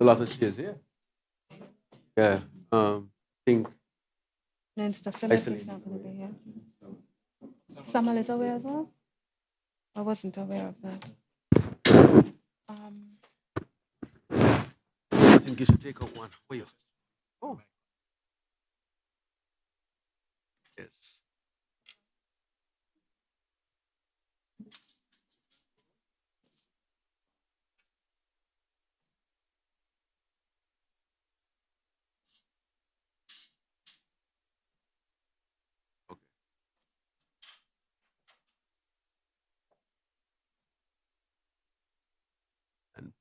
A lot of chairs here. Yeah. Think Minister Philip is isolated. not going to be here. Samuel is aware as well? I wasn't aware of that. I think you should take out one. Where you? Oh. Yes. Okay. And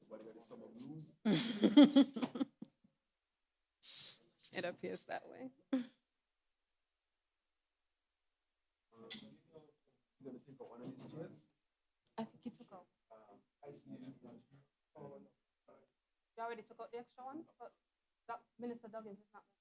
what got the summer blues? It appears that way. You gonna take out one of these chairs? I think you took out. I see it. You already took out the extra one? But Minister Duggins is not there.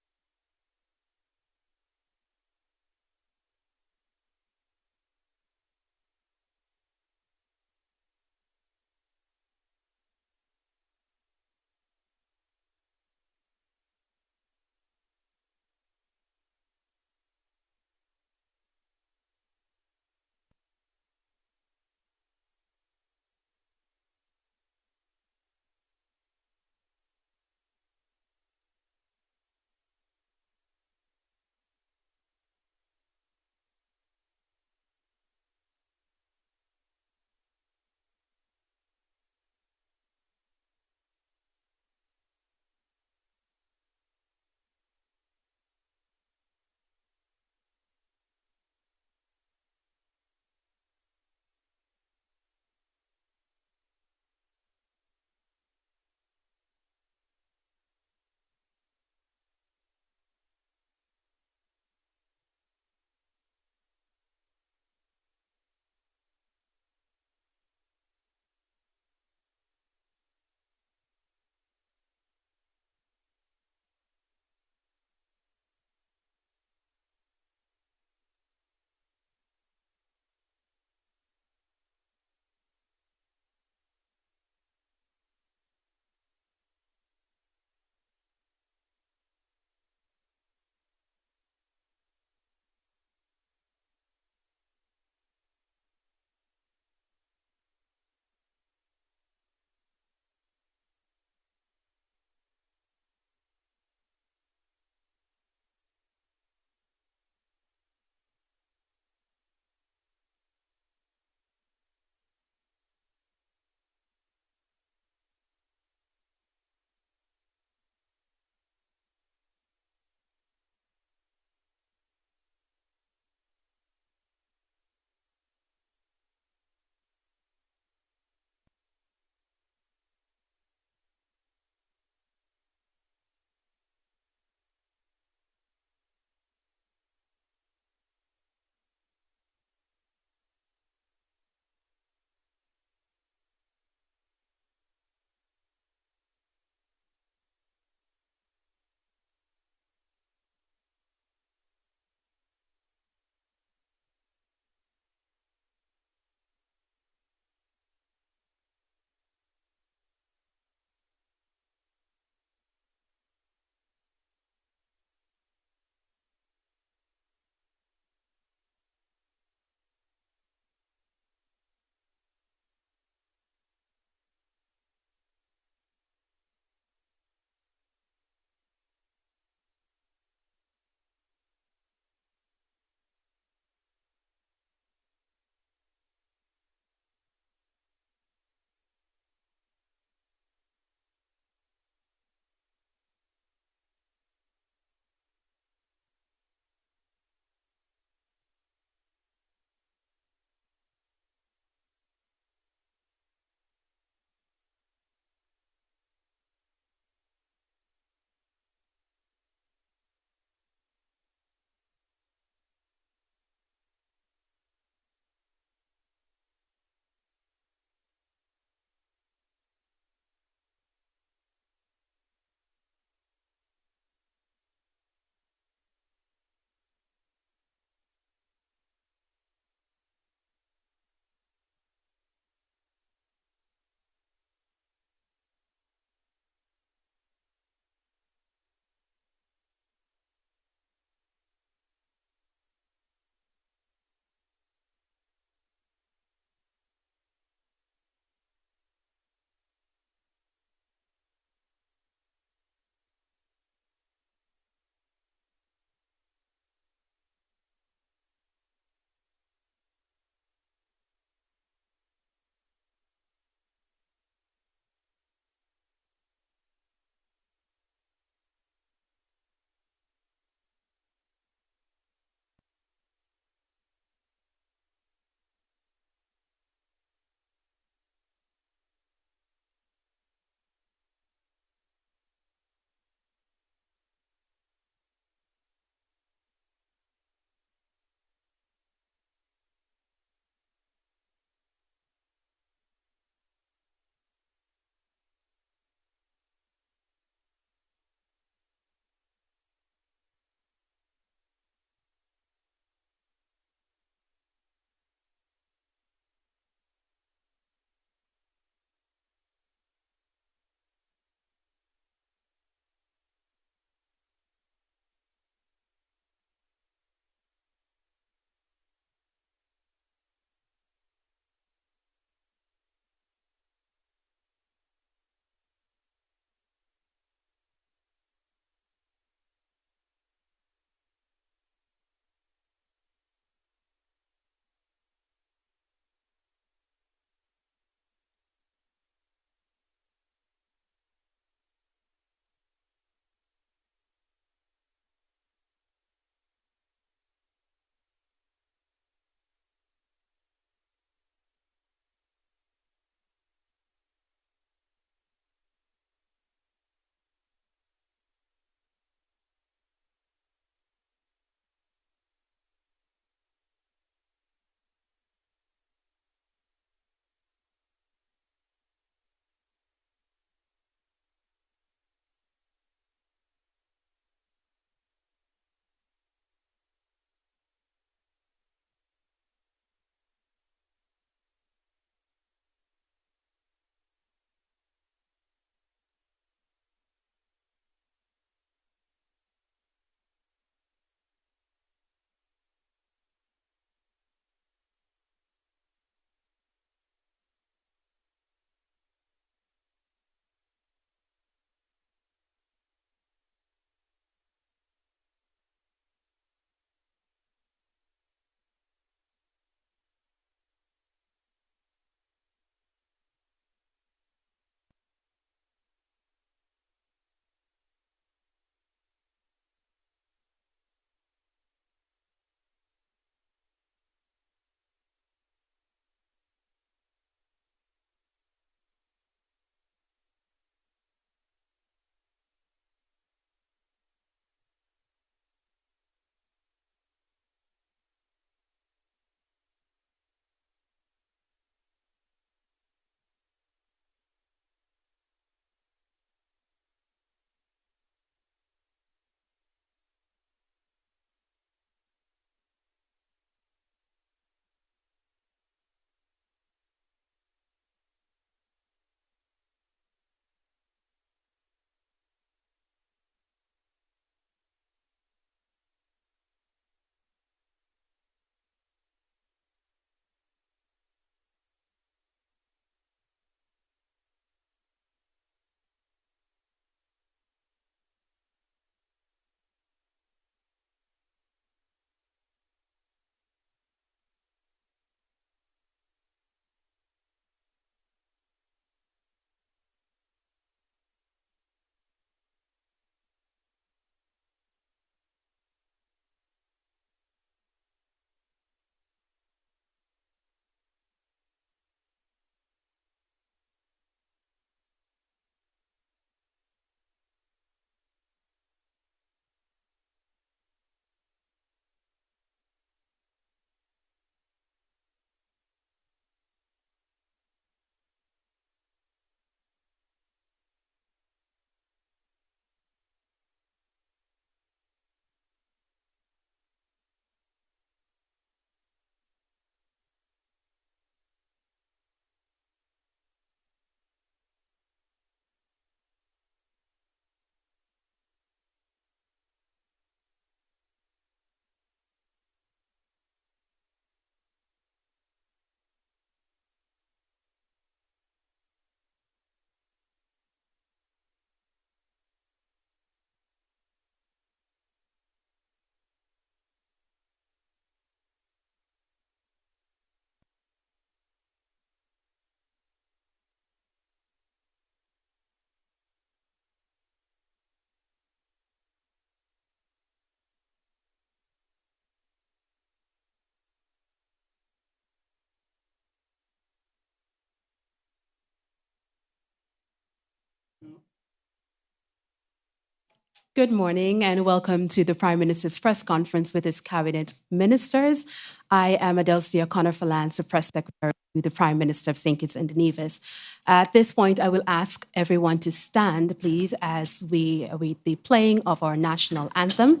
Good morning and welcome to the Prime Minister's press conference with his cabinet ministers. I am Adelsia O'Connor-Falance, the press secretary to the Prime Minister of St. Kitts and Nevis. At this point, I will ask everyone to stand, please, as we await the playing of our national anthem,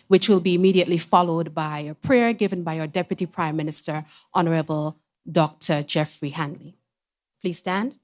which will be immediately followed by a prayer given by our Deputy Prime Minister, Honorable Dr. Jeffrey Handley. Please stand.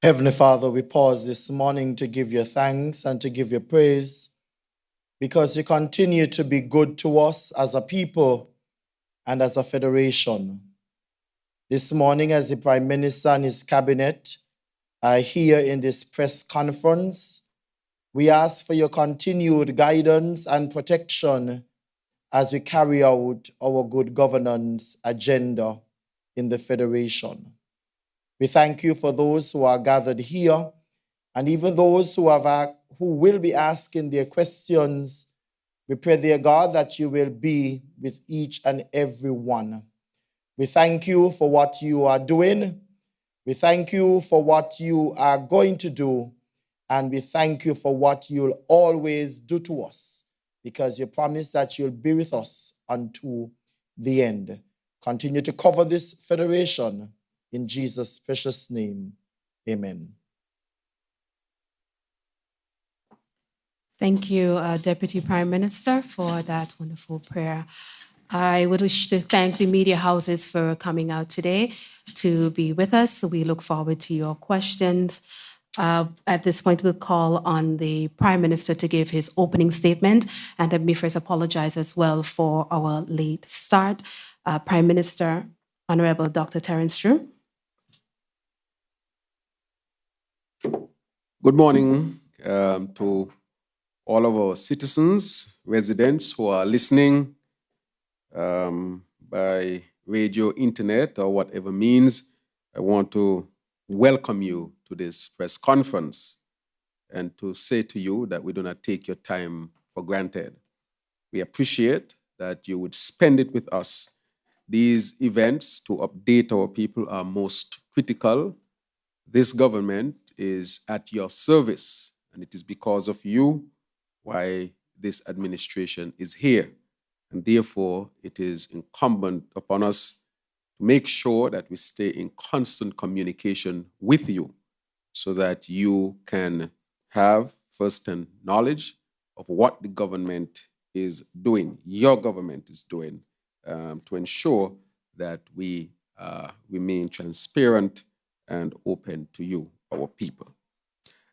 Heavenly Father, we pause this morning to give you thanks and to give you praise because you continue to be good to us as a people and as a federation. This morning, as the Prime Minister and his cabinet are here in this press conference, we ask for your continued guidance and protection as we carry out our good governance agenda in the federation. We thank you for those who are gathered here and even those who will be asking their questions. We pray, dear God, that you will be with each and every one. We thank you for what you are doing. We thank you for what you are going to do. And we thank you for what you'll always do to us, because you promise that you'll be with us unto the end. Continue to cover this federation. In Jesus' precious name, amen. Thank you, Deputy Prime Minister, for that wonderful prayer. I would wish to thank the media houses for coming out today to be with us. So we look forward to your questions. At this point, we'll call on the Prime Minister to give his opening statement. And let me first apologize as well for our late start. Prime Minister, Honorable Dr. Terence Drew. Good morning to all of our citizens, residents who are listening by radio, internet, or whatever means. I want to welcome you to this press conference and to say to you that we do not take your time for granted. We appreciate that you would spend it with us. These events to update our people are most critical. This government is at your service, and it is because of you why this administration is here. And therefore, it is incumbent upon us to make sure that we stay in constant communication with you so that you can have first-hand knowledge of what the government is doing, your government is doing, to ensure that we remain transparent and open to you, our people.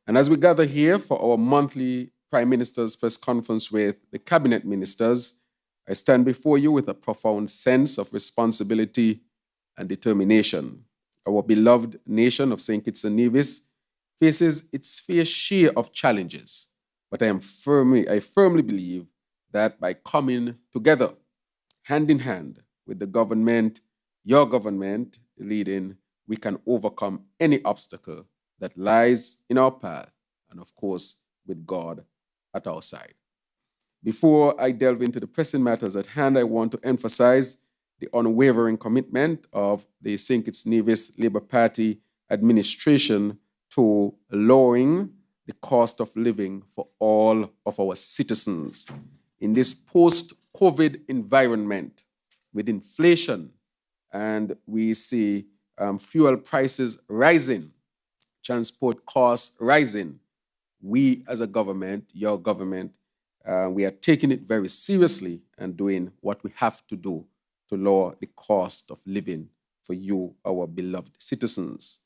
And as we gather here for our monthly Prime Minister's press conference with the cabinet ministers, I stand before you with a profound sense of responsibility and determination. Our beloved nation of St. Kitts and Nevis faces its fair share of challenges, but I firmly believe that by coming together, hand in hand with the government, your government leading, we can overcome any obstacle that lies in our path, and of course, with God at our side. Before I delve into the pressing matters at hand, I want to emphasize the unwavering commitment of the St. Kitts Nevis Labour Party administration to lowering the cost of living for all of our citizens. in this post-COVID environment with inflation, and we see fuel prices rising, transport costs rising, we as a government, your government, we are taking it very seriously and doing what we have to do to lower the cost of living for you, our beloved citizens.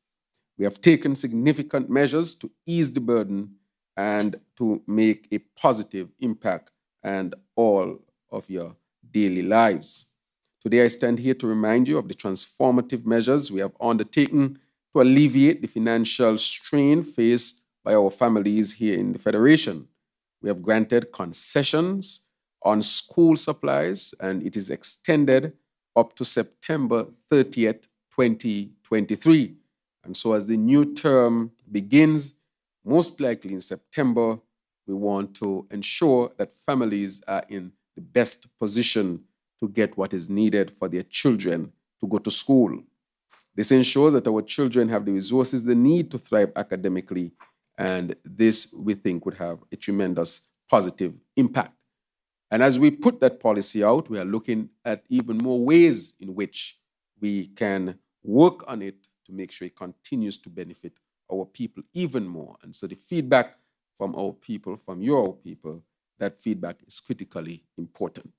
We have taken significant measures to ease the burden and to make a positive impact on all of your daily lives. Today, I stand here to remind you of the transformative measures we have undertaken to alleviate the financial strain faced by our families here in the Federation. We have granted concessions on school supplies, and it is extended up to September 30th, 2023. And so as the new term begins, most likely in September, we want to ensure that families are in the best position to get what is needed for their children to go to school. This ensures that our children have the resources they need to thrive academically, and this, we think, would have a tremendous positive impact. And as we put that policy out, we are looking at even more ways in which we can work on it to make sure it continues to benefit our people even more. And so the feedback from our people, from your people, that feedback is critically important.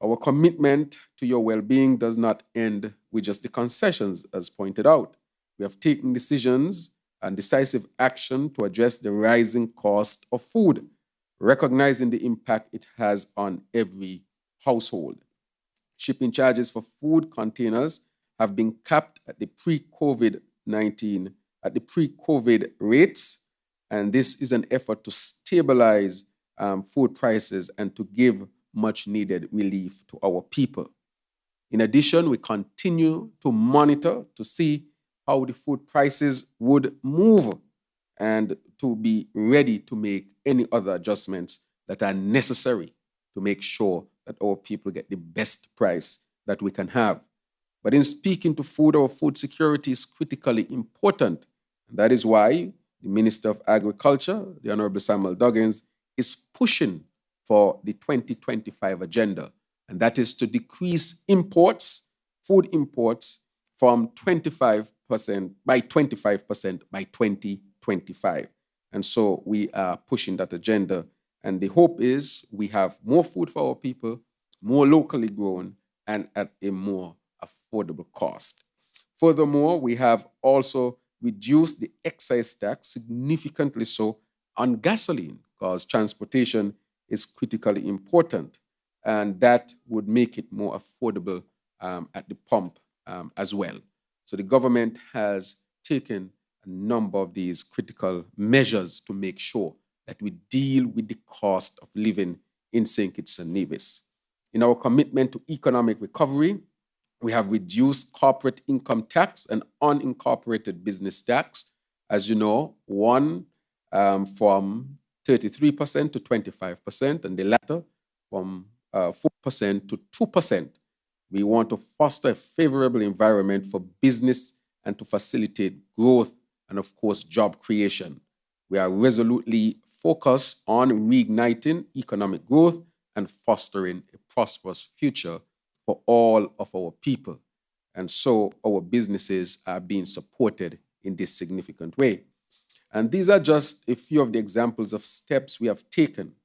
Our commitment to your well-being does not end with just the concessions, as pointed out. We have taken decisions and decisive action to address the rising cost of food, recognizing the impact it has on every household. Shipping charges for food containers have been capped at the pre-COVID rates, and this is an effort to stabilize food prices and to give much needed relief to our people. In addition, we continue to monitor to see how the food prices would move and to be ready to make any other adjustments that are necessary to make sure that our people get the best price that we can have. But in speaking to food, our food security is critically important. And that is why the Minister of Agriculture, the Honorable Samuel Duggins, is pushing for the 2025 agenda, and that is to decrease imports, food imports, from 25% by 2025. And so we are pushing that agenda, and the hope is we have more food for our people, more locally grown, and at a more affordable cost. Furthermore, we have also reduced the excise tax significantly so on gasoline, because transportation is critically important, and that would make it more affordable at the pump as well. So the government has taken a number of these critical measures to make sure that we deal with the cost of living in St. Kitts and Nevis. In our commitment to economic recovery, we have reduced corporate income tax and unincorporated business tax, as you know, one from 33% to 25%, and the latter from 4% to 2%. We want to foster a favorable environment for business and to facilitate growth and, of course, job creation. We are resolutely focused on reigniting economic growth and fostering a prosperous future for all of our people. And so our businesses are being supported in this significant way. And these are just a few of the examples of steps we have taken.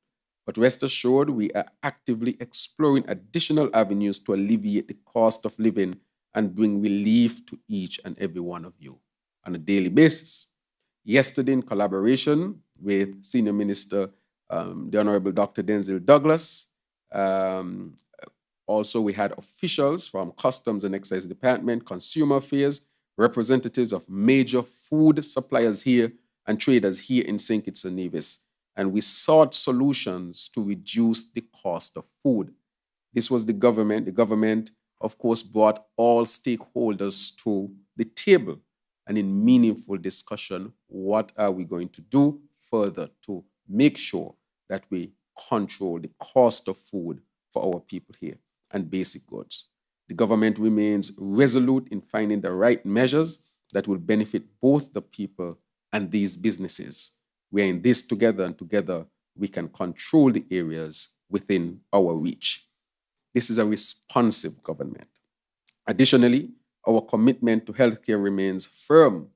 But rest assured, we are actively exploring additional avenues to alleviate the cost of living and bring relief to each and every one of you on a daily basis. Yesterday, in collaboration with Senior Minister, the Honorable Dr. Denzil Douglas, also we had officials from Customs and Excise Department, Consumer Affairs, representatives of major food suppliers here and traders here in St. Kitts and Nevis, and we sought solutions to reduce the cost of food. This was the government. The government, of course, brought all stakeholders to the table, and in meaningful discussion, what are we going to do further to make sure that we control the cost of food for our people here and basic goods. The government remains resolute in finding the right measures that will benefit both the people and these businesses. We are in this together, and together we can control the areas within our reach. This is a responsive government. Additionally, our commitment to healthcare remains firm.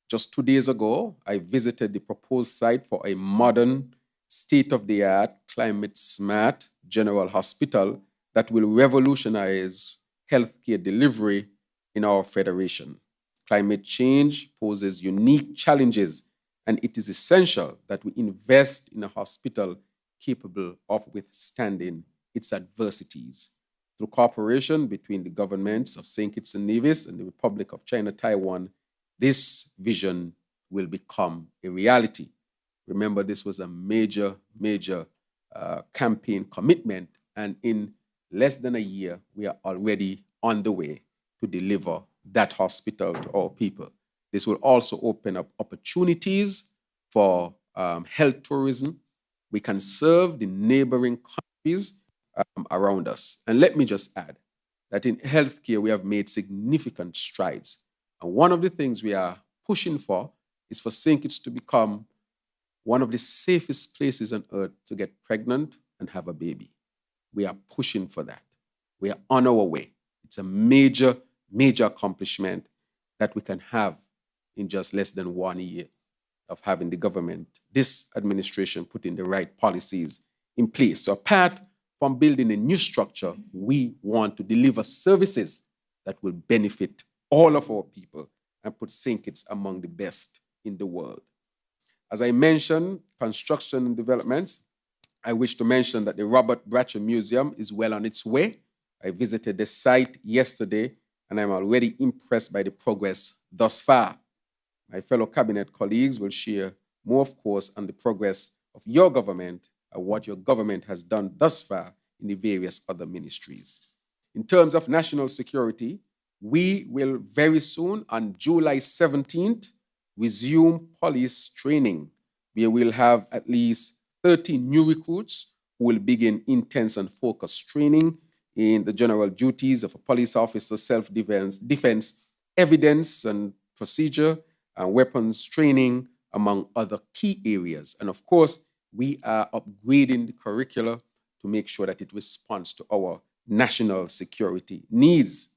Just 2 days ago, I visited the proposed site for a modern, state-of-the-art, climate-smart general hospital that will revolutionize healthcare delivery in our federation. Climate change poses unique challenges, and it is essential that we invest in a hospital capable of withstanding its adversities. Through cooperation between the governments of St. Kitts and Nevis and the Republic of China, Taiwan, this vision will become a reality. Remember, this was a major campaign commitment, and in less than a year, we are already on the way to deliver that hospital to our people. This will also open up opportunities for health tourism. We can serve the neighboring countries around us. And let me just add that in healthcare, we have made significant strides. And one of the things we are pushing for is for St. Kitts to become one of the safest places on earth to get pregnant and have a baby. We are pushing for that. We are on our way. It's a major accomplishment that we can have in just less than 1 year of having the government, this administration, putting the right policies in place. So apart from building a new structure, we want to deliver services that will benefit all of our people and put St. Kitts among the best in the world. As I mentioned, construction and developments, I wish to mention that the Robert Bratcher Museum is well on its way. I visited the site yesterday, and I'm already impressed by the progress thus far. My fellow cabinet colleagues will share more, of course, on the progress of your government and what your government has done thus far in the various other ministries. In terms of national security, we will very soon, on July 17th, resume police training, where we'll have at least 30 new recruits who will begin intense and focused training in the general duties of a police officer, self-defense, evidence and procedure, and weapons training, among other key areas. And of course, we are upgrading the curricula to make sure that it responds to our national security needs.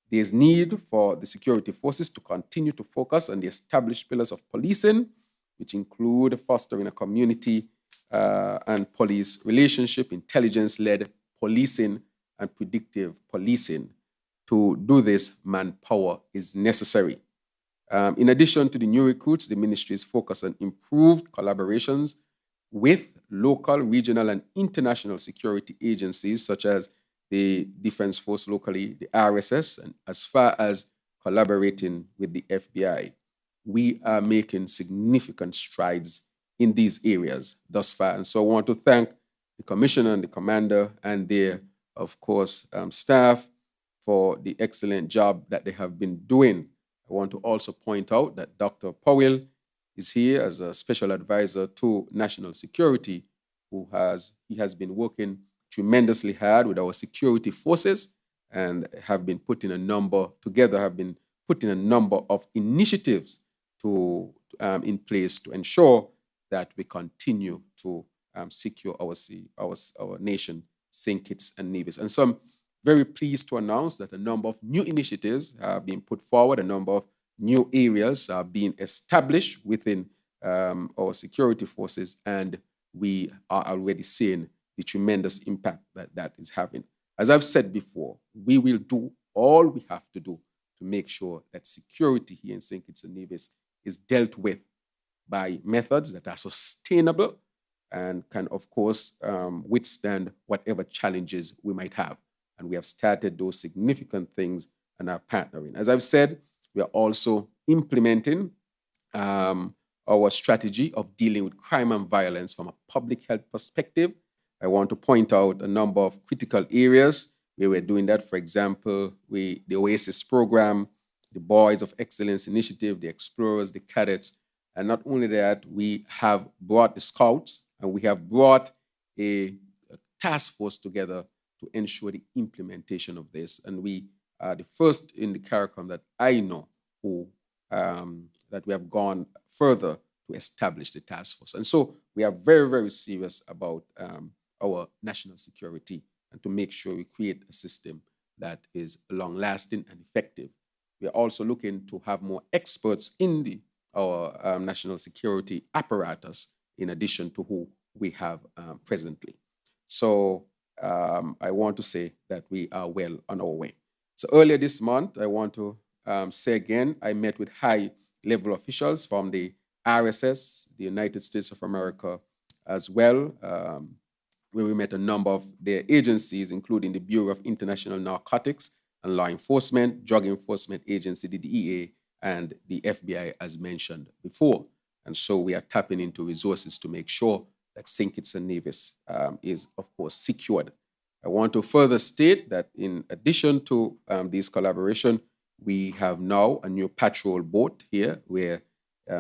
There's need for the security forces to continue to focus on the established pillars of policing, which include fostering a community and police relationship, intelligence-led policing, and predictive policing. To do this, manpower is necessary. In addition to the new recruits, the ministry is focused on improved collaborations with local, regional, and international security agencies such as the Defense Force locally, the RSS, and as far as collaborating with the FBI. We are making significant strides in these areas thus far. And so I want to thank the commissioner and the commander and their, of course, staff for the excellent job that they have been doing. I want to also point out that Dr. Powell is here as a special advisor to national security, he has been working tremendously hard with our security forces and have been putting a number of initiatives in place to ensure that we continue to secure our nation, St. Kitts and Nevis. And so I'm very pleased to announce that a number of new initiatives have been put forward, a number of new areas are being established within our security forces, and we are already seeing the tremendous impact that is having. As I've said before, we will do all we have to do to make sure that security here in St. Kitts and Nevis is dealt with by methods that are sustainable and can, of course, withstand whatever challenges we might have. And we have started those significant things and are partnering. As I've said, we are also implementing our strategy of dealing with crime and violence from a public health perspective. I want to point out a number of critical areas where we're doing that. For example, the OASIS program, the Boys of Excellence Initiative, the Explorers, the Cadets. And not only that, we have brought the Scouts and we have brought a task force together to ensure the implementation of this. And we are the first in the CARICOM that I know who that we have gone further to establish the task force. And so we are very, very serious about our national security and to make sure we create a system that is long-lasting and effective. We are also looking to have more experts in our national security apparatus in addition to who we have presently. So I want to say that we are well on our way. So earlier this month, I want to say again, I met with high-level officials from the RSS, the United States of America, as well, where we met a number of their agencies, including the Bureau of International Narcotics and Law Enforcement, Drug Enforcement Agency, the DEA, and the FBI, as mentioned before. And so we are tapping into resources to make sure that St. Kitts and Nevis is, of course, secured. I want to further state that in addition to this collaboration, we have now a new patrol boat here where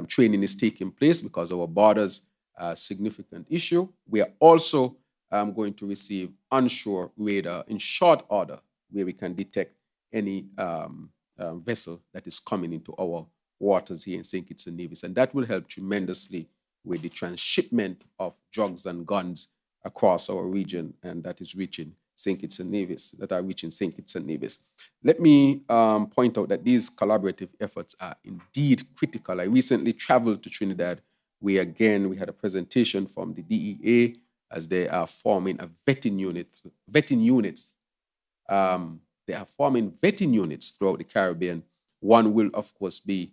training is taking place because our borders are a significant issue. We are also going to receive onshore radar in short order where we can detect any vessel that is coming into our waters here in St. Kitts and Nevis. And that will help tremendously with the transshipment of drugs and guns across our region, and that is reaching St. Kitts and Nevis, that are reaching St. Kitts and Nevis. Let me point out that these collaborative efforts are indeed critical. I recently traveled to Trinidad, where again, we had a presentation from the DEA as they are forming a vetting units. They are forming vetting units throughout the Caribbean. One will, of course, be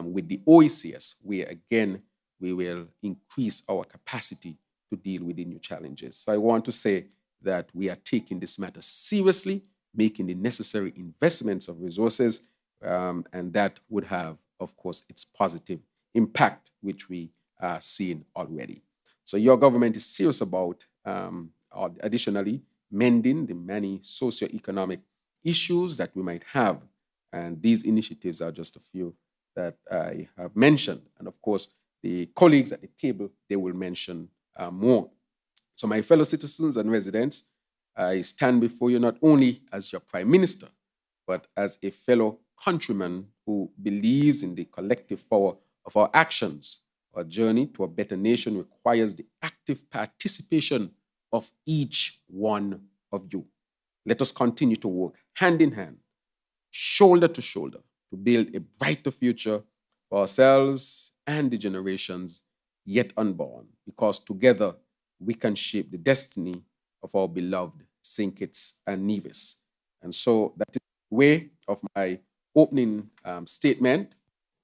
with the OECS, where again, we will increase our capacity to deal with the new challenges. So I want to say that we are taking this matter seriously, making the necessary investments of resources, and that would have, of course, its positive impact, which we are seeing already. So your government is serious about, additionally, mending the many socioeconomic issues that we might have. And these initiatives are just a few that I have mentioned. And of course, the colleagues at the table, they will mention more. So my fellow citizens and residents, I stand before you not only as your Prime Minister, but as a fellow countryman who believes in the collective power of our actions. Our journey to a better nation requires the active participation of each one of you. Let us continue to work hand in hand, shoulder to shoulder, to build a brighter future for ourselves and the generations yet unborn, because together we can shape the destiny of our beloved St. Kitts and Nevis. And so that is the way of my opening statement.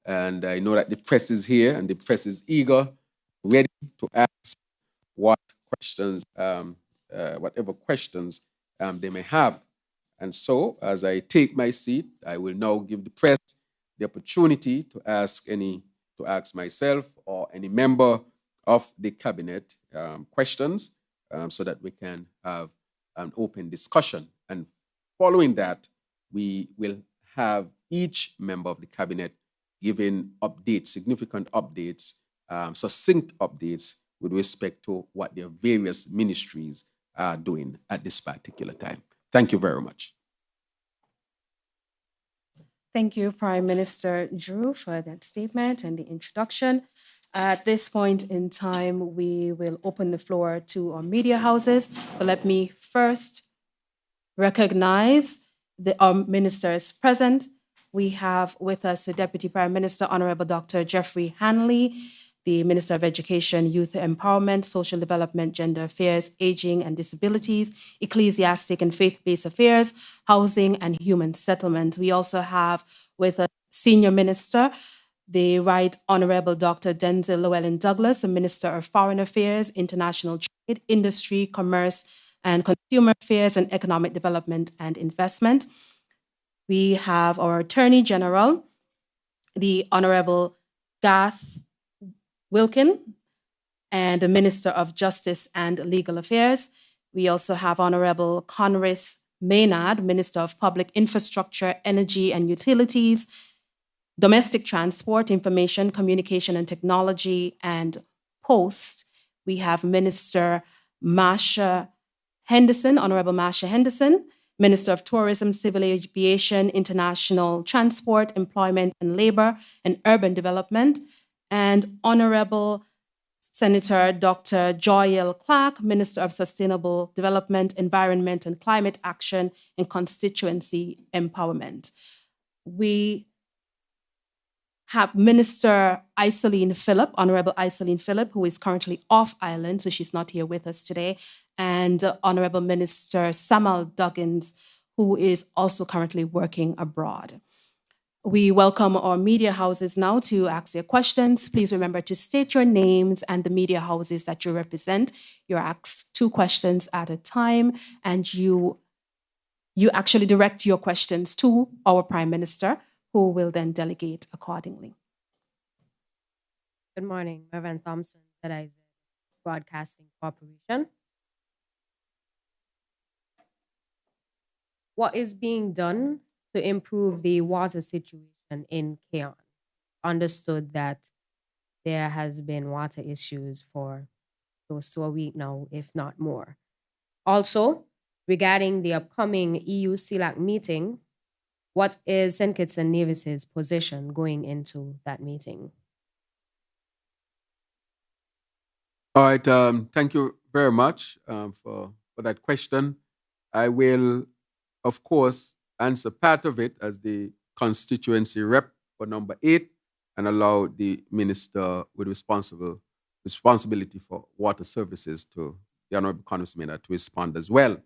And I know that the press is here and the press is eager, ready to ask what questions, whatever questions they may have. And so as I take my seat, I will now give the press the opportunity to ask myself or any member of the cabinet questions so that we can have an open discussion. And following that, we will have each member of the cabinet giving updates, significant updates, succinct updates with respect to what their various ministries are doing at this particular time. Thank you very much. Thank you, Prime Minister Drew, for that statement and the introduction. At this point in time, we will open the floor to our media houses. But let me first recognize our ministers present. We have with us the Deputy Prime Minister, Honorable Dr. Jeffrey Hanley, the Minister of Education, Youth Empowerment, Social Development, Gender Affairs, Aging and Disabilities, Ecclesiastic and Faith-Based Affairs, Housing and Human Settlement. We also have with us Senior Minister, the Right Honorable Dr. Denzel Llewellyn-Douglas, the Minister of Foreign Affairs, International Trade, Industry, Commerce and Consumer Affairs, and Economic Development and Investment. We have our Attorney General, the Honorable Garth Wilkin, and the Minister of Justice and Legal Affairs. We also have Honorable Conris Maynard, Minister of Public Infrastructure, Energy and Utilities, Domestic Transport, Information, Communication and Technology, and Post. We have Minister Marsha Henderson, Honorable Marsha Henderson, Minister of Tourism, Civil Aviation, International Transport, Employment and Labor, and Urban Development, and Honorable Senator Dr. Joyelle Clark, Minister of Sustainable Development, Environment and Climate Action and Constituency Empowerment. We have Minister Iselene Phillip, Honorable Iselene Phillip, who is currently off island, so she's not here with us today, and Honorable Minister Samuel Duggins, who is also currently working abroad. We welcome our media houses now to ask their questions. Please remember to state your names and the media houses that you represent. You're asked 2 questions at a time, and you actually direct your questions to our Prime Minister, who will then delegate accordingly. Good morning, Reverend Thompson, ZIZ Broadcasting Corporation. What is being done to improve the water situation in Keon? Understood that there has been water issues for close to a week now, if not more. Also, regarding the upcoming EU CELAC meeting, what is St. Kitts and Nevis's position going into that meeting? All right, thank you very much for that question. I will, of course, answer part of it as the constituency rep for number 8 and allow the minister with responsibility for water services to the Honorable Congressman to respond as well.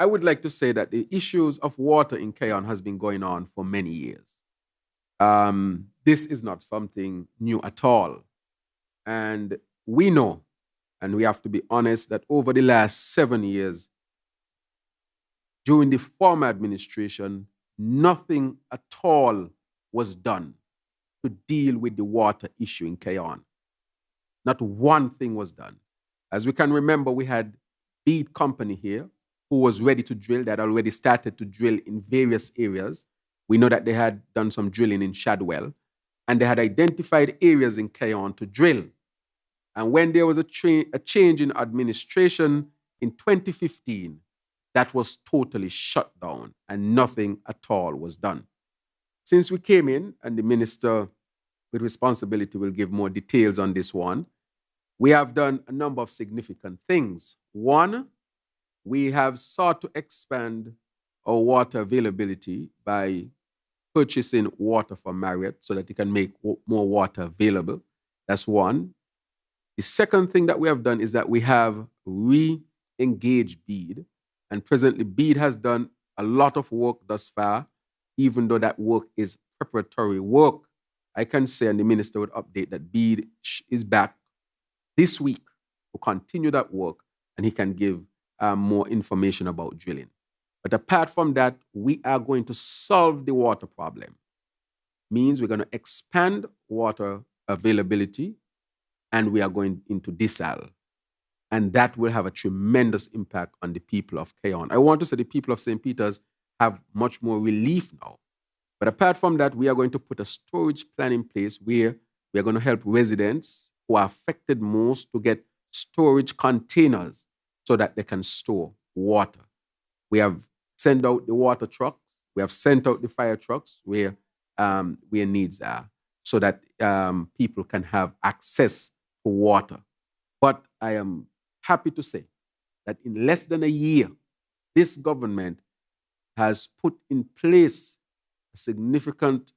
I would like to say that the issues of water in Keon has been going on for many years. This is not something new at all. And we know, and we have to be honest, that over the last 7 years, during the former administration, nothing at all was done to deal with the water issue in Keon. Not one thing was done. As we can remember, we had Bead Company here who was ready to drill. They had already started to drill in various areas. We know that they had done some drilling in Shadwell, and they had identified areas in Keon to drill. And when there was a change in administration in 2015, that was totally shut down and nothing at all was done. Since we came in, and the minister with responsibility will give more details on this one, we have done a number of significant things. One, we have sought to expand our water availability by purchasing water from Marriott so that it can make more water available. That's one. The second thing that we have done is that we have re-engaged Bead. And presently, Bead has done a lot of work thus far, even though that work is preparatory work. I can say, and the minister would update, that Bead is back this week to continue that work, and he can give more information about drilling. But apart from that, we are going to solve the water problem. Means we're going to expand water availability, and we are going into desal. And that will have a tremendous impact on the people of Keon. I want to say the people of St. Peter's have much more relief now. But apart from that, we are going to put a storage plan in place where we are going to help residents who are affected most to get storage containers so that they can store water. We have sent out the water trucks. We have sent out the fire trucks where needs are so that people can have access to water. But I am happy to say that in less than a year, this government has put in place a significant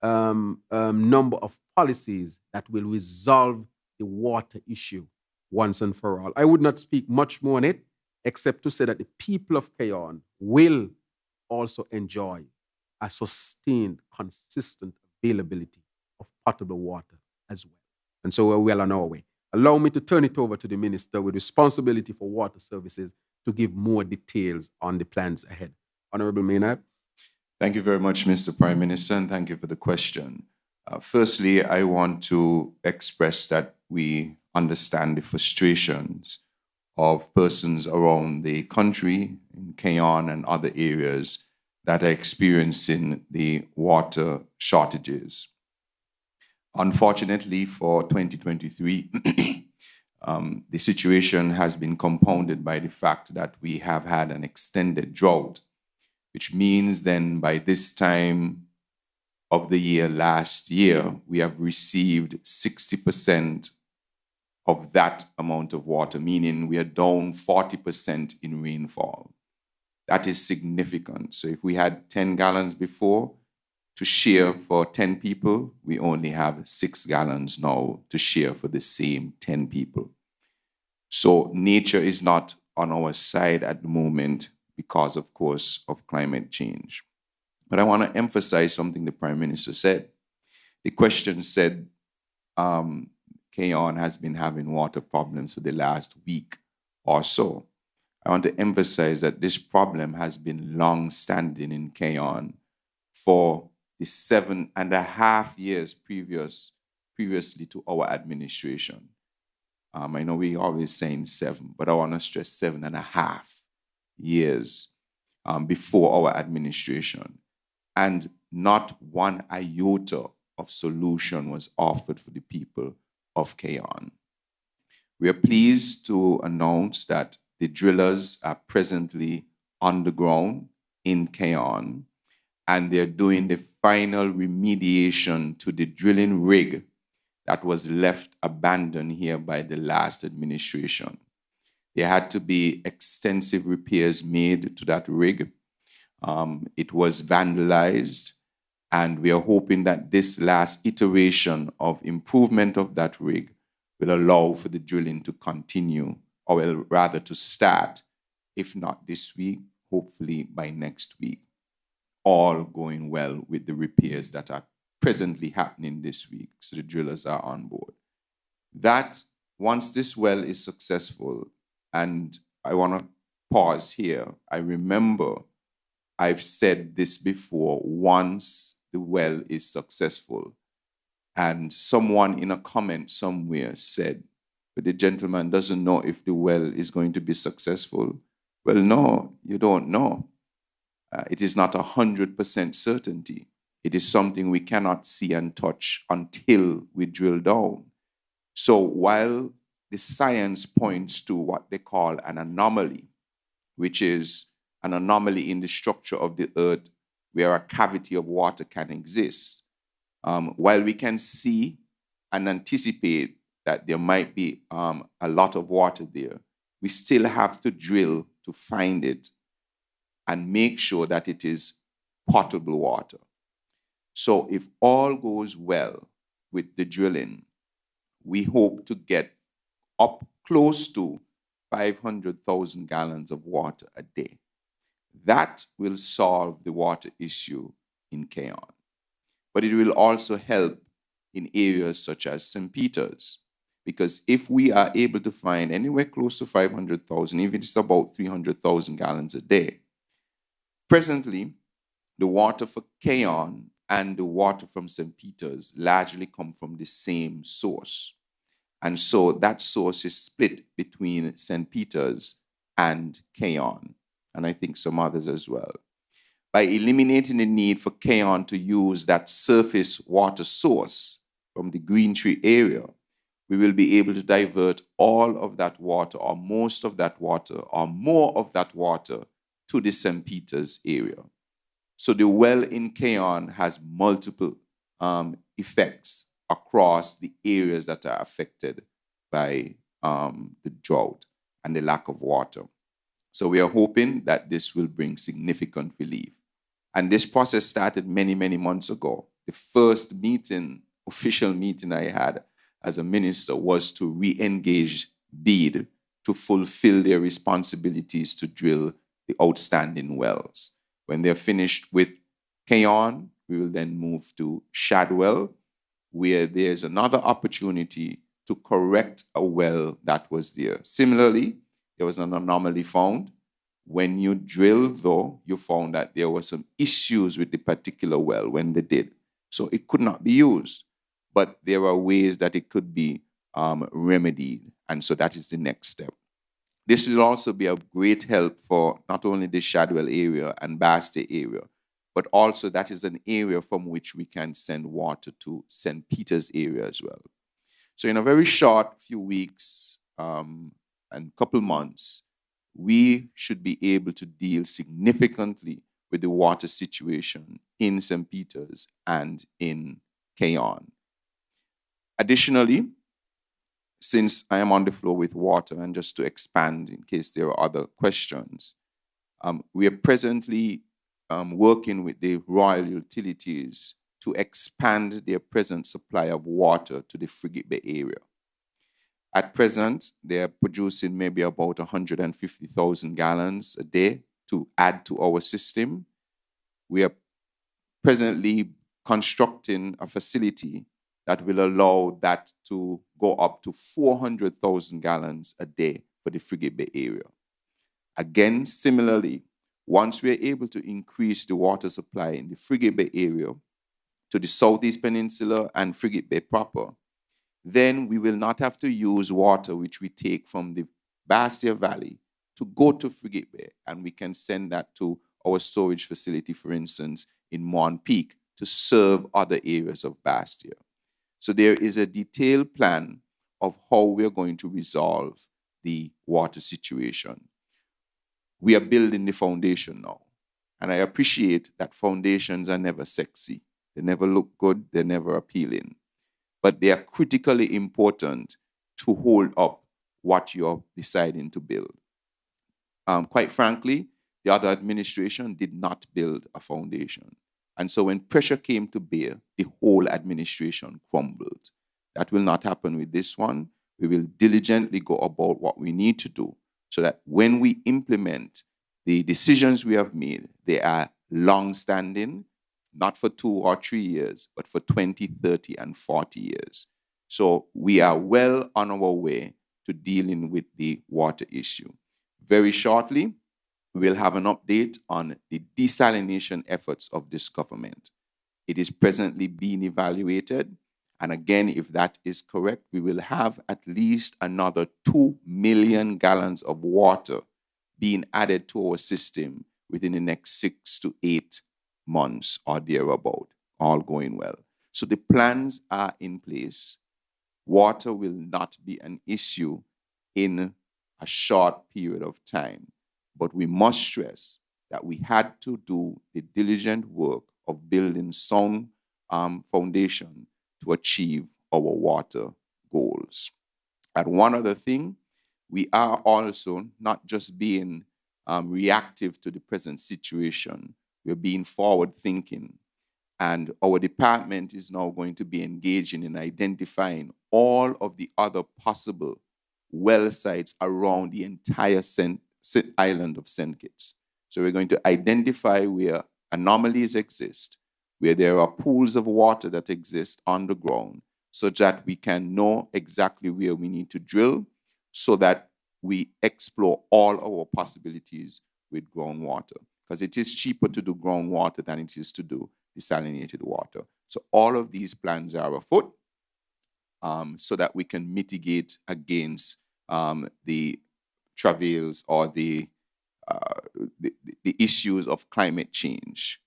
number of policies that will resolve the water issue once and for all. I would not speak much more on it, except to say that the people of Keon will also enjoy a sustained, consistent availability of potable water as well. And so we're well on our way. Allow me to turn it over to the minister with responsibility for water services to give more details on the plans ahead. Honorable Maynard. Thank you very much, Mr. Prime Minister, and thank you for the question. Firstly, I want to express that we understand the frustrations of persons around the country, in Keon and other areas, that are experiencing the water shortages. Unfortunately, for 2023, the situation has been compounded by the fact that we have had an extended drought, which means then by this time of the year last year, we have received 60% of that amount of water, meaning we are down 40% in rainfall. That is significant. So if we had 10 gallons before to share for 10 people, we only have 6 gallons now to share for the same 10 people. So nature is not on our side at the moment because, of course, of climate change. But I want to emphasize something the Prime Minister said. The question said, Cayon has been having water problems for the last week or so. I want to emphasize that this problem has been long-standing in Cayon for the 7.5 years previously to our administration. I know we always saying 7, but I want to stress 7.5 years before our administration. And not one iota of solution was offered for the people of Cayon. We are pleased to announce that the drillers are presently on the ground in Cayon, and they're doing the final remediation to the drilling rig that was left abandoned here by the last administration. There had to be extensive repairs made to that rig. It was vandalized, and we are hoping that this last iteration of improvement of that rig will allow for the drilling to continue, or well, rather to start, if not this week, hopefully by next week. All going well with the repairs that are presently happening this week, so the drillers are on board. That, once this well is successful, and I want to pause here, I remember I've said this before, once the well is successful, and someone in a comment somewhere said, but the gentleman doesn't know if the well is going to be successful. Well, no, you don't know. It is not 100% certainty. It is something we cannot see and touch until we drill down. So while the science points to what they call an anomaly, which is an anomaly in the structure of the earth where a cavity of water can exist, while we can see and anticipate that there might be a lot of water there, we still have to drill to find it and make sure that it is potable water. So if all goes well with the drilling, we hope to get up close to 500,000 gallons of water a day. That will solve the water issue in Cayon. But it will also help in areas such as St. Peter's, because if we are able to find anywhere close to 500,000, even if it's about 300,000 gallons a day, presently, the water for Cayon and the water from St. Peter's largely come from the same source. And so that source is split between St. Peter's and Cayon, and I think some others as well. By eliminating the need for Cayon to use that surface water source from the Green Tree area, we will be able to divert all of that water, or most of that water, or more of that water to the St. Peter's area. So the well in Cayon has multiple effects across the areas that are affected by the drought and the lack of water. So we are hoping that this will bring significant relief. And this process started many, many months ago. The first meeting, official meeting I had as a minister was to re-engage BEAD to fulfill their responsibilities to drill the outstanding wells. When they're finished with Cayon, we will then move to Shadwell, where there's another opportunity to correct a well that was there. Similarly, there was an anomaly found. When you drill, though, you found that there were some issues with the particular well when they did. So it could not be used, but there are ways that it could be remedied. And so that is the next step. This will also be of great help for not only the Shadwell area and Basta area, but also that is an area from which we can send water to St. Peter's area as well. So in a very short few weeks and couple months, we should be able to deal significantly with the water situation in St. Peter's and in Cayon. Additionally, since I am on the floor with water, and just to expand in case there are other questions, we are presently working with the Royal Utilities to expand their present supply of water to the Frigate Bay area. At present, they are producing maybe about 150,000 gallons a day to add to our system. We are presently constructing a facility that will allow that to go up to 400,000 gallons a day for the Frigate Bay area. Again, similarly, once we are able to increase the water supply in the Frigate Bay area to the Southeast Peninsula and Frigate Bay proper, then we will not have to use water which we take from the Bastia Valley to go to Frigate Bay, and we can send that to our storage facility, for instance, in Mon Peak to serve other areas of Bastia. So there is a detailed plan of how we're going to resolve the water situation. We are building the foundation now, and I appreciate that foundations are never sexy. They never look good, they're never appealing, but they are critically important to hold up what you're deciding to build. Quite frankly, the other administration did not build a foundation. And so when pressure came to bear, the whole administration crumbled. That will not happen with this one. We will diligently go about what we need to do so that when we implement the decisions we have made, they are long-standing, not for 2 or 3 years, but for 20, 30, and 40 years. So we are well on our way to dealing with the water issue. Very shortly, we will have an update on the desalination efforts of this government. It is presently being evaluated. And again, if that is correct, we will have at least another 2 million gallons of water being added to our system within the next 6 to 8 months or thereabout, all going well. So the plans are in place. Water will not be an issue in a short period of time. But we must stress that we had to do the diligent work of building sound foundation to achieve our water goals. And one other thing, we are also not just being reactive to the present situation, we're being forward-thinking. And our department is now going to be engaging in identifying all of the other possible well sites around the entire island of St. Kitts. So we're going to identify where anomalies exist, where there are pools of water that exist on the ground, so that we can know exactly where we need to drill, so that we explore all our possibilities with groundwater. Because it is cheaper to do groundwater than it is to do desalinated water. So all of these plans are afoot, so that we can mitigate against the travails or the issues of climate change.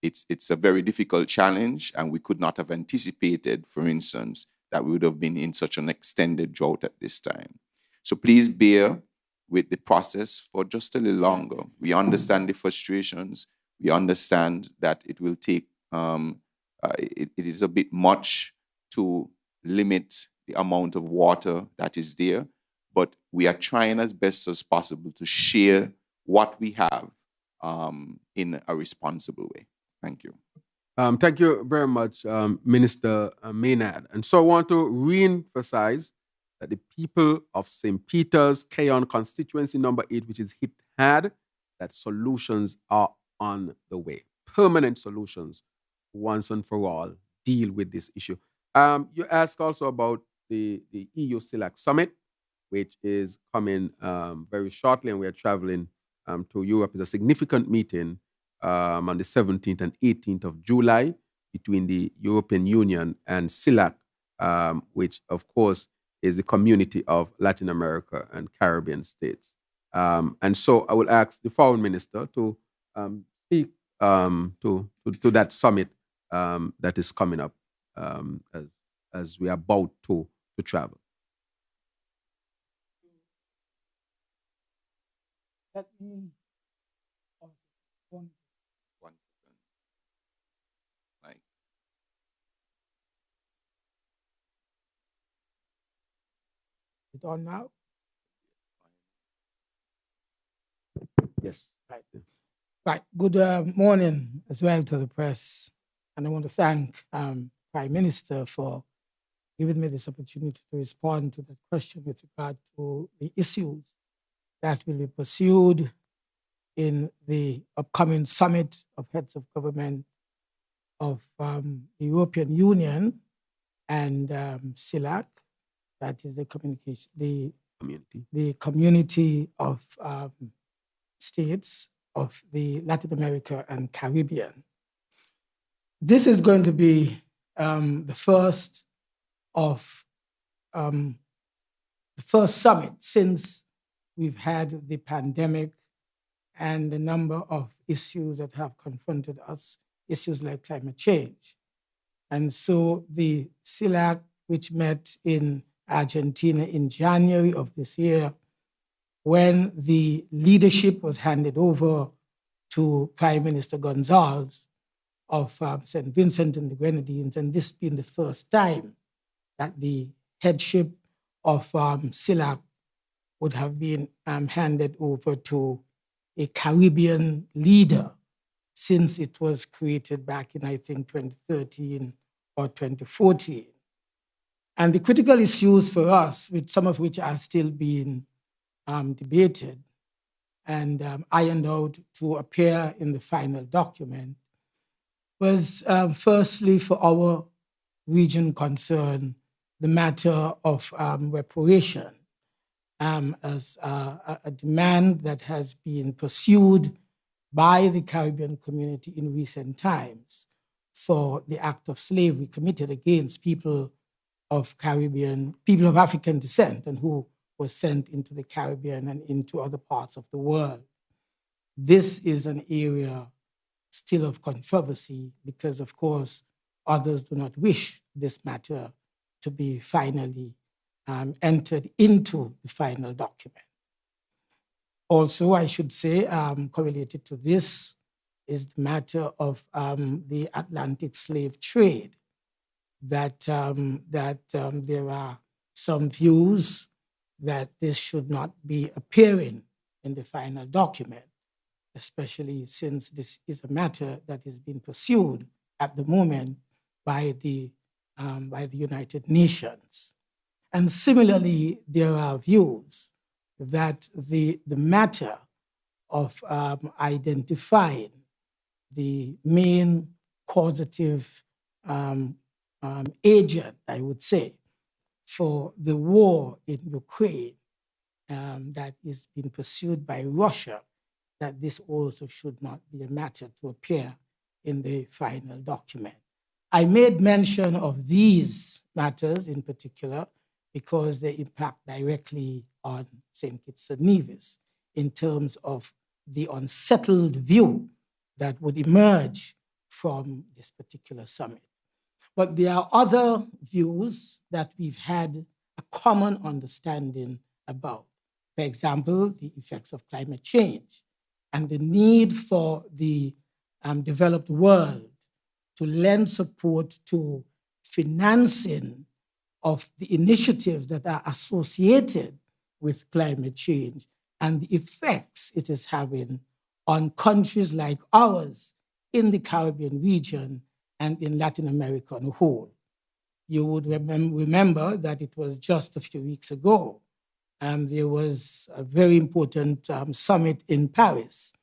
It's a very difficult challenge, and we could not have anticipated, for instance, that we would have been in such an extended drought at this time. So please bear with the process for just a little longer. We understand the frustrations. We understand that it will take, it is a bit much to limit the amount of water that is there, but we are trying as best as possible to share what we have in a responsible way. Thank you. Thank you very much, Minister Maynard. And so I want to re-emphasize that the people of St. Peter's, Keyon constituency number 8, which is hit hard, that solutions are on the way. Permanent solutions, once and for all, deal with this issue. You asked also about the EU CELAC Summit, which is coming very shortly, and we are traveling to Europe. It's a significant meeting on the 17th and 18th of July between the European Union and CELAC, which, of course, is the community of Latin America and Caribbean states. And so I will ask the foreign minister to speak to that summit that is coming up as we are about to travel. Let me one. One second. Mike. it on now? Yes. Right. Right. Good morning as well to the press. And I want to thank Prime Minister for giving me this opportunity to respond to the question with regard to the issues that will be pursued in the upcoming summit of heads of government of the European Union and CELAC, that is the community of states of the Latin America and Caribbean. This is going to be the first summit since we've had the pandemic and the number of issues that have confronted us, issues like climate change. And so the CELAC, which met in Argentina in January of this year, when the leadership was handed over to Prime Minister Gonzalez of St. Vincent and the Grenadines, and this being the first time that the headship of CELAC would have been handed over to a Caribbean leader since it was created back in, I think, 2013 or 2014. And the critical issues for us, with some of which are still being debated and ironed out to appear in the final document, was firstly for our region concern, the matter of reparation as a demand that has been pursued by the Caribbean community in recent times for the act of slavery committed against people of African descent and who were sent into the Caribbean and into other parts of the world. This is an area still of controversy because, of course, others do not wish this matter to be finally entered into the final document. Also, I should say, correlated to this is the matter of the Atlantic slave trade, that there are some views that this should not be appearing in the final document, especially since this is a matter that is being pursued at the moment by the United Nations. And similarly, there are views that the matter of identifying the main causative agent, I would say, for the war in Ukraine that is being pursued by Russia, that this also should not be a matter to appear in the final document. I made mention of these matters in particular because they impact directly on St. Kitts and Nevis in terms of the unsettled view that would emerge from this particular summit. But there are other views that we've had a common understanding about. For example, the effects of climate change and the need for the developed world to lend support to financing of the initiatives that are associated with climate change and the effects it is having on countries like ours in the Caribbean region and in Latin America on a whole. You would remember that it was just a few weeks ago, there was a very important summit in Paris,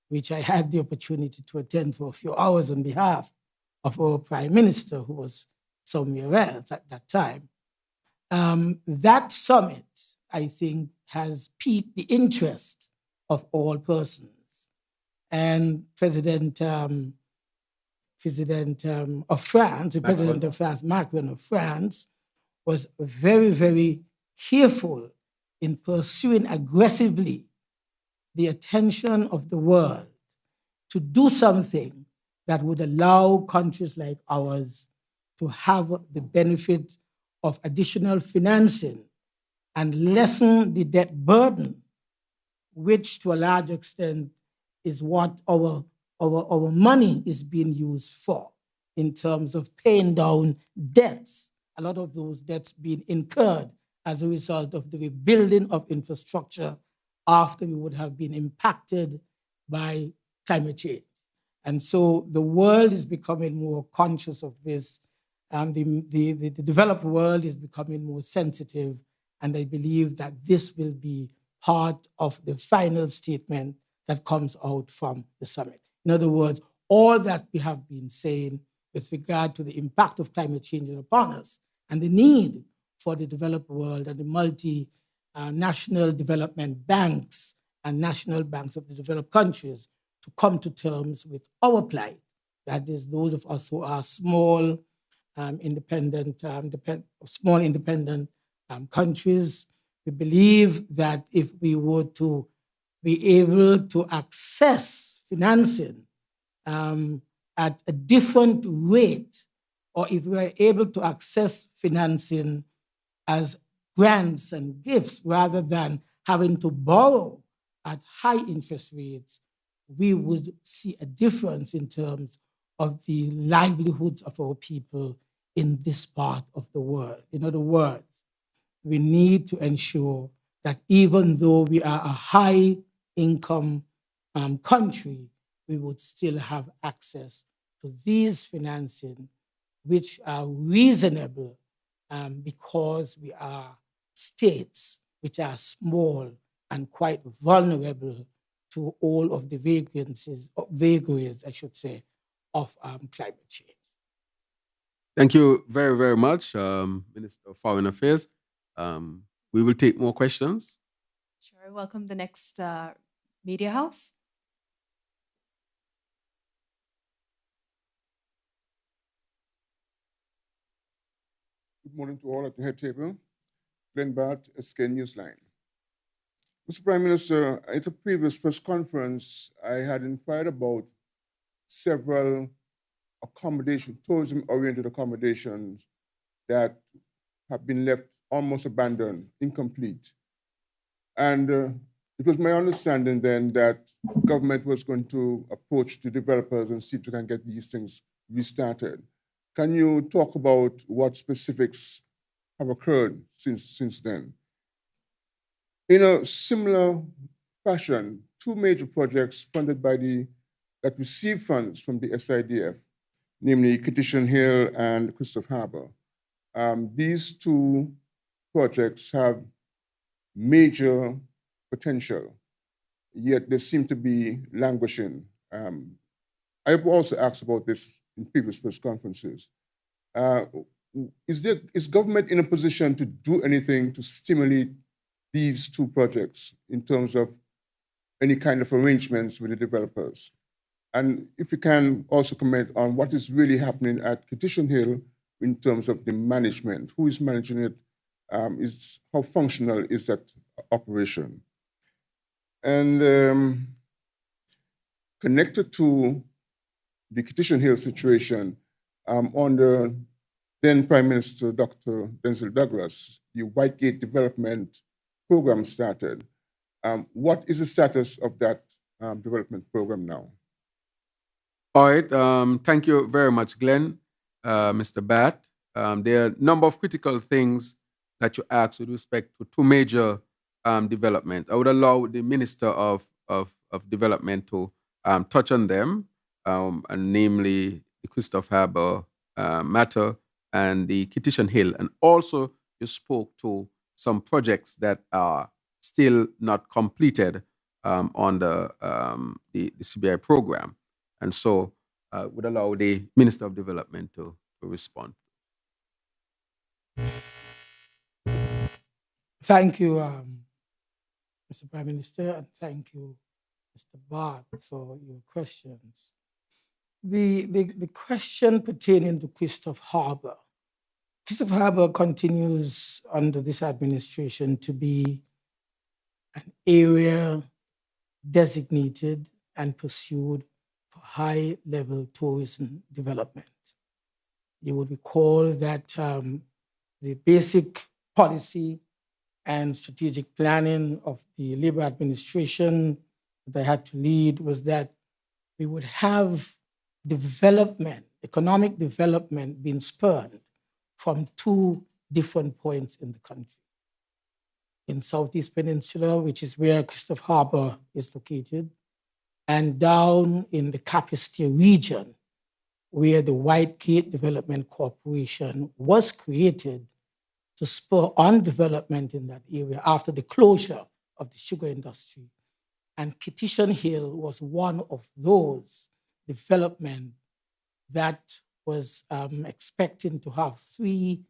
which I had the opportunity to attend for a few hours on behalf of our Prime Minister, who was somewhere else at that time. That summit, I think, has piqued the interest of all persons. And President of France, the President of France, Macron of France, was very, very careful in pursuing aggressively the attention of the world to do something that would allow countries like ours to have the benefit of additional financing and lessen the debt burden, which to a large extent is what our money is being used for in terms of paying down debts, a lot of those debts being incurred as a result of the rebuilding of infrastructure after we would have been impacted by climate change. And so the world is becoming more conscious of this. The developed world is becoming more sensitive. And I believe that this will be part of the final statement that comes out from the summit. In other words, all that we have been saying with regard to the impact of climate change upon us and the need for the developed world and the multi-national development banks and national banks of the developed countries to come to terms with our plight. That is, those of us who are small, independent countries. We believe that if we were to be able to access financing at a different rate, or if we are able to access financing as grants and gifts rather than having to borrow at high interest rates, we would see a difference in terms of the livelihoods of our people in this part of the world. In other words, we need to ensure that even though we are a high-income country, we would still have access to these financing, which are reasonable because we are states which are small and quite vulnerable to all of the vagaries, I should say, of climate change. Thank you very, very much, Minister of Foreign Affairs. We will take more questions. Sure. Welcome the next media house. Good morning to all at the head table. Glenn Barth, SK Newsline. Mr. Prime Minister, at a previous press conference, I had inquired about several tourism-oriented accommodations that have been left almost abandoned, incomplete. And it was my understanding then that government was going to approach the developers and see if they can get these things restarted. Can you talk about what specifics have occurred since then? In a similar fashion, two major projects funded by that received funds from the SIDF, namely Kittitian Hill and Christopher Harbour. These two projects have major potential, yet they seem to be languishing. I've also asked about this in previous press conferences. Is government in a position to do anything to stimulate these two projects in terms of any kind of arrangements with the developers? And if you can also comment on what is really happening at Kittitian Hill in terms of the management, who is managing it, how functional is that operation? And connected to the Kittitian Hill situation, under then Prime Minister Dr. Denzel Douglas, the Whitegate Development Program started. What is the status of that development program now? All right. Thank you very much, Glenn, Mr. Batt. There are a number of critical things that you asked with respect to two major developments. I would allow the Minister of Development to touch on them, and namely the Christopher Harbour matter and the Kittitian Hill. And also you spoke to some projects that are still not completed on the CBI program. And so would allow the Minister of Development to respond. Thank you, Mr. Prime Minister, and thank you, Mr. Barth, for your questions. The question pertaining to Christopher Harbour. Christopher Harbour continues under this administration to be an area designated and pursued for high-level tourism development. You would recall that the basic policy and strategic planning of the Labour administration that I had to lead was that we would have development, economic development being spurred from two different points in the country. in Southeast Peninsula, which is where Christopher Harbour is located, and down in the Capistree region, where the White Gate Development Corporation was created to spur on development in that area after the closure of the sugar industry. And Kitishan Hill was one of those development that was expecting to have 3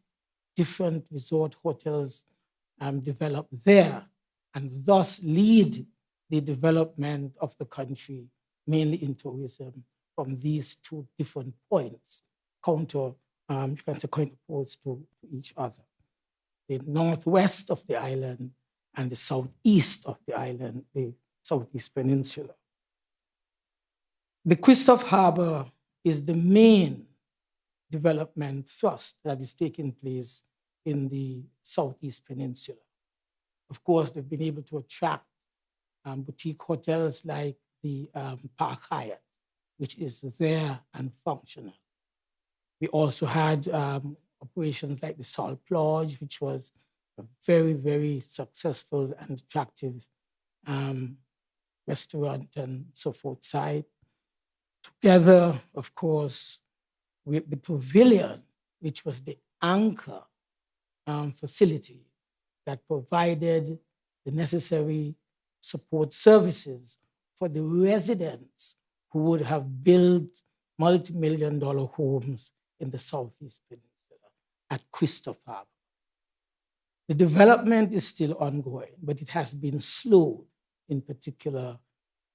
different resort hotels developed there, and thus lead the development of the country, mainly in tourism, from these 2 different points, counterposed to each other. The northwest of the island and the southeast of the island, the Southeast Peninsula. The Christopher Harbour is the main development thrust that is taking place in the Southeast Peninsula. Of course, they've been able to attract boutique hotels like the Park Hyatt, which is there and functional. We also had operations like the Salt Lodge, which was a very, very successful and attractive restaurant and so forth site. Together, of course, with the pavilion, which was the anchor facility that provided the necessary support services for the residents who would have built multi-million-dollar homes in the Southeast Peninsula at Christopher Harbour. The development is still ongoing, but it has been slowed, in particular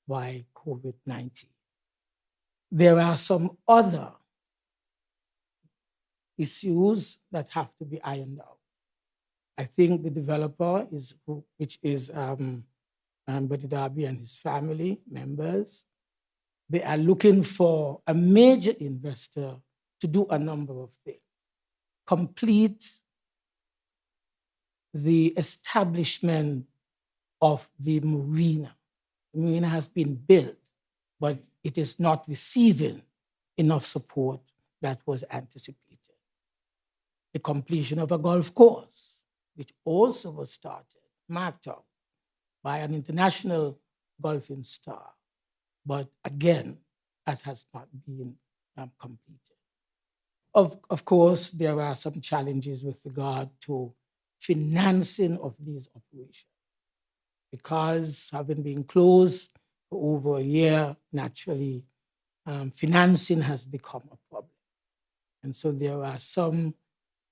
by COVID-19. There are some other issues that have to be ironed out. I think the developer which is Buddy Darby and his family members, they are looking for a major investor to do a number of things. Complete the establishment of the marina. The marina has been built, but it is not receiving enough support that was anticipated. The completion of a golf course, which also was started, marked out by an international golfing star. But again, that has not been completed. Of course, there are some challenges with regard to financing of these operations. Because having been closed for over a year, naturally, financing has become a problem. And so there are some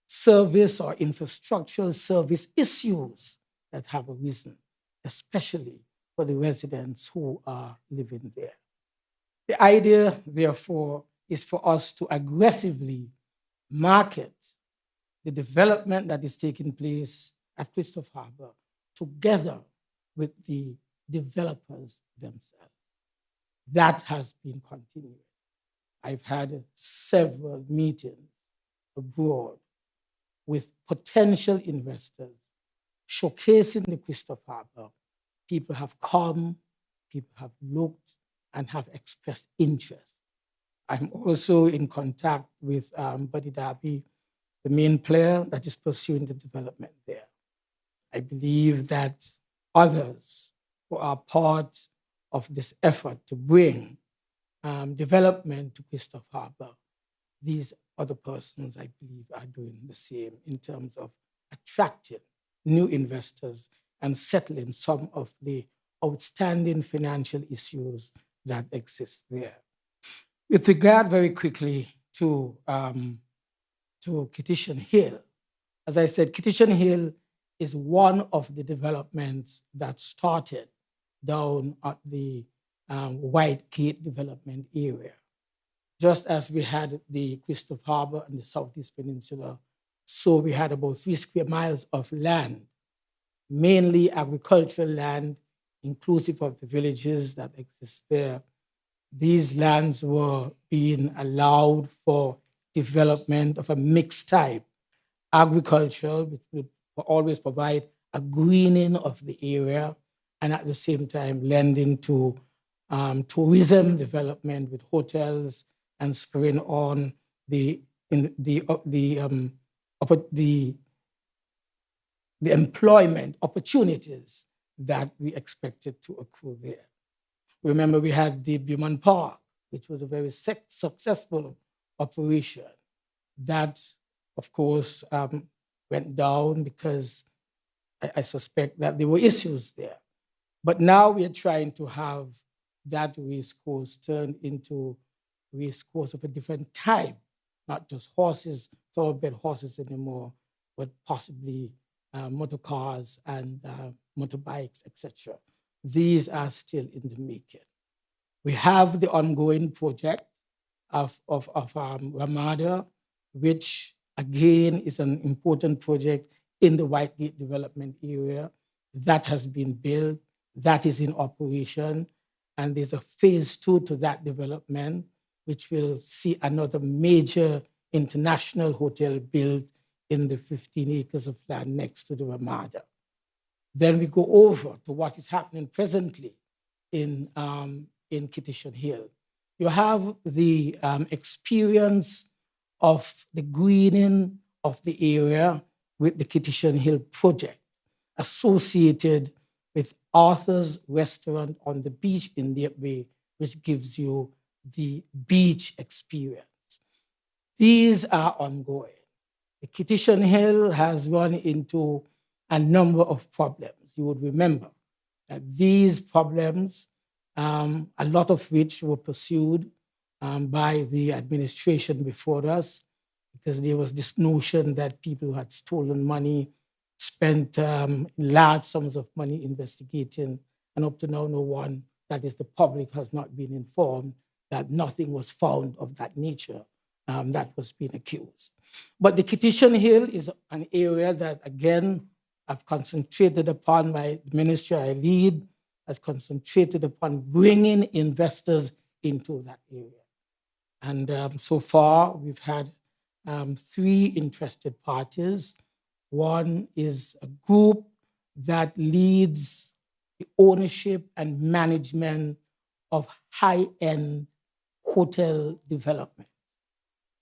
service or infrastructural service issues that have arisen, especially for the residents who are living there. The idea, therefore, is for us to aggressively market the development that is taking place at Christopher Harbour together with the developers themselves. That has been continued. I've had several meetings abroad with potential investors showcasing the Christopher Harbour. People have come, people have looked, and have expressed interest. I'm also in contact with Buddy Darby, the main player that is pursuing the development there. I believe that others who are part of this effort to bring development to Christopher Harbour, these other persons, I believe, are doing the same in terms of attracting new investors and settling some of the outstanding financial issues that exist there. With regard very quickly to Kitishan Hill, as I said, Kitishan Hill is one of the developments that started down at the White Gate development area. Just as we had the Christopher Harbour and the Southeast Peninsula, so we had about 3 square miles of land, mainly agricultural land, inclusive of the villages that exist there. These lands were being allowed for development of a mixed type, agricultural, which would always provide a greening of the area, and at the same time lending to tourism development with hotels and spurring on the the employment opportunities that we expected to accrue there. Remember, we had the Beaumont Park, which was a very successful operation. That, of course, went down because I suspect that there were issues there. But now we are trying to have that race course turned into a race course of a different type, not just horses, thoroughbred horses anymore, but possibly motor cars and motorbikes, etc. These are still in the making. We have the ongoing project of Ramada, which again is an important project in the Whitegate development area. That has been built, that is in operation, and there's a phase 2 to that development, which will see another major international hotel built in the 15 acres of land next to the Ramada. Then we go over to what is happening presently in Kitishan Hill. You have the experience of the greening of the area with the Kitishan Hill project associated with Arthur's Restaurant on the beach in Leap Bay, which gives you the beach experience. These are ongoing. The Kitishan Hill has run into a number of problems. You would remember that these problems, a lot of which were pursued by the administration before us, because there was this notion that people who had stolen money spent large sums of money investigating, and up to now, no one, that is the public, has not been informed that nothing was found of that nature that was being accused. But the Kitishan Hill is an area that, again, I've concentrated upon. My ministry I lead has concentrated upon bringing investors into that area. And so far, we've had 3 interested parties. One is a group that leads the ownership and management of high-end hotel development.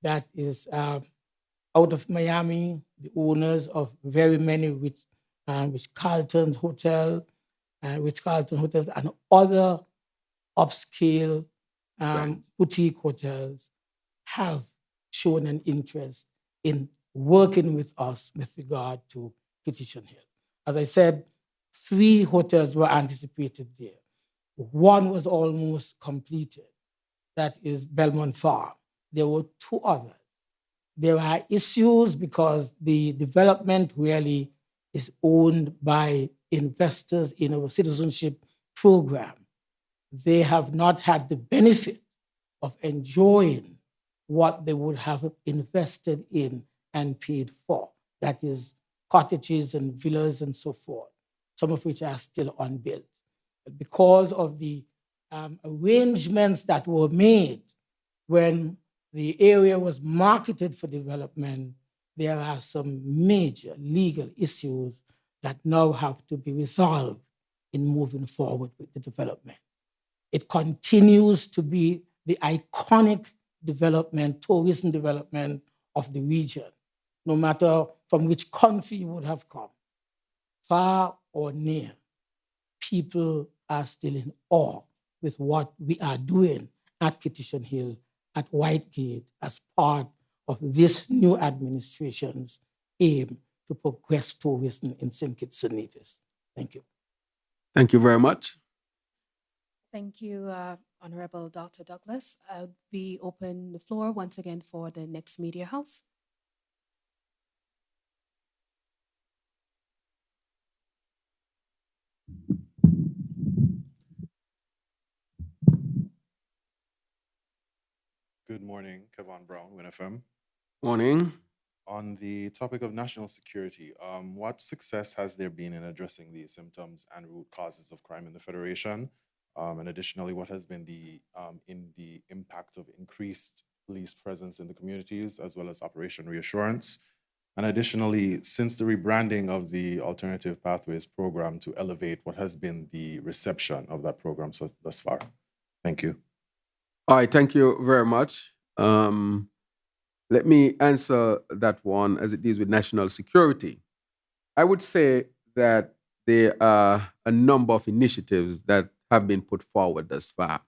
That is out of Miami, the owners of very many Ritz-Carlton Hotel, Ritz-Carlton Hotels, and other upscale boutique hotels have shown an interest in working with us with regard to Kitishan Hill. As I said, 3 hotels were anticipated there. 1 was almost completed. That is Belmont Farm. There were 2 others. There are issues because the development really is owned by investors in our citizenship program. They have not had the benefit of enjoying what they would have invested in and paid for. That is cottages and villas and so forth, some of which are still unbuilt. But because of the arrangements that were made when the area was marketed for development, there are some major legal issues that now have to be resolved in moving forward with the development. It continues to be the iconic development, tourism development of the region, no matter from which country you would have come, far or near. People are still in awe with what we are doing at Kitishan Hill, at Whitegate, as part of this new administration's aim to progress tourism in St. Kitts and Nevis. Thank you. Thank you very much. Thank you, Honorable Dr. Douglas. We open the floor once again for the next media house. Good morning, Kevon Brown, WinFM. Morning. On the topic of national security, what success has there been in addressing the symptoms and root causes of crime in the Federation? And additionally, what has been the impact of increased police presence in the communities, as well as Operation Reassurance? And additionally, since the rebranding of the Alternative Pathways program to Elevate, what has been the reception of that program thus far? Thank you. All right, thank you very much. Let me answer that one as it deals with national security. I would say that there are a number of initiatives that have been put forward thus far.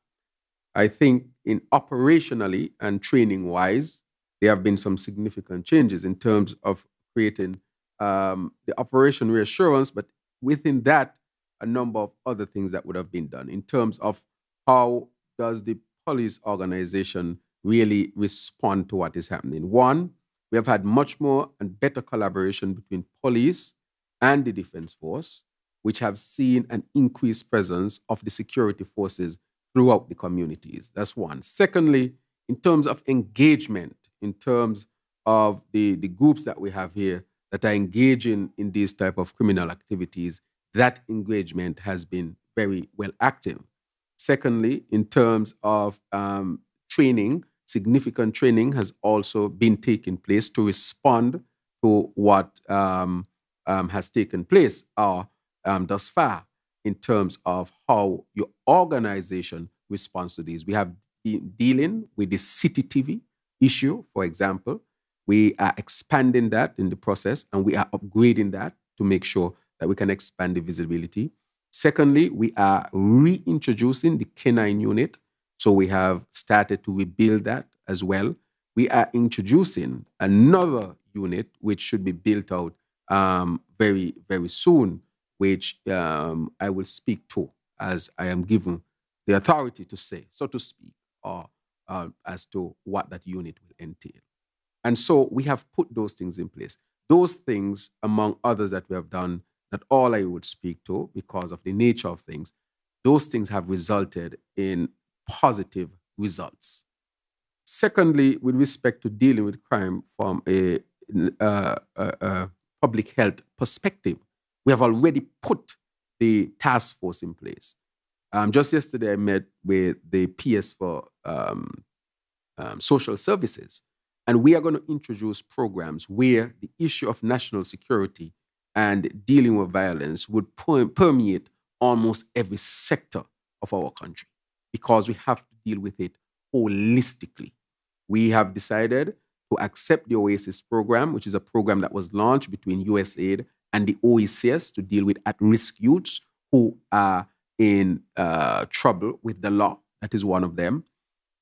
I think in operationally and training wise, there have been some significant changes in terms of creating the operation reassurance, but within that, a number of other things that would have been done in terms of how does the police organization really respond to what is happening. One, we have had much more and better collaboration between police and the defense force, which have seen an increased presence of the security forces throughout the communities. That's one. Secondly, in terms of engagement, in terms of the groups that we have here that are engaging in these type of criminal activities, that engagement has been very well active. Secondly, in terms of training, significant training has also been taking place to respond to what has taken place thus far in terms of how your organization responds to these. We have been dealing with the City TV issue, for example. We are expanding that in the process, and we are upgrading that to make sure that we can expand the visibility. Secondly, we are reintroducing the K9 unit. So we have started to rebuild that as well. We are introducing another unit which should be built out very, very soon, which I will speak to as I am given the authority to say, so to speak, or as to what that unit will entail. And so we have put those things in place. Those things, among others that we have done, not all I would speak to because of the nature of things, those things have resulted in positive results. Secondly, with respect to dealing with crime from a public health perspective, we have already put the task force in place. Just yesterday, I met with the PS for social services, and we are going to introduce programs where the issue of national security and dealing with violence would permeate almost every sector of our country because we have to deal with it holistically. We have decided to accept the OASIS program, which is a program that was launched between USAID and the OECS to deal with at-risk youths who are in trouble with the law. That is one of them.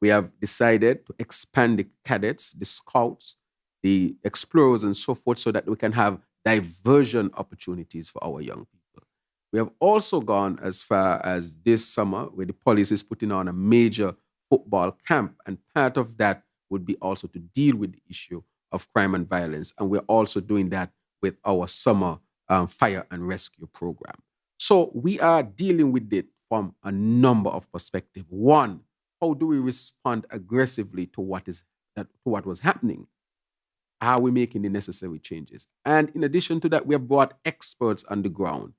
We have decided to expand the cadets, the scouts, the explorers, and so forth, so that we can have diversion opportunities for our young people. We have also gone as far as this summer, where the police is putting on a major football camp, and part of that would be also to deal with the issue of crime and violence. And we're also doing that with our summer fire and rescue program. So we are dealing with it from a number of perspectives. One, how do we respond aggressively to what was happening? Are we making the necessary changes? And in addition to that, we have brought experts on the ground,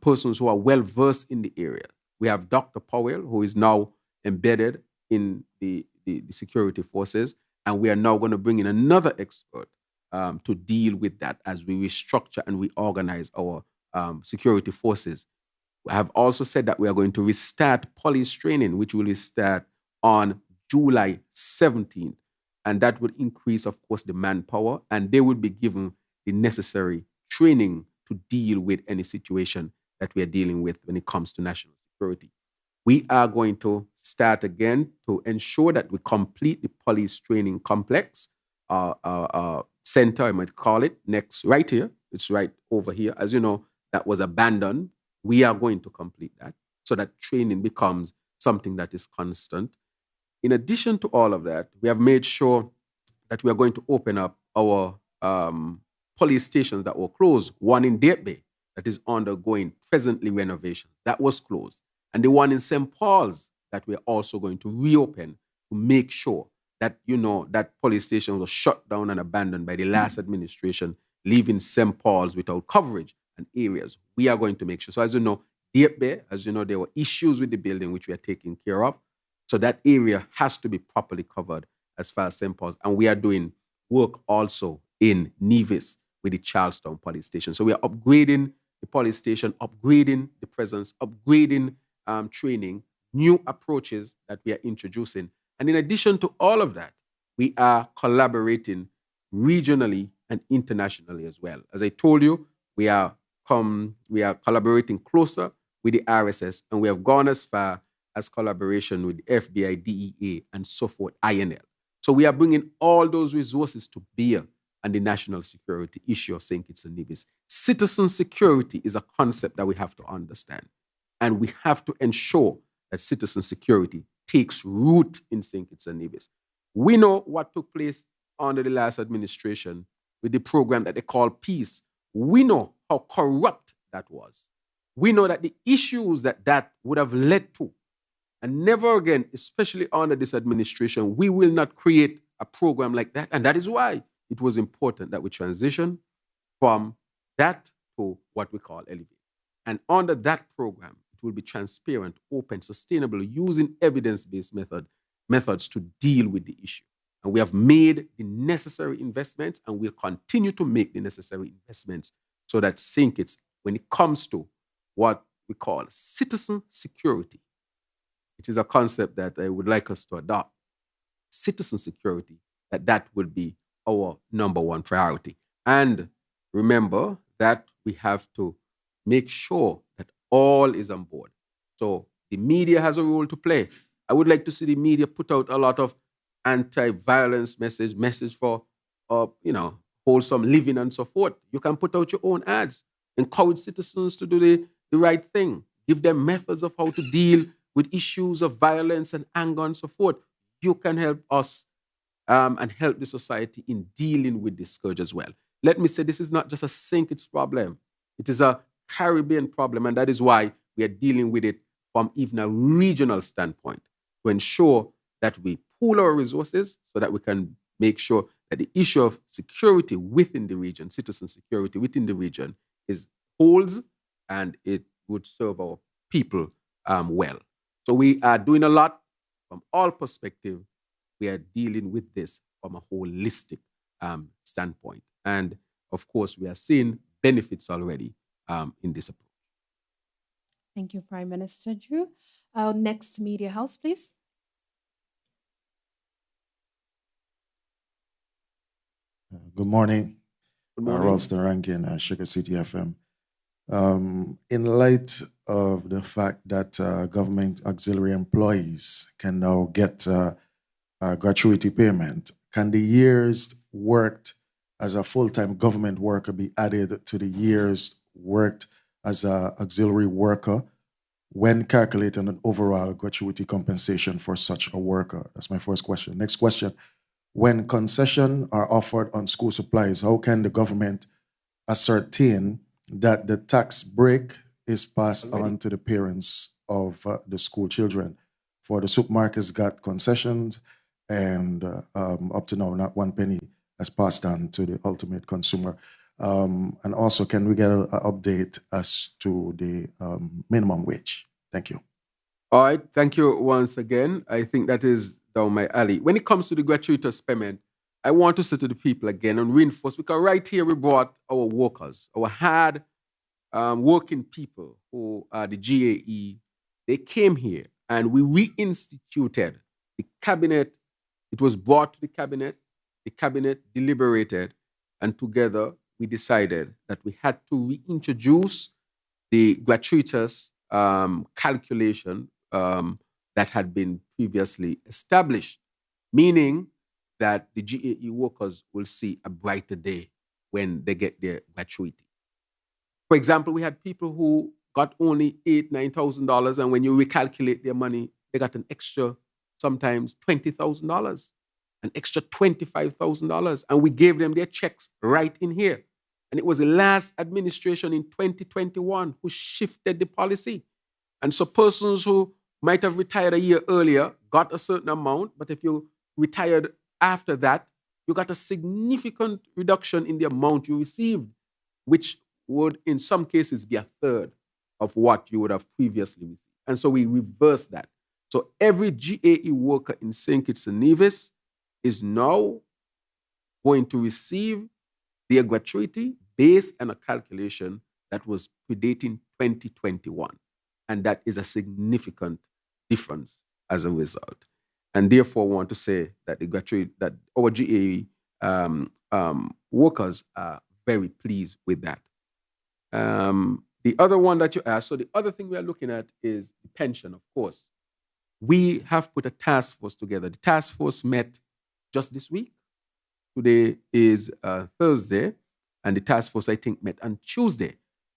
persons who are well versed in the area. We have Dr. Powell, who is now embedded in the security forces, and we are now going to bring in another expert to deal with that as we restructure and reorganize our security forces. We have also said that we are going to restart police training, which will start on July 17th. And that would increase, of course, the manpower, and they would be given the necessary training to deal with any situation that we are dealing with when it comes to national security. We are going to start again to ensure that we complete the police training complex, center, I might call it, next, right here. It's right over here. As you know, that was abandoned. We are going to complete that so that training becomes something that is constant. In addition to all of that, we have made sure that we are going to open up our police stations that were closed. One in Deep Bay that is undergoing presently renovations. That was closed. And the one in St. Paul's that we're also going to reopen to make sure that, that police station was shut down and abandoned by the last administration, leaving St. Paul's without coverage and areas. We are going to make sure. So as you know, Deep Bay, as you know, there were issues with the building which we are taking care of. So that area has to be properly covered as far as St. Paul's. And we are doing work also in Nevis with the Charlestown police station. So we are upgrading the police station, upgrading the presence, upgrading training, new approaches that we are introducing. And in addition to all of that, we are collaborating regionally and internationally as well. As I told you, we are collaborating closer with the RSS, and we have gone as far as collaboration with the FBI, DEA, and so forth, INL. So we are bringing all those resources to bear on the national security issue of St. Kitts and Nevis. Citizen security is a concept that we have to understand, and we have to ensure that citizen security takes root in St. Kitts and Nevis. We know what took place under the last administration with the program that they call Peace. We know how corrupt that was. We know that the issues that would have led to, and never again, especially under this administration, we will not create a program like that. And that is why it was important that we transition from that to what we call Elevate. And under that program, it will be transparent, open, sustainable, using evidence-based methods to deal with the issue. And we have made the necessary investments, and we'll continue to make the necessary investments so that St. Kitts, when it comes to what we call citizen security, it is a concept that I would like us to adopt. Citizen security, that will be our number one priority. And remember that we have to make sure that all is on board. So the media has a role to play. I would like to see the media put out a lot of anti-violence message for, wholesome living and so forth. You can put out your own ads, encourage citizens to do the right thing, give them methods of how to deal with issues of violence and anger and so forth. You can help us and help the society in dealing with this scourge as well. Let me say, this is not just a St. Kitts problem. It is a Caribbean problem, and that is why we are dealing with it from even a regional standpoint to ensure that we pool our resources so that we can make sure that the issue of security within the region, citizen security within the region, holds, and it would serve our people well. So we are doing a lot from all perspectives. We are dealing with this from a holistic standpoint. And of course, we are seeing benefits already in this approach. Thank you, Prime Minister Drew. Next media house, please. Good morning. Good morning. Ralston Rankin, Sugar City FM. In light of the fact that government auxiliary employees can now get gratuity payment, can the years worked as a full-time government worker be added to the years worked as an auxiliary worker when calculating an overall gratuity compensation for such a worker? That's my first question. Next question. When concessions are offered on school supplies, how can the government ascertain that the tax break is passed on to the parents of the school children? For the supermarkets got concessions, and up to now, not one penny has passed on to the ultimate consumer. And also, can we get an update as to the minimum wage? Thank you. All right, thank you once again. I think that is down my alley. When it comes to the gratuitous payment, I want to say to the people again and reinforce, because right here we brought our workers, our hard working people who are the GAE. They came here and we reinstituted the cabinet. It was brought to the cabinet deliberated, and together we decided that we had to reintroduce the gratuitous calculation that had been previously established, meaning that the GAE workers will see a brighter day when they get their gratuity. For example, we had people who got only $8,000, $9,000, and when you recalculate their money, they got an extra, sometimes $20,000, an extra $25,000, and we gave them their checks right in here. And it was the last administration in 2021 who shifted the policy. And so persons who might have retired a year earlier got a certain amount, but if you retired after that, you got a significant reduction in the amount you received, which would in some cases be a third of what you would have previously received. And so we reversed that. So every GAE worker in St. Kitts and Nevis is now going to receive their gratuity based on a calculation that was predating 2021. And that is a significant difference as a result. And therefore, I want to say that the gratuity, that our GAE workers are very pleased with that. The other one that you asked, so the other thing we are looking at is the pension, of course. We have put a task force together. The task force met just this week. Today is Thursday, and the task force, I think, met on Tuesday.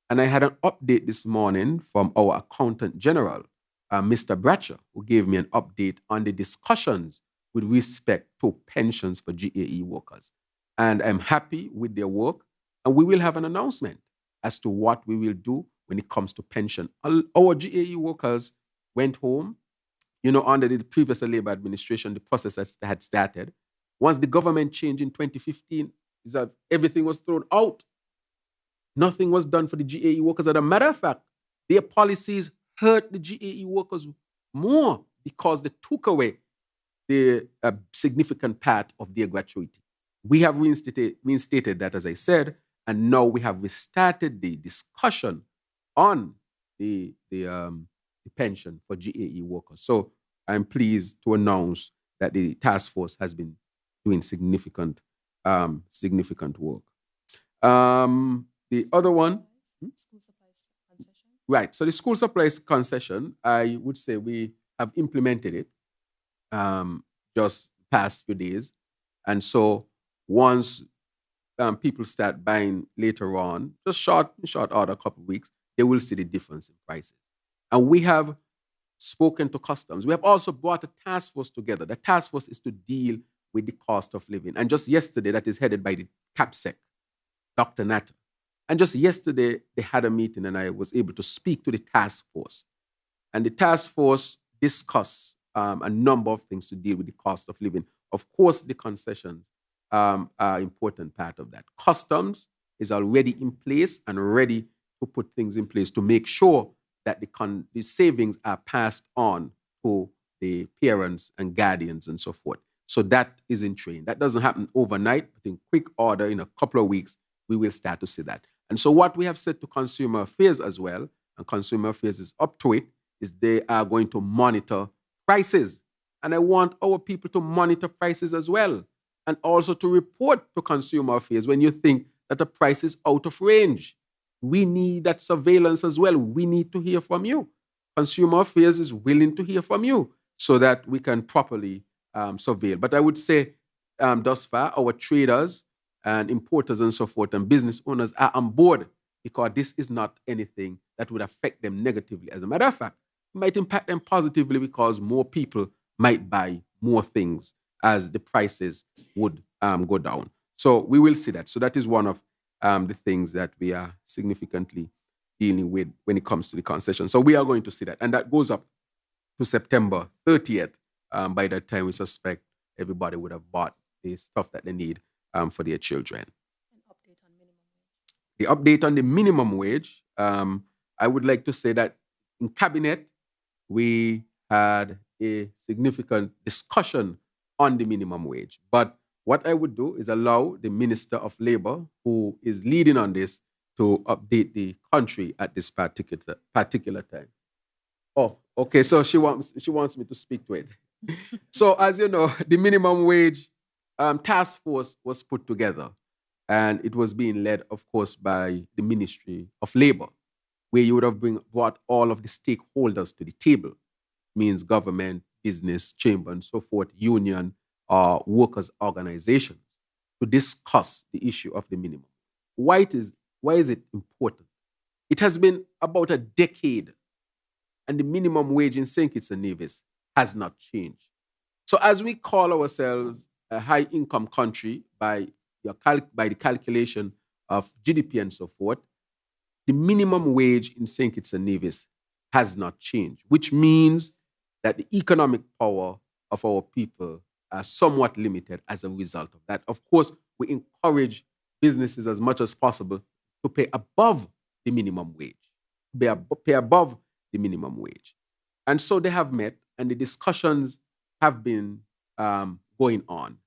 And I had an update this morning from our Accountant General, Mr. Bratcher, who gave me an update on the discussions with respect to pensions for GAE workers. And I'm happy with their work, and we will have an announcement as to what we will do when it comes to pension. Our GAE workers went home, under the previous Labour administration, the process had started. Once the government changed in 2015, is that everything was thrown out. Nothing was done for the GAE workers. As a matter of fact, their policies hurt the GAE workers more because they took away the significant part of their gratuity. We have reinstated that, as I said, and now we have restarted the discussion on the pension for GAE workers. So I'm pleased to announce that the task force has been doing significant work. The other one, School supplies concession. right? So the school supplies concession, I would say we have implemented it just past few days, and so once people start buying later on, just short order, a couple of weeks, they will see the difference in prices. And we have spoken to customs. We have also brought a task force together. The task force is to deal with the cost of living. And just yesterday, that is headed by the CAPSEC, Dr. Natter. And just yesterday, they had a meeting and I was able to speak to the task force. And the task force discussed a number of things to deal with the cost of living. Of course, the concessions are an important part of that. Customs is already in place and ready to put things in place to make sure that the savings are passed on to the parents and guardians and so forth. So that is in train. That doesn't happen overnight, but in quick order, in a couple of weeks, we will start to see that. And so what we have said to Consumer Affairs as well, and Consumer Affairs is up to it, is they are going to monitor prices. And I want our people to monitor prices as well, and also to report to Consumer Affairs when you think that the price is out of range. We need that surveillance as well. We need to hear from you. Consumer Affairs is willing to hear from you so that we can properly surveil. But I would say thus far, our traders and importers and so forth and business owners are on board because this is not anything that would affect them negatively. As a matter of fact, it might impact them positively because more people might buy more things as the prices would go down. So we will see that. So that is one of the things that we are significantly dealing with when it comes to the concession. So we are going to see that. And that goes up to September 30th. By that time, we suspect everybody would have bought the stuff that they need for their children. An update on minimum wage. The update on the minimum wage, I would like to say that in Cabinet, we had a significant discussion on the minimum wage. But what I would do is allow the Minister of Labor, who is leading on this, to update the country at this particular time. Oh, okay. So she wants me to speak to it. So as you know, the minimum wage task force was put together, and it was being led, of course, by the Ministry of Labor, where you would have brought all of the stakeholders to the table, means government, business, chamber, and so forth, union, workers' organizations, to discuss the issue of the minimum. Why is it important? It has been about a decade, and the minimum wage in St. Kitts and Nevis has not changed. So as we call ourselves a high-income country by the calculation of GDP and so forth, the minimum wage in St. Kitts and Nevis has not changed, which means that the economic power of our people are somewhat limited as a result of that. Of course, we encourage businesses as much as possible to pay above the minimum wage, pay above the minimum wage. And so they have met, and the discussions have been going on.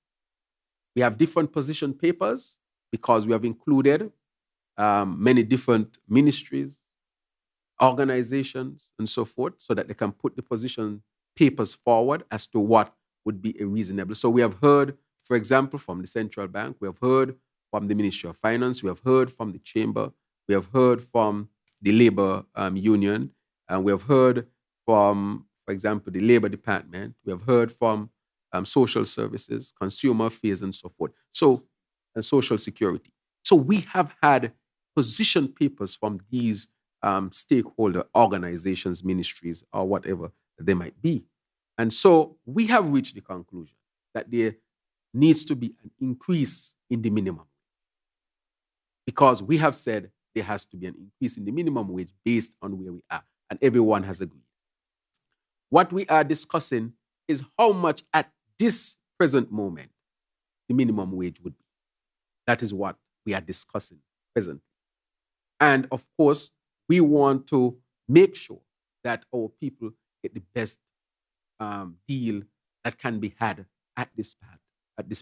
We have different position papers because we have included many different ministries, organizations, and so forth, so that they can put the position papers forward as to what would be a reasonable. So we have heard, for example, from the Central Bank, we have heard from the Ministry of Finance, we have heard from the Chamber, We have heard from the labor union, and we have heard from, for example, the Labor Department. We have heard from social services, consumer affairs, and so forth. So, and social security. So we have had position papers from these stakeholder organizations, ministries, or whatever they might be. And so we have reached the conclusion that there needs to be an increase in the minimum, because we have said there has to be an increase in the minimum wage based on where we are, and everyone has agreed. What we are discussing is how much at this present moment the minimum wage would be. That is what we are discussing presently. And of course, we want to make sure that our people get the best deal that can be had at this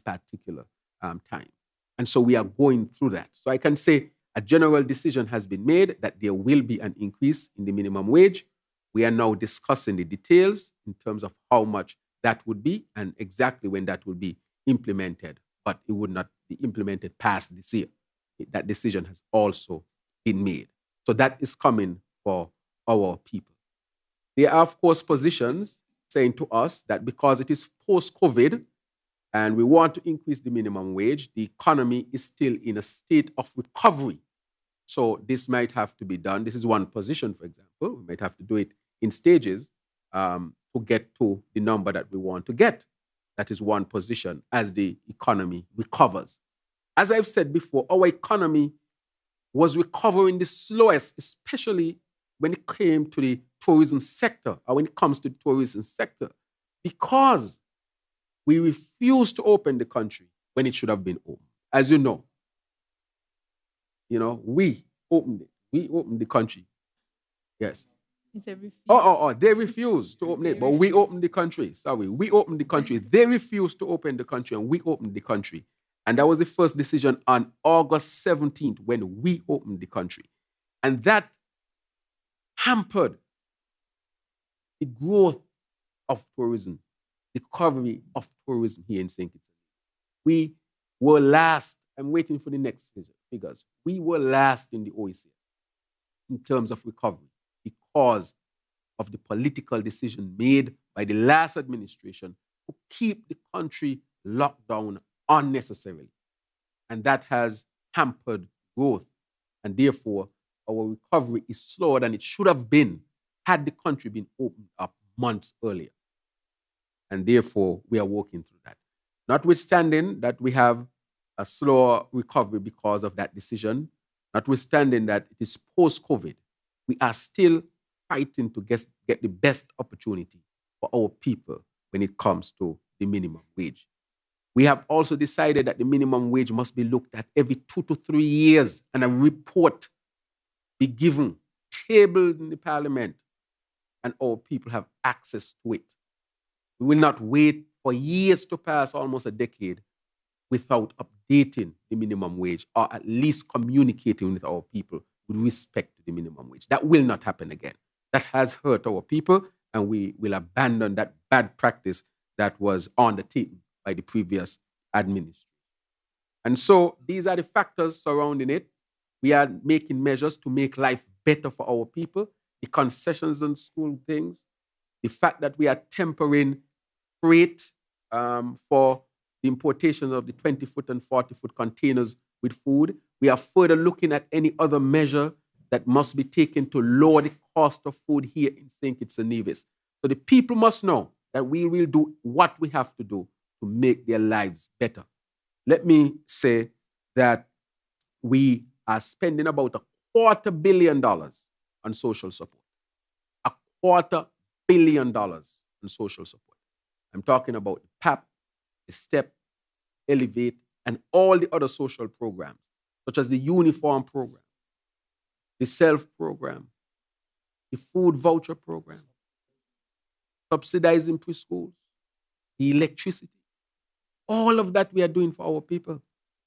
particular time. And so we are going through that. So I can say a general decision has been made that there will be an increase in the minimum wage. We are now discussing the details in terms of how much that would be and exactly when that will be implemented, but it would not be implemented past this year. That decision has also been made. So that is coming for our people. There are, of course, positions saying to us that because it is post-COVID and we want to increase the minimum wage, the economy is still in a state of recovery. So this might have to be done. This is one position, for example. We might have to do it in stages to get to the number that we want to get. That is one position as the economy recovers. As I've said before, our economy was recovering the slowest, especially when it came to the tourism sector, or when it comes to the tourism sector, because we refused to open the country when it should have been open. As you know, we opened it. We opened the country. Yes. They refused to open it, but we opened the country. Sorry, we opened the country. They refused to open the country, and we opened the country. And that was the first decision on August 17th when we opened the country. And that hampered the growth of tourism, the recovery of tourism here in St. Kitts. We were last. I'm waiting for the next figures. We were last in the OECD in terms of recovery because of the political decision made by the last administration to keep the country locked down unnecessarily. And that has hampered growth. And therefore, our recovery is slower than it should have been had the country been opened up months earlier. And therefore, we are working through that. Notwithstanding that we have a slower recovery because of that decision, notwithstanding that it is post-COVID, we are still fighting to get the best opportunity for our people when it comes to the minimum wage. We have also decided that the minimum wage must be looked at every 2 to 3 years and a report be given, tabled in the parliament, and our people have access to it. We will not wait for years to pass, almost a decade, without updating the minimum wage or at least communicating with our people with respect to the minimum wage. That will not happen again. That has hurt our people, and we will abandon that bad practice that was undertaken by the previous administration. And so these are the factors surrounding it. We are making measures to make life better for our people, the concessions and school things, the fact that we are tempering freight for the importation of the 20-foot and 40-foot containers with food. We are further looking at any other measure that must be taken to lower the cost of food here in St. Kitts and Nevis. So the people must know that we will do what we have to do to make their lives better. Let me say that we are spending about $250 million on social support. $250 million on social support. I'm talking about the PAP, the STEP, Elevate, and all the other social programs, such as the uniform program, the SELF program, the food voucher program, subsidizing preschools, the electricity. All of that we are doing for our people.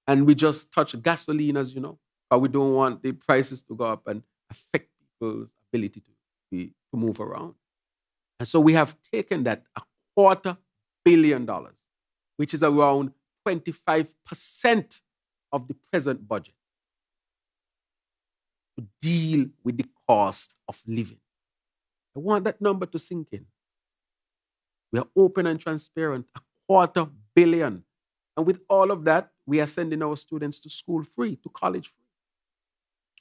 And we just touch gasoline, as you know, but we don't want the prices to go up and affect people's ability to move around. And so we have taken that $250 million, which is around 25% of the present budget. to deal with the cost of living. I want that number to sink in. We are open and transparent, $250 million. And with all of that, we are sending our students to school free, to college free.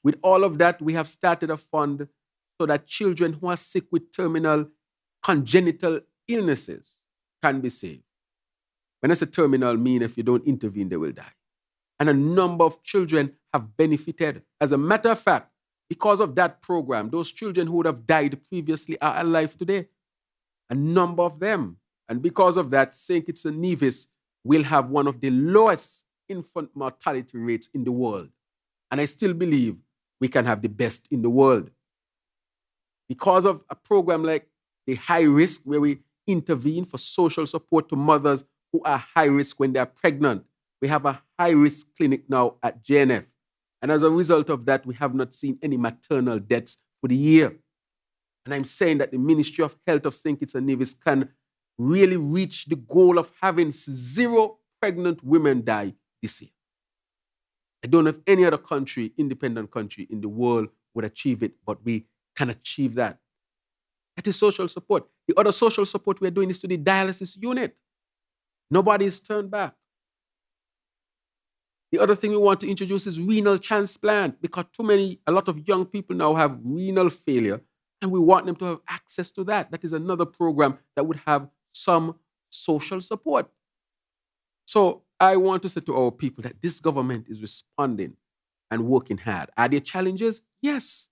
With all of that, we have started a fund so that children who are sick with terminal congenital illnesses can be saved. When I say terminal, I mean if you don't intervene, they will die. And a number of children have benefited. As a matter of fact, because of that program, those children who would have died previously are alive today. A number of them. And because of that, St. Kitts and Nevis will have one of the lowest infant mortality rates in the world. And I still believe we can have the best in the world. Because of a program like the high risk, where we intervene for social support to mothers who are high risk when they are pregnant, we have a high risk clinic now at JNF. And as a result of that, we have not seen any maternal deaths for the year. And I'm saying that the Ministry of Health of St. Kitts and Nevis can really reach the goal of having 0 pregnant women die this year. I don't know if any other country, independent country in the world would achieve it, but we can achieve that. That is social support. The other social support we're doing is to the dialysis unit. Nobody is turned back. The other thing we want to introduce is renal transplant, because a lot of young people now have renal failure, and we want them to have access to that. That is another program that would have some social support. So I want to say to our people that this government is responding and working hard. Are there challenges? Yes.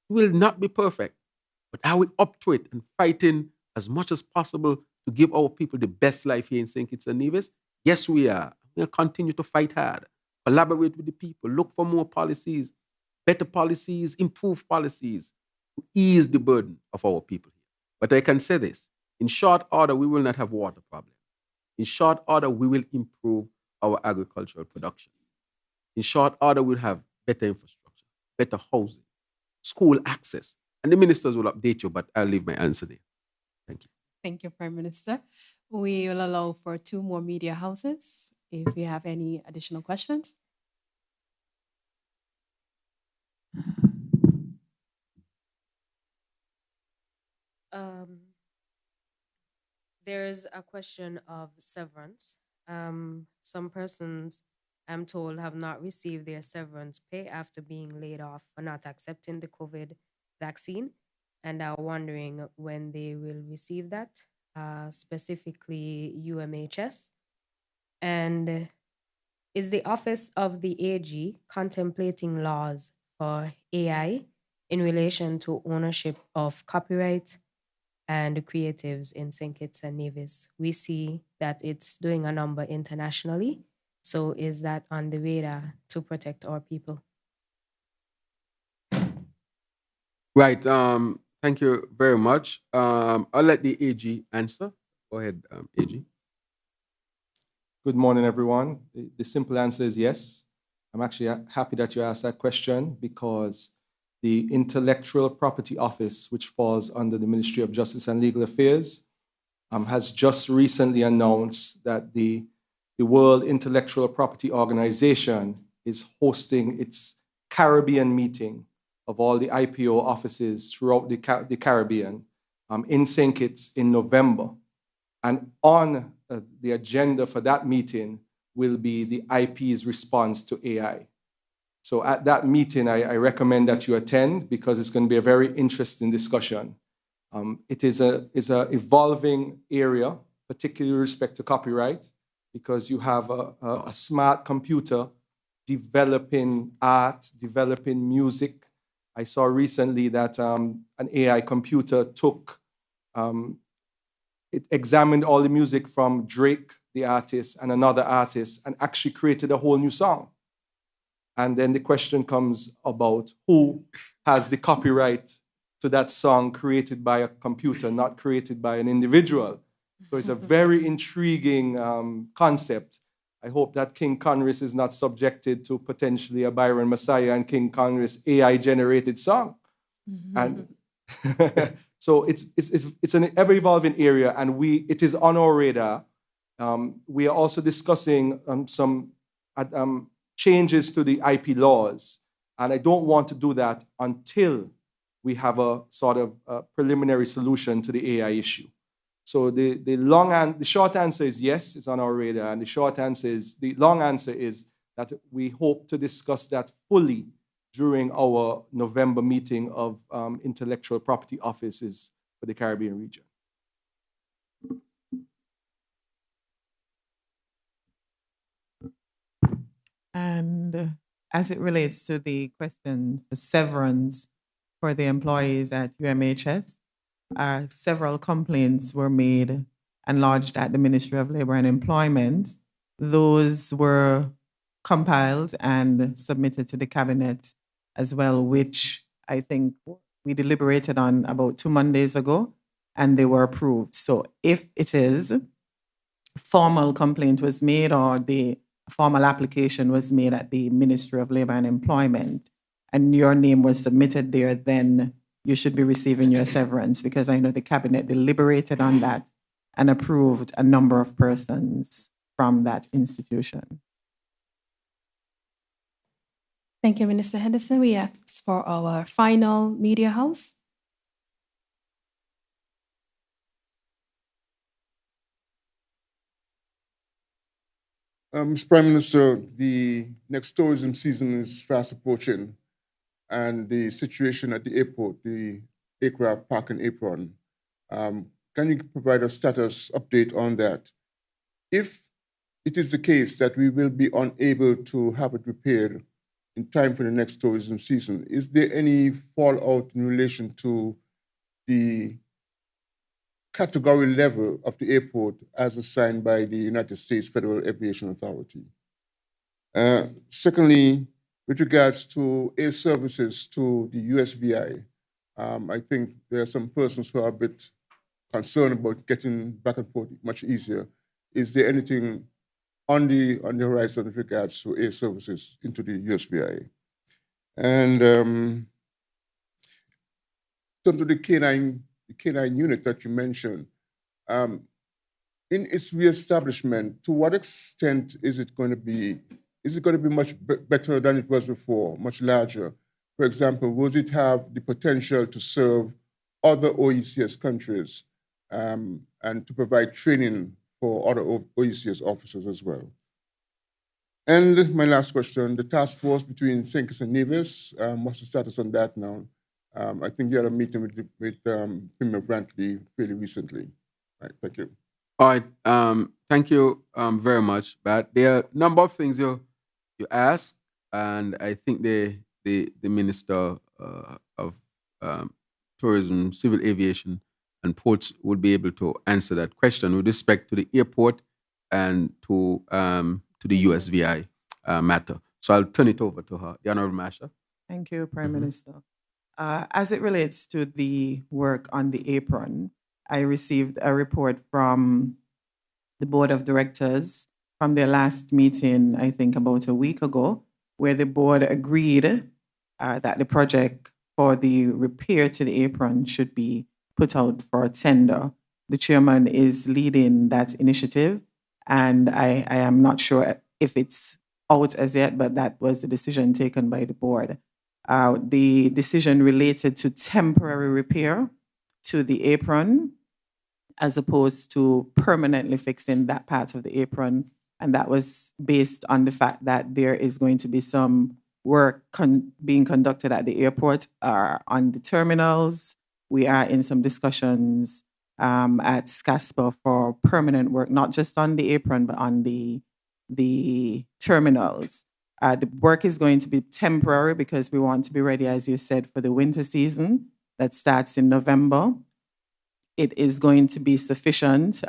It will not be perfect. But are we up to it and fighting as much as possible to give our people the best life here in St. Kitts and Nevis? Yes, we are. We'll continue to fight hard, collaborate with the people, look for more policies, better policies, improve policies to ease the burden of our people here. But I can say this, in short order, we will not have water problems. In short order, we will improve our agricultural production. In short order, we'll have better infrastructure, better housing, school access. And the ministers will update you, but I'll leave my answer there. Thank you. Thank you, Prime Minister. We will allow for 2 more media houses if you have any additional questions. There's a question of severance. Some persons, I'm told, have not received their severance pay after being laid off for not accepting the COVID vaccine, and are wondering when they will receive that, specifically UMHS. And is the Office of the AG contemplating laws for AI in relation to ownership of copyright and creatives in St. Kitts and Nevis? We see that it's doing a number internationally. So is that on the radar to protect our people? Right. Thank you very much. I'll let the AG answer. Go ahead, AG. Good morning, everyone. The simple answer is yes. I'm actually happy that you asked that question, because the Intellectual Property Office, which falls under the Ministry of Justice and Legal Affairs, has just recently announced that the World Intellectual Property Organization is hosting its Caribbean meeting of all the IPO offices throughout the Caribbean in St. Kitts in November. And on the agenda for that meeting will be the IP's response to AI. So at that meeting, I recommend that you attend, because it's going to be a very interesting discussion. It is a evolving area, particularly with respect to copyright, because you have a smart computer developing art, developing music. I saw recently that an AI computer it examined all the music from Drake, the artist, and another artist, and actually created a whole new song. And then the question comes about who has the copyright to that song created by a computer, not created by an individual. So it's a very intriguing concept. I hope that King Congress is not subjected to potentially a Byron Messiah and King Congress AI-generated song. And so it's an ever-evolving area, and it is on our radar. We are also discussing some changes to the IP laws. And I don't want to do that until we have a sort of preliminary solution to the AI issue. So the short answer is yes, it's on our radar. And the long answer is that we hope to discuss that fully during our November meeting of intellectual property offices for the Caribbean region. And as it relates to the question for severance for the employees at UMHS, several complaints were made and lodged at the Ministry of Labor and Employment. Those were compiled and submitted to the Cabinet as well, which I think we deliberated on about 2 Mondays ago, and they were approved. So if it is, formal complaint was made or the formal application was made at the Ministry of Labor and Employment, and your name was submitted there, then you should be receiving your severance, because I know the Cabinet deliberated on that and approved a number of persons from that institution. Thank you, Minister Henderson. We ask for our final media house. Mr. Prime Minister, the next tourism season is fast approaching, and the situation at the airport, the aircraft park and apron, can you provide a status update on that? If it is the case that we will be unable to have it repaired in time for the next tourism season, is there any fallout in relation to the category level of the airport as assigned by the United States Federal Aviation Authority? Secondly, with regards to air services to the USVI, I think there are some persons who are a bit concerned about getting back and forth much easier. Is there anything on the horizon with regards to air services into the USVI? And in terms of the K9 unit that you mentioned, in its reestablishment, to what extent is it going to be? Is it going to be much better than it was before, much larger? For example, would it have the potential to serve other OECS countries and to provide training for other OECS officers as well? And my last question, the task force between Sinkers and Nevis, what's the status on that now? I think you had a meeting with Premier Brantley fairly recently. Right, thank you. All right, thank you very much. But there are a number of things you asked, and I think the Minister of Tourism, Civil Aviation, and Ports would be able to answer that question with respect to the airport and to the USVI matter. So I'll turn it over to her, the Honorable Masha. Thank you, Prime Minister. As it relates to the work on the apron, I received a report from the Board of Directors from their last meeting, I think about a week ago, where the board agreed that the project for the repair to the apron should be put out for a tender. The chairman is leading that initiative, and I am not sure if it's out as yet, but that was the decision taken by the board. The decision related to temporary repair to the apron as opposed to permanently fixing that part of the apron. And that was based on the fact that there is going to be some work being conducted at the airport on the terminals. We are in some discussions at SCASPA for permanent work, not just on the apron, but on the terminals. The work is going to be temporary because we want to be ready, as you said, for the winter season that starts in November. It is going to be sufficient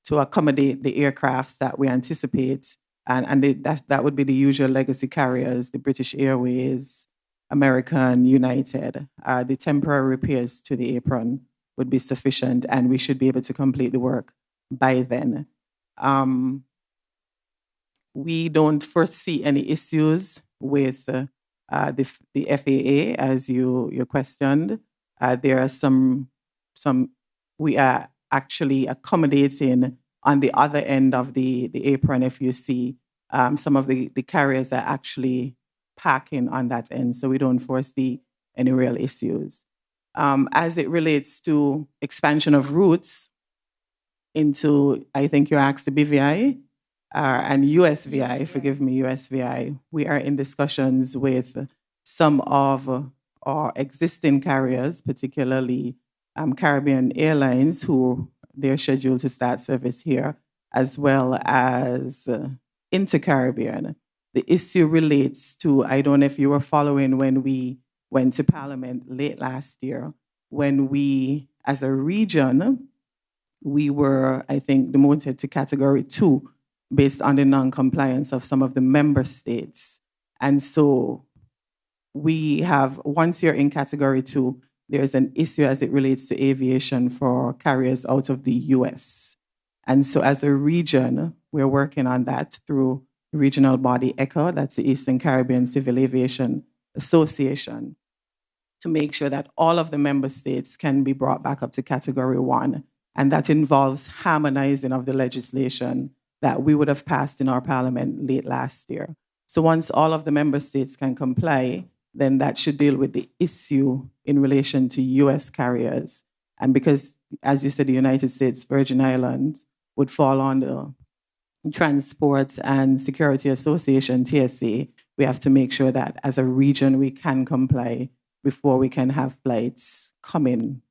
to accommodate the aircrafts that we anticipate, and that would be the usual legacy carriers, the British Airways, American, United. The temporary repairs to the apron would be sufficient, and we should be able to complete the work by then. We don't foresee any issues with the FAA, as you questioned. There are some we are actually accommodating on the other end of the apron. If you see, some of the carriers are actually parking on that end, so we don't foresee any real issues. As it relates to expansion of routes into, I think you asked the BVI and USVI, forgive me, USVI, we are in discussions with some of our existing carriers, particularly Caribbean Airlines, who they're scheduled to start service here, as well as Intercaribbean. The issue relates to, I don't know if you were following when we went to Parliament late last year, when we, as a region, we were, I think, demoted to Category 2 based on the non-compliance of some of the member states. And so we have, once you're in Category 2, there's an issue as it relates to aviation for carriers out of the US. And so as a region, we're working on that through the regional body ECHO, that's the Eastern Caribbean Civil Aviation Association, to make sure that all of the member states can be brought back up to Category 1. And that involves harmonizing of the legislation that we would have passed in our parliament late last year. So once all of the member states can comply, then that should deal with the issue in relation to US carriers. And because, as you said, the United States Virgin Islands would fall under Transport and Security Association, TSA, we have to make sure that as a region we can comply before we can have flights coming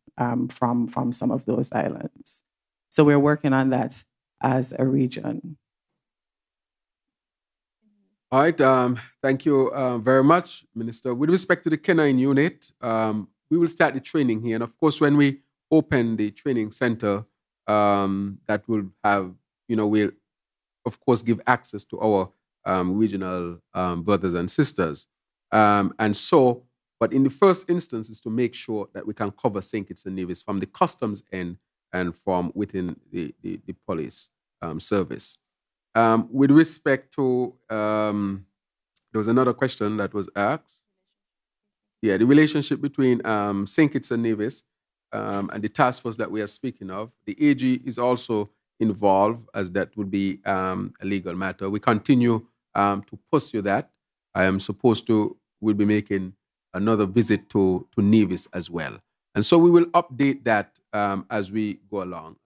from some of those islands. So we're working on that as a region. All right, thank you very much, Minister. With respect to the Canine unit, we will start the training here. And of course, when we open the training center, that will have, we'll, of course, give access to our regional brothers and sisters. And so, but in the first instance is to make sure that we can cover St. Kitts and Nevis from the customs end and from within the police service. With respect to, there was another question that was asked. Yeah, the relationship between St. Kitts and Nevis and the task force that we are speaking of. The AG is also involved, as that would be a legal matter. We continue to pursue that. I am supposed to, we'll be making another visit to Nevis as well. And so we will update that as we go along,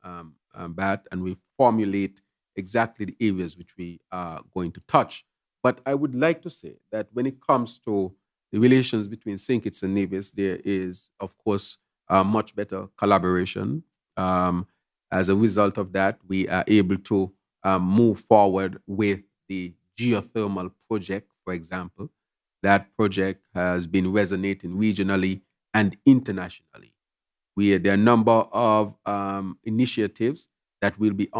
Bat, and we formulate exactly the areas which we are going to touch. But I would like to say that when it comes to the relations between St. Kitts and Nevis, there is, of course, much better collaboration. As a result of that, we are able to move forward with the geothermal project, for example. That project has been resonating regionally and internationally. There are a number of initiatives that we'll be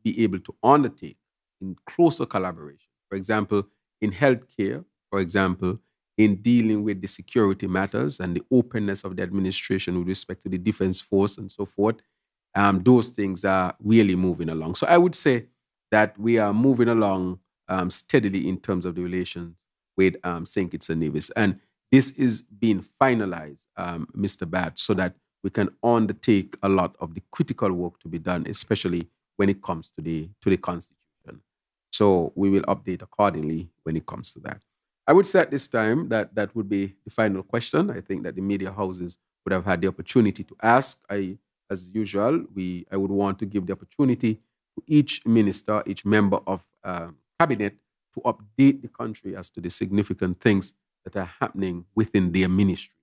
able to undertake in closer collaboration. For example, in healthcare, for example, in dealing with the security matters and the openness of the administration with respect to the defense force and so forth. Those things are really moving along. So I would say that we are moving along steadily in terms of the relations with St. Kitts and Nevis. And this is being finalized, Mr. Bat, so that we can undertake a lot of the critical work to be done, especially when it comes to the Constitution. So we will update accordingly when it comes to that. I would say at this time that that would be the final question. I think that the media houses would have had the opportunity to ask. As usual, I would want to give the opportunity to each minister, each member of cabinet to update the country as to the significant things that are happening within their ministry,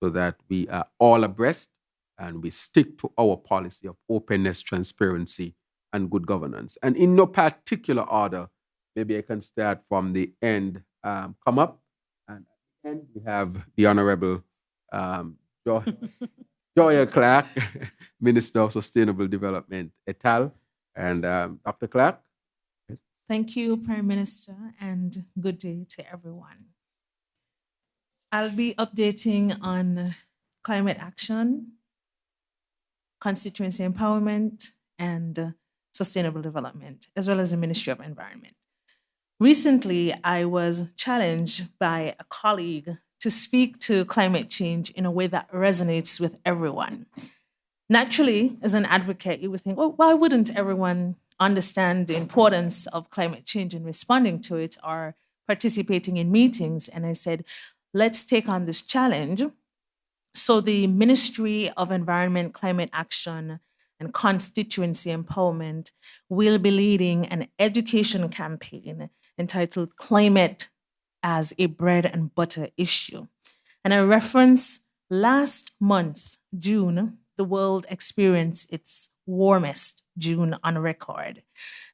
so that we are all abreast and we stick to our policy of openness, transparency, and good governance. And in no particular order, maybe I can start from the end, come up. And at the end, we have the Honorable Joya Clark, Minister of Sustainable Development, et al. And Dr. Clark. Thank you, Prime Minister, and good day to everyone. I'll be updating on climate action, constituency empowerment, and sustainable development, as well as the Ministry of Environment. Recently, I was challenged by a colleague to speak to climate change in a way that resonates with everyone. Naturally, as an advocate, you would think, well, why wouldn't everyone understand the importance of climate change and responding to it, or participating in meetings, and I said, let's take on this challenge. So the Ministry of Environment, Climate Action, and Constituency Empowerment will be leading an education campaign entitled Climate as a Bread and Butter Issue. And I reference last month, June, the world experienced its warmest June on record.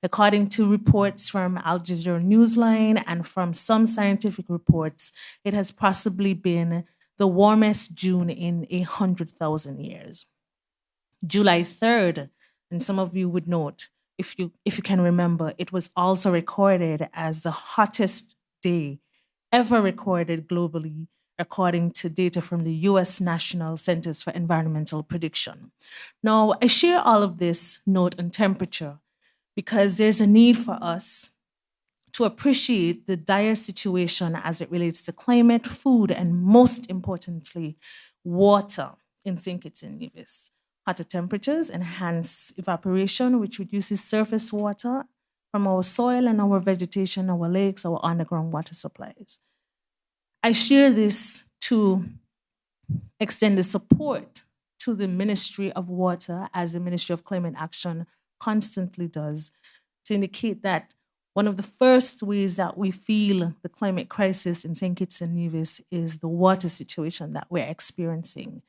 According to reports from Al Jazeera Newsline and from some scientific reports, it has possibly been the warmest June in 100,000 years. July 3rd, and some of you would note, if you can remember, it was also recorded as the hottest day ever recorded globally, according to data from the US National Centers for Environmental Prediction. Now, I share all of this note on temperature because there's a need for us to appreciate the dire situation as it relates to climate, food, and most importantly, water in St. Kitts and Nevis. Hotter temperatures enhance evaporation, which reduces surface water from our soil and our vegetation, our lakes, our underground water supplies. I share this to extend the support to the Ministry of Water, as the Ministry of Climate Action constantly does, to indicate that one of the first ways that we feel the climate crisis in St. Kitts and Nevis is the water situation that we're experiencing.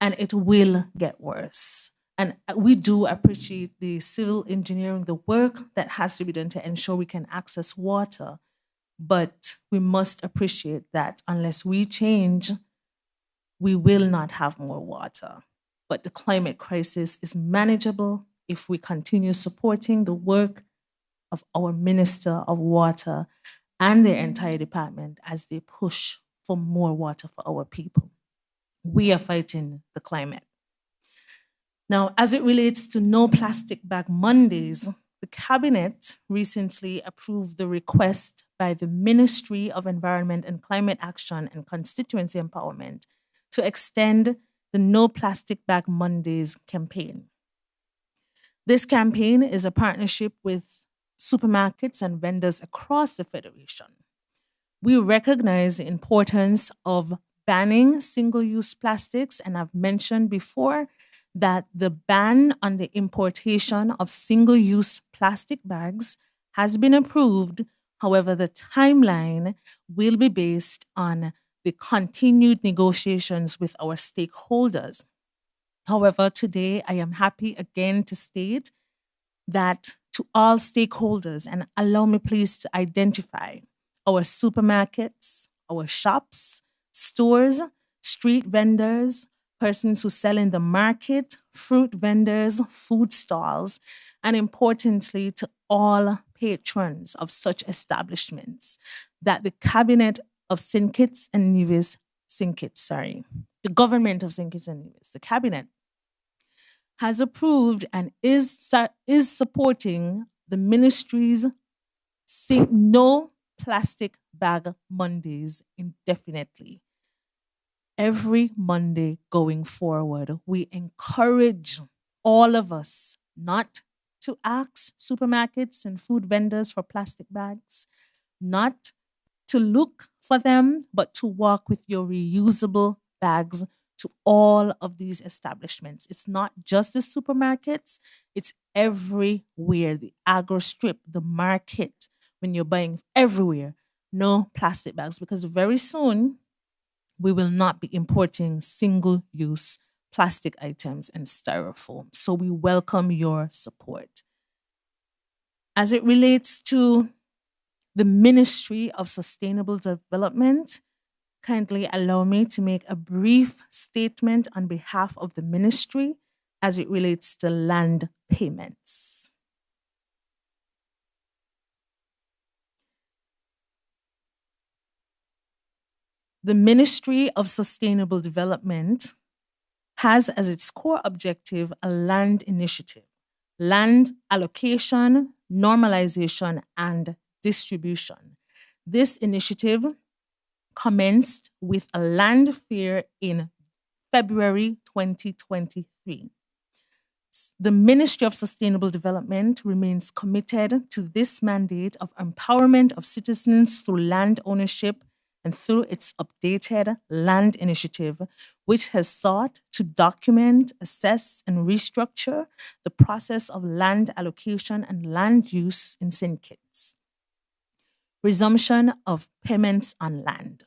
And it will get worse. And we do appreciate the civil engineering, the work that has to be done to ensure we can access water. But we must appreciate that unless we change, we will not have more water. But the climate crisis is manageable if we continue supporting the work of our Minister of Water and their entire department as they push for more water for our people. We are fighting the climate. Now, as it relates to No Plastic Bag Mondays, the Cabinet recently approved the request by the Ministry of Environment and Climate Action and Constituency Empowerment to extend the No Plastic Bag Mondays campaign. This campaign is a partnership with supermarkets and vendors across the Federation. We recognize the importance of banning single-use plastics, and I've mentioned before that the ban on the importation of single-use plastic bags has been approved. However, the timeline will be based on the continued negotiations with our stakeholders. However, today I am happy again to state that to all stakeholders, and allow me please to identify our supermarkets, our shops, stores, street vendors, persons who sell in the market, fruit vendors, food stalls, and importantly, to all patrons of such establishments, that the Cabinet of St. Kitts and Nevis, the government of St. Kitts and Nevis, the Cabinet, has approved and is supporting the ministry's No Plastic Bag Mondays indefinitely. Every Monday going forward, we encourage all of us not to ask supermarkets and food vendors for plastic bags, not to look for them, but to walk with your reusable bags to all of these establishments. It's not just the supermarkets, it's everywhere, the agro strip, the market, when you're buying everywhere, no plastic bags, because very soon we will not be importing single-use plastic items and styrofoam. So we welcome your support. As it relates to the Ministry of Sustainable Development, kindly allow me to make a brief statement on behalf of the ministry as it relates to land payments. The Ministry of Sustainable Development has as its core objective a land initiative, land allocation, normalization, and distribution. This initiative commenced with a land fair in February 2023. The Ministry of Sustainable Development remains committed to this mandate of empowerment of citizens through land ownership and through its updated land initiative, which has sought to document, assess, and restructure the process of land allocation and land use in St. Kitts. Resumption of payments on land.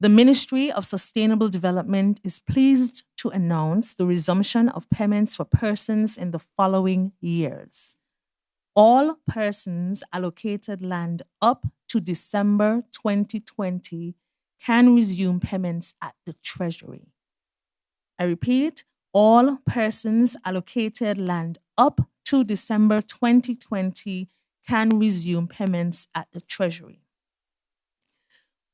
The Ministry of Sustainable Development is pleased to announce the resumption of payments for persons in the following years. All persons allocated land up to December 2020 can resume payments at the Treasury. I repeat, all persons allocated land up to December 2020 can resume payments at the Treasury.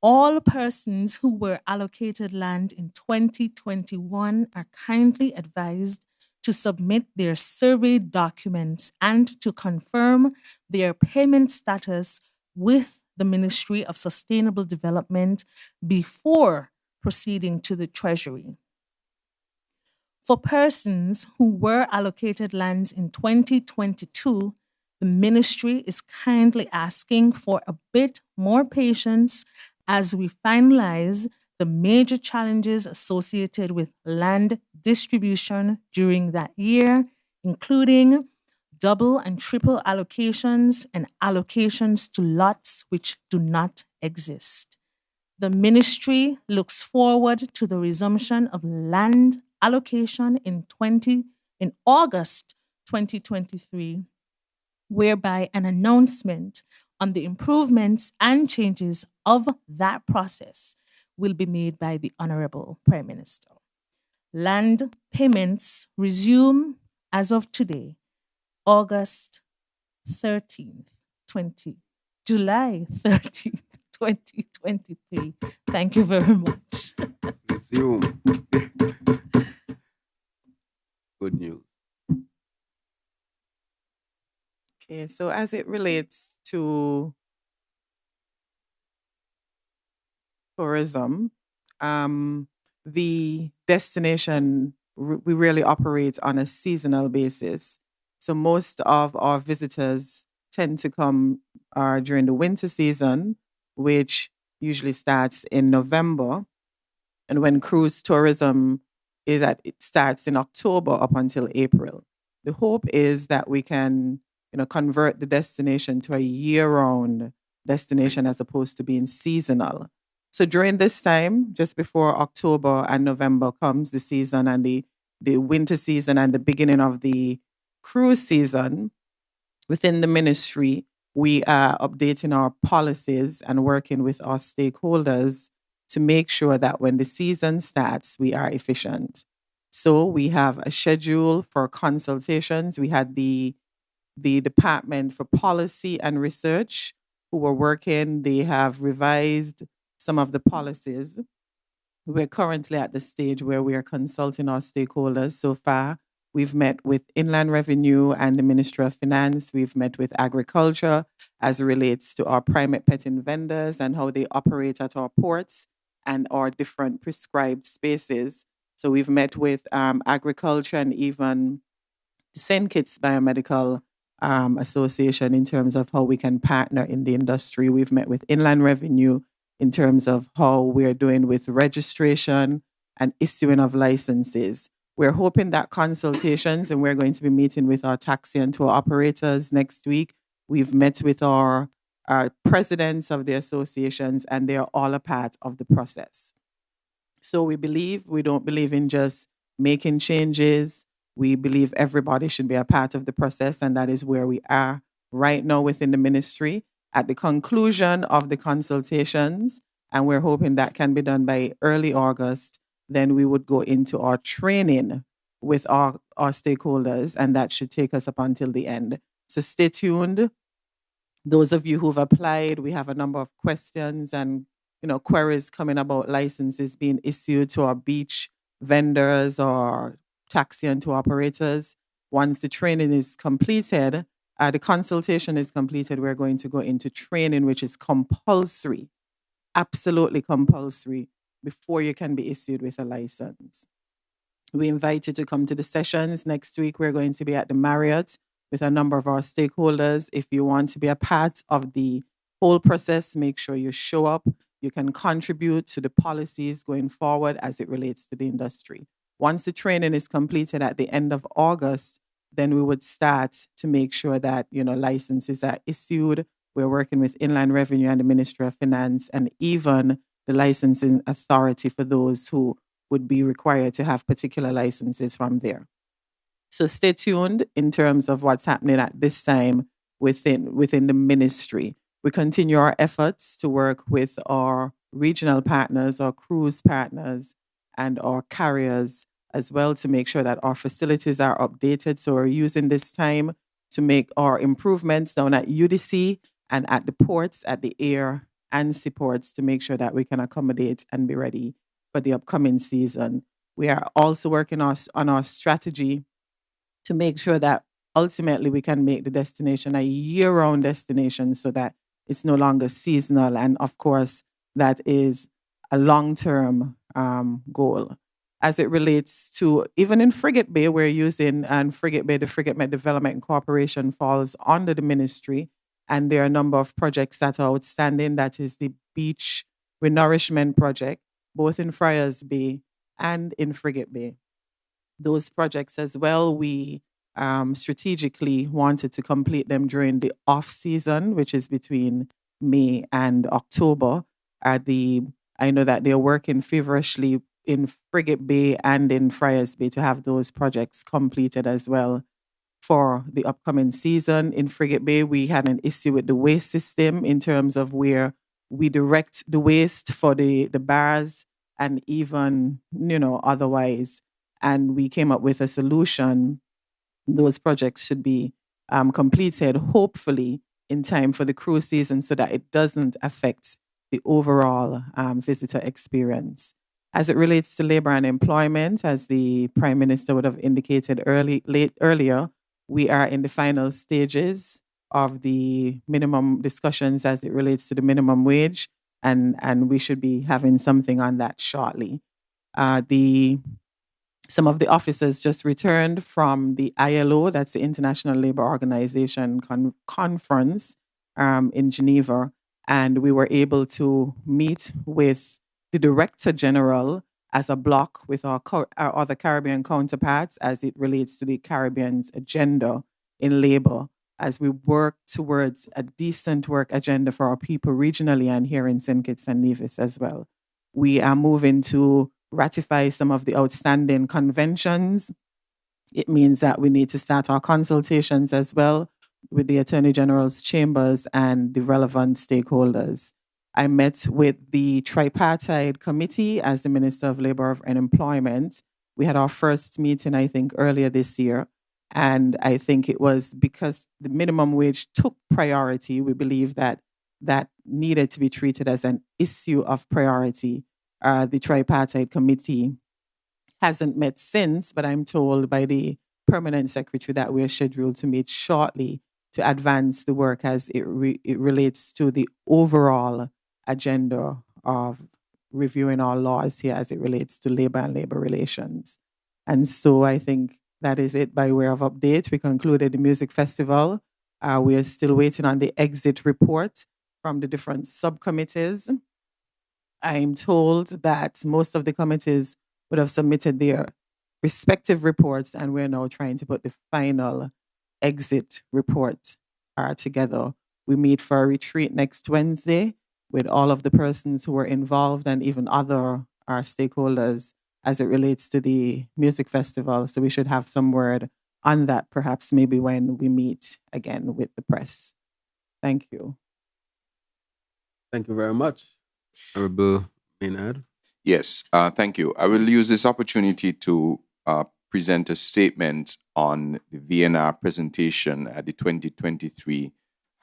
All persons who were allocated land in 2021 are kindly advised to submit their survey documents and to confirm their payment status with the Ministry of Sustainable Development before proceeding to the Treasury. For persons who were allocated lands in 2022, the Ministry is kindly asking for a bit more patience as we finalize the major challenges associated with land distribution during that year, including double and triple allocations and allocations to lots which do not exist. The Ministry looks forward to the resumption of land allocation in August 2023, whereby an announcement on the improvements and changes of that process will be made by the Honorable Prime Minister. Land payments resume as of today, July 13th, 2023. Thank you very much. Resume. Good news. Okay, so as it relates to tourism, the destination, we really operate on a seasonal basis. So most of our visitors tend to come during the winter season, which usually starts in November. And when cruise tourism it starts in October up until April. The hope is that we can convert the destination to a year-round destination as opposed to being seasonal. So during this time, just before October and November comes the season and the winter season and the beginning of the cruise season, within the ministry, we are updating our policies and working with our stakeholders to make sure that when the season starts, we are efficient. So we have a schedule for consultations. We had the Department for Policy and Research who were working. They have revised some of the policies. We're currently at the stage where we are consulting our stakeholders. So far, we've met with Inland Revenue and the Ministry of Finance. We've met with Agriculture as it relates to our primate petting vendors and how they operate at our ports and our different prescribed spaces. So we've met with Agriculture and even the St. Kitts Biomedical Association in terms of how we can partner in the industry. We've met with Inland Revenue in terms of how we're doing with registration and issuing of licenses. We're hoping that consultations, and we're going to be meeting with our taxi and tour operators next week. We've met with our presidents of the associations, and they're all a part of the process. So we don't believe in just making changes. We believe everybody should be a part of the process, and that is where we are right now within the ministry at the conclusion of the consultations, and we're hoping that can be done by early August. Then we would go into our training with our stakeholders, and that should take us up until the end. So stay tuned. Those of you who've applied, we have a number of questions and queries coming about licenses being issued to our beach vendors or taxi and tour operators. Once the training is completed, the consultation is completed, we're going to go into training, which is compulsory, absolutely compulsory, before you can be issued with a license. We invite you to come to the sessions. Next week, we're going to be at the Marriott with a number of our stakeholders. If you want to be a part of the whole process, make sure you show up. You can contribute to the policies going forward as it relates to the industry. Once the training is completed at the end of August, then we would start to make sure that licenses are issued. We're working with Inland Revenue and the Ministry of Finance, and even the licensing authority for those who would be required to have particular licenses from there. So stay tuned in terms of what's happening at this time within the ministry. We continue our efforts to work with our regional partners, our cruise partners, and our carriers as well to make sure that our facilities are updated. So we're using this time to make our improvements down at UDC and at the ports, at the air and seaports to make sure that we can accommodate and be ready for the upcoming season. We are also working on our strategy to make sure that ultimately we can make the destination a year-round destination so that it's no longer seasonal. And of course, that is a long-term goal. As it relates to, even in Frigate Bay, we're using, and Frigate Bay, the Frigate Med Development Corporation falls under the ministry, and there are a number of projects that are outstanding. That is the beach renourishment project, both in Friars Bay and in Frigate Bay. Those projects as well, we strategically wanted to complete them during the off-season, which is between May and October. I know that they're working feverishly in Frigate Bay and in Friars Bay to have those projects completed as well for the upcoming season. In Frigate Bay, we had an issue with the waste system in terms of where we direct the waste for the bars and even, otherwise. And we came up with a solution. Those projects should be completed, hopefully, in time for the cruise season so that it doesn't affect the overall visitor experience. As it relates to labor and employment, as the Prime Minister would have indicated earlier, we are in the final stages of the minimum discussions as it relates to the minimum wage, and we should be having something on that shortly. Some of the officers just returned from the ILO, that's the International Labour Organization conference in Geneva, and we were able to meet with the Director General as a block with our other Caribbean counterparts as it relates to the Caribbean's agenda in labor, as we work towards a decent work agenda for our people regionally and here in St. Kitts and Nevis as well. We are moving to ratify some of the outstanding conventions. It means that we need to start our consultations as well with the Attorney General's chambers and the relevant stakeholders. I met with the tripartite committee as the Minister of Labour and Employment. We had our first meeting, I think, earlier this year. And I think it was because the minimum wage took priority. We believe that that needed to be treated as an issue of priority. The tripartite committee hasn't met since, but I'm told by the permanent secretary that we're scheduled to meet shortly to advance the work as it relates to the overall agenda of reviewing our laws here as it relates to labor and labor relations. And so I think that is it by way of update. We concluded the music festival. We are still waiting on the exit report from the different subcommittees. I'm told that most of the committees would have submitted their respective reports, and we're now trying to put the final exit report together. We meet for a retreat next Wednesday with all of the persons who were involved and even other stakeholders as it relates to the music festival. So we should have some word on that, perhaps maybe when we meet again with the press. Thank you. Thank you very much, Honorable Maynard. Yes, thank you. I will use this opportunity to present a statement on the VNR presentation at the 2023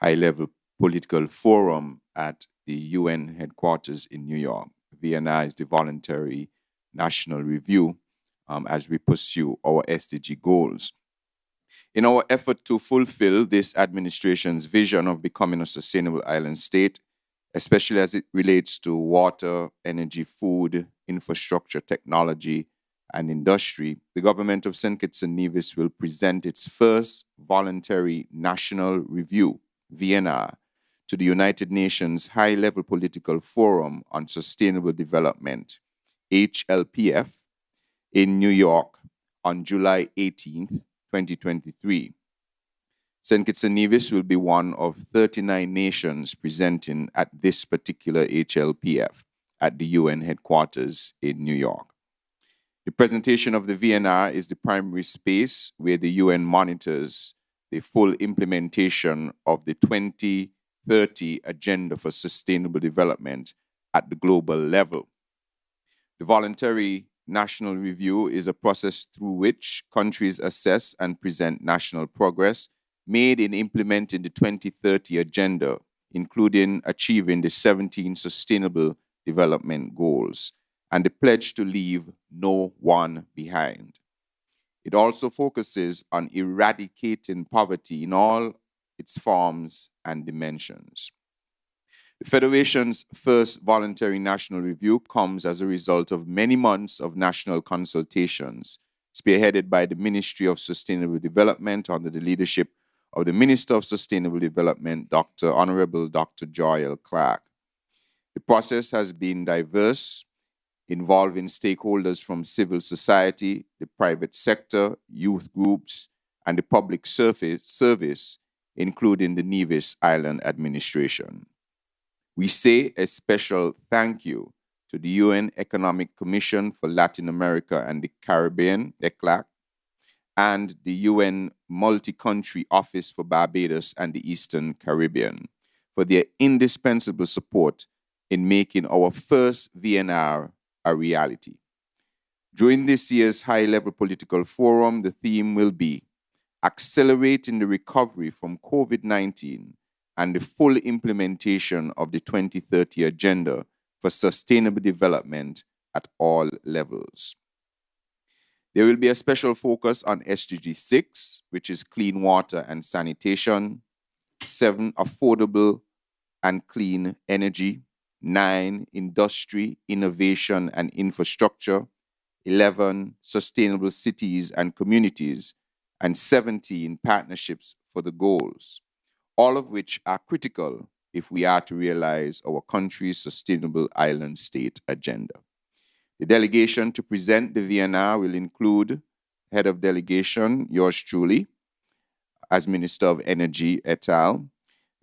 High-Level Political Forum at the UN headquarters in New York. VNR is the Voluntary National Review as we pursue our SDG goals. In our effort to fulfill this administration's vision of becoming a sustainable island state, especially as it relates to water, energy, food, infrastructure, technology, and Industry, the government of St. Kitts and Nevis will present its first voluntary national review, VNR, to the United Nations High-Level Political Forum on Sustainable Development, HLPF, in New York on July 18th, 2023. St. Kitts and Nevis will be one of 39 nations presenting at this particular HLPF at the UN headquarters in New York. The presentation of the VNR is the primary space where the UN monitors the full implementation of the 2030 Agenda for Sustainable Development at the global level. The voluntary national review is a process through which countries assess and present national progress made in implementing the 2030 Agenda, including achieving the 17 Sustainable Development Goals and the pledge to leave no one behind. It also focuses on eradicating poverty in all its forms and dimensions. The Federation's first voluntary national review comes as a result of many months of national consultations, spearheaded by the Ministry of Sustainable Development under the leadership of the Minister of Sustainable Development, Honorable Dr. Joy L. Clark. The process has been diverse, involving stakeholders from civil society, the private sector, youth groups, and the public service, including the Nevis Island Administration. We say a special thank you to the UN Economic Commission for Latin America and the Caribbean, ECLAC, and the UN Multi-Country Office for Barbados and the Eastern Caribbean for their indispensable support in making our first VNR a reality. During this year's high-level political forum, the theme will be accelerating the recovery from COVID-19 and the full implementation of the 2030 Agenda for Sustainable Development at all levels. There will be a special focus on SDG 6, which is clean water and sanitation, 7, affordable and clean energy, 9, industry, innovation and infrastructure, 11, sustainable cities and communities, and 17, partnerships for the goals, all of which are critical if we are to realize our country's sustainable island state agenda. The delegation to present the VNR will include Head of Delegation, yours truly, as Minister of Energy et al.,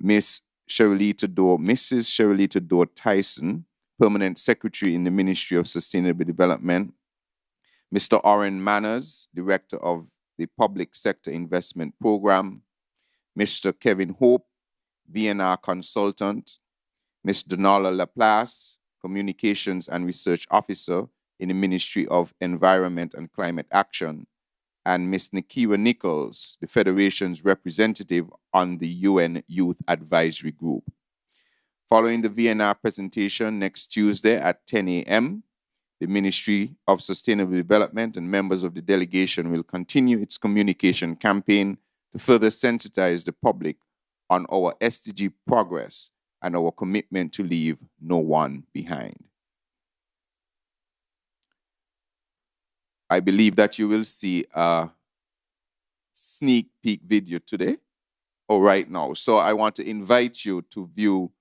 Mrs. Sherrilita Dorr Tyson, Permanent Secretary in the Ministry of Sustainable Development, Mr. Oren Manners, Director of the Public Sector Investment Program, Mr. Kevin Hope, VNR Consultant, Ms. Donala Laplace, Communications and Research Officer in the Ministry of Environment and Climate Action, and Ms. Nikira Nichols, the Federation's representative on the UN Youth Advisory Group. Following the VNR presentation next Tuesday at 10 a.m., the Ministry of Sustainable Development and members of the delegation will continue its communication campaign to further sensitize the public on our SDG progress and our commitment to leave no one behind. I believe that you will see a sneak peek video today or right now. So I want to invite you to view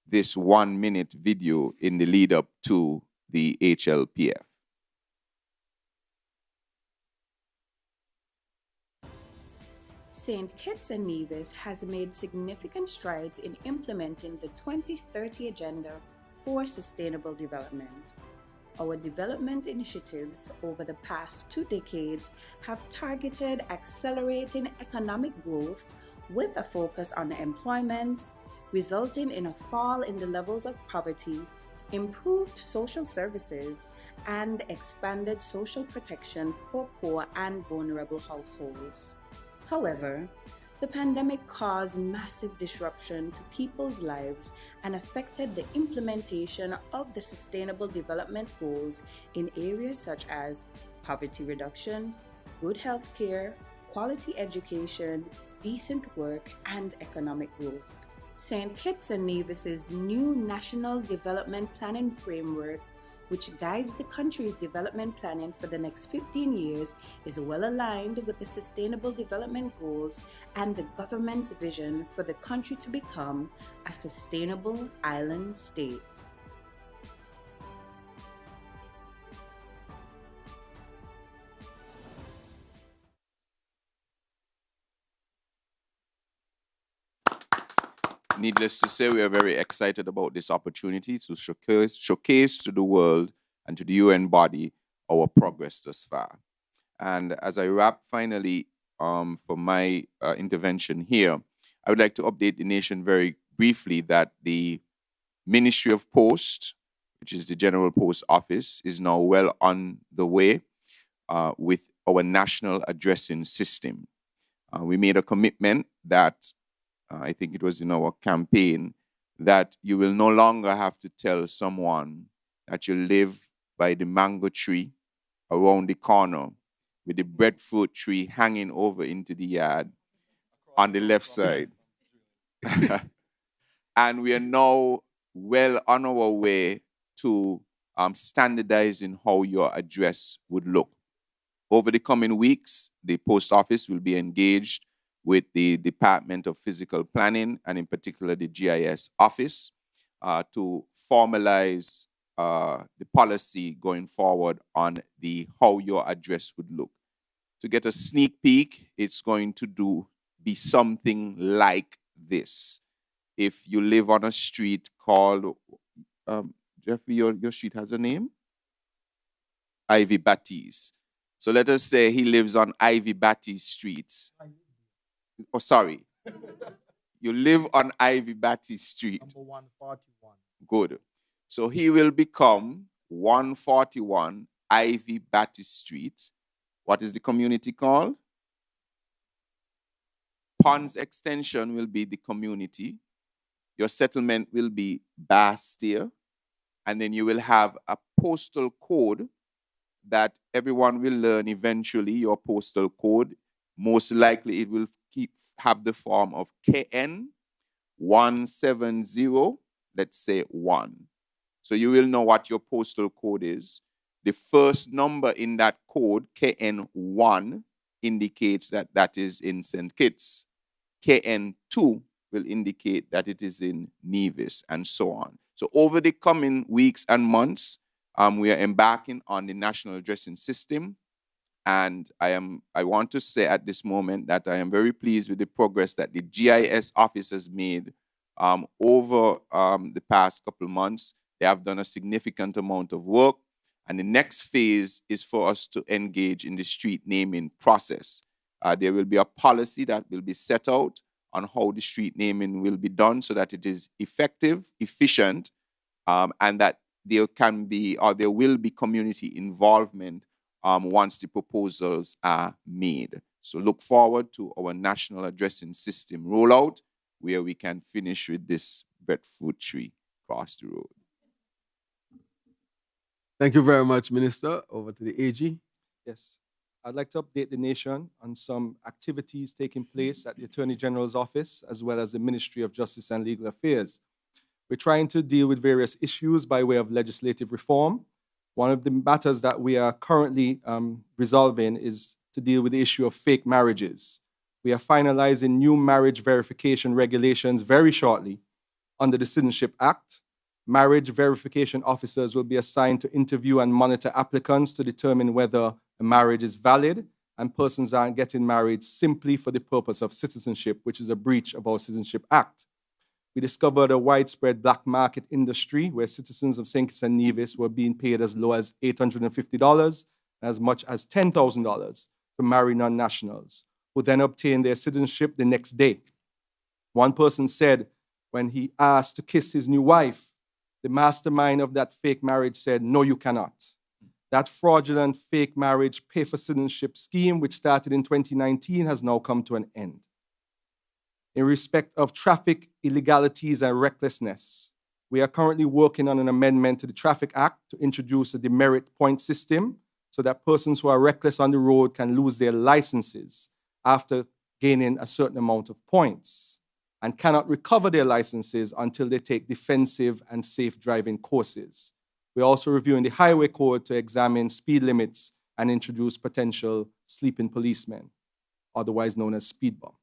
this 1-minute video in the lead up to the HLPF. St. Kitts and Nevis has made significant strides in implementing the 2030 Agenda for Sustainable Development. Our development initiatives over the past 2 decades have targeted accelerating economic growth with a focus on employment, resulting in a fall in the levels of poverty, improved social services, and expanded social protection for poor and vulnerable households. However, the pandemic caused massive disruption to people's lives and affected the implementation of the Sustainable Development Goals in areas such as poverty reduction, good health care, quality education, decent work, and economic growth. St. Kitts and Nevis's new National Development Planning Framework which guides the country's development planning for the next 15 years, is well aligned with the Sustainable Development Goals and the government's vision for the country to become a sustainable island state. Needless to say, we are very excited about this opportunity to showcase to the world and to the UN body our progress thus far. And as I wrap finally for my intervention here, I would like to update the nation very briefly that the Ministry of Post, which is the General Post Office, is now well on the way with our national addressing system. We made a commitment that I think it was in our campaign, that you will no longer have to tell someone that you live by the mango tree around the corner with the breadfruit tree hanging over into the yard on the left side. And we are now well on our way to standardizing how your address would look. Over the coming weeks, the post office will be engaged with the Department of Physical Planning, and in particular the GIS office, to formalize the policy going forward on how your address would look. To get a sneak peek, it's going to be something like this. If you live on a street called, Jeffrey, your street has a name? Ivy Batty's. So let us say he lives on Ivy Batty's Street. Oh, sorry. You live on Ivy Batty Street. Number 141. Good. So he will become 141 Ivy Batty Street. What is the community called? Ponds Extension will be the community. Your settlement will be Bastia. And then you will have a postal code that everyone will learn eventually, your postal code. Most likely it will have the form of KN 170, let's say 1. So you will know what your postal code is. The first number in that code, KN1, indicates that that is in St. Kitts. KN2 will indicate that it is in Nevis, and so on. So over the coming weeks and months, we are embarking on the national addressing system. And I want to say at this moment that I am very pleased with the progress that the GIS office has made over the past couple of months. They have done a significant amount of work. And the next phase is for us to engage in the street naming process. There will be a policy that will be set out on how the street naming will be done so that it is effective, efficient, and that there can be or there will be community involvement once the proposals are made. So look forward to our national addressing system rollout, where we can finish with this breadfruit tree across the road. Thank you very much, Minister. Over to the AG. Yes. I'd like to update the nation on some activities taking place at the Attorney General's office, as well as the Ministry of Justice and Legal Affairs. We're trying to deal with various issues by way of legislative reform. One of the matters that we are currently resolving is to deal with the issue of fake marriages. We are finalizing new marriage verification regulations very shortly under the Citizenship Act. Marriage verification officers will be assigned to interview and monitor applicants to determine whether a marriage is valid, and persons aren't getting married simply for the purpose of citizenship, which is a breach of our Citizenship Act. We discovered a widespread black market industry where citizens of St. Kitts and Nevis were being paid as low as $850, as much as $10,000 to marry non-nationals, who then obtained their citizenship the next day. One person said when he asked to kiss his new wife, the mastermind of that fake marriage said, "No, you cannot." That fraudulent fake marriage pay for citizenship scheme, which started in 2019, has now come to an end. In respect of traffic illegalities and recklessness, we are currently working on an amendment to the Traffic Act to introduce a demerit point system so that persons who are reckless on the road can lose their licenses after gaining a certain amount of points and cannot recover their licenses until they take defensive and safe driving courses. We're also reviewing the highway code to examine speed limits and introduce potential sleeping policemen, otherwise known as speed bumps.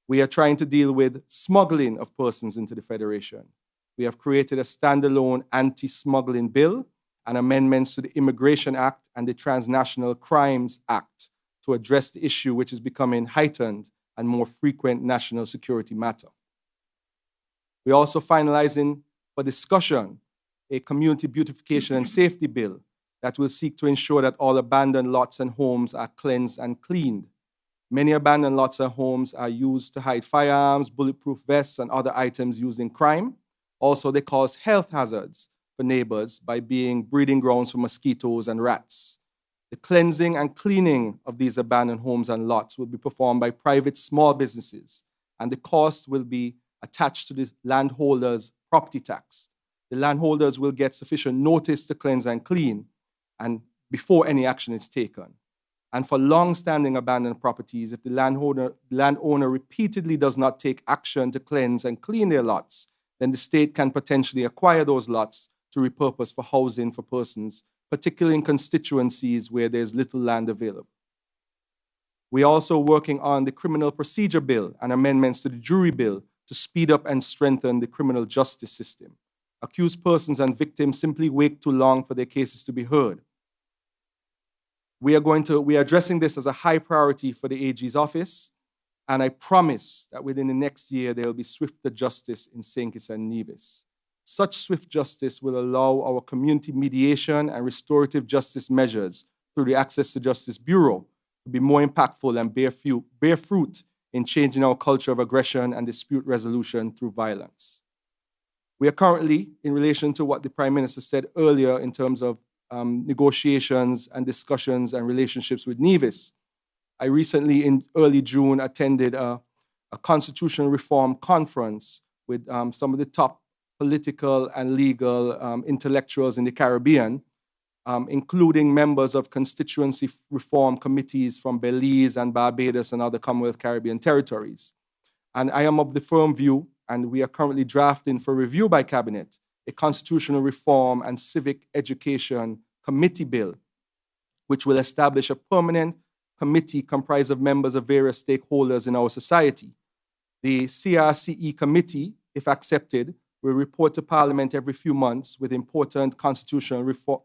We are trying to deal with smuggling of persons into the Federation. We have created a standalone anti-smuggling bill and amendments to the Immigration Act and the Transnational Crimes Act to address the issue, which is becoming heightened and more frequent national security matter. We're also finalizing for discussion a community beautification and safety bill that will seek to ensure that all abandoned lots and homes are cleansed and cleaned. Many abandoned lots and homes are used to hide firearms, bulletproof vests, and other items used in crime. Also, they cause health hazards for neighbors by being breeding grounds for mosquitoes and rats. The cleansing and cleaning of these abandoned homes and lots will be performed by private small businesses, and the cost will be attached to the landholder's property tax. The landholders will get sufficient notice to cleanse and clean, and before any action is taken. And for long-standing abandoned properties, if the landowner repeatedly does not take action to cleanse and clean their lots, then the state can potentially acquire those lots to repurpose for housing for persons, particularly in constituencies where there's little land available. We're also working on the Criminal Procedure Bill and amendments to the Jury Bill to speed up and strengthen the criminal justice system. Accused persons and victims simply wait too long for their cases to be heard. We are addressing this as a high priority for the AG's office, and I promise that within the next year there will be swifter justice in St. Kitts and Nevis. Such swift justice will allow our community mediation and restorative justice measures through the Access to Justice Bureau to be more impactful and bear fruit in changing our culture of aggression and dispute resolution through violence. We are currently, in relation to what the Prime Minister said earlier in terms of negotiations and discussions and relationships with Nevis. I recently, in early June, attended a constitutional reform conference with some of the top political and legal intellectuals in the Caribbean, including members of constituency reform committees from Belize and Barbados and other Commonwealth Caribbean territories. And I am of the firm view, and we are currently drafting for review by Cabinet, a constitutional reform and civic education committee bill, which will establish a permanent committee comprised of members of various stakeholders in our society. The CRCE committee, if accepted, will report to Parliament every few months with important constitutional reform,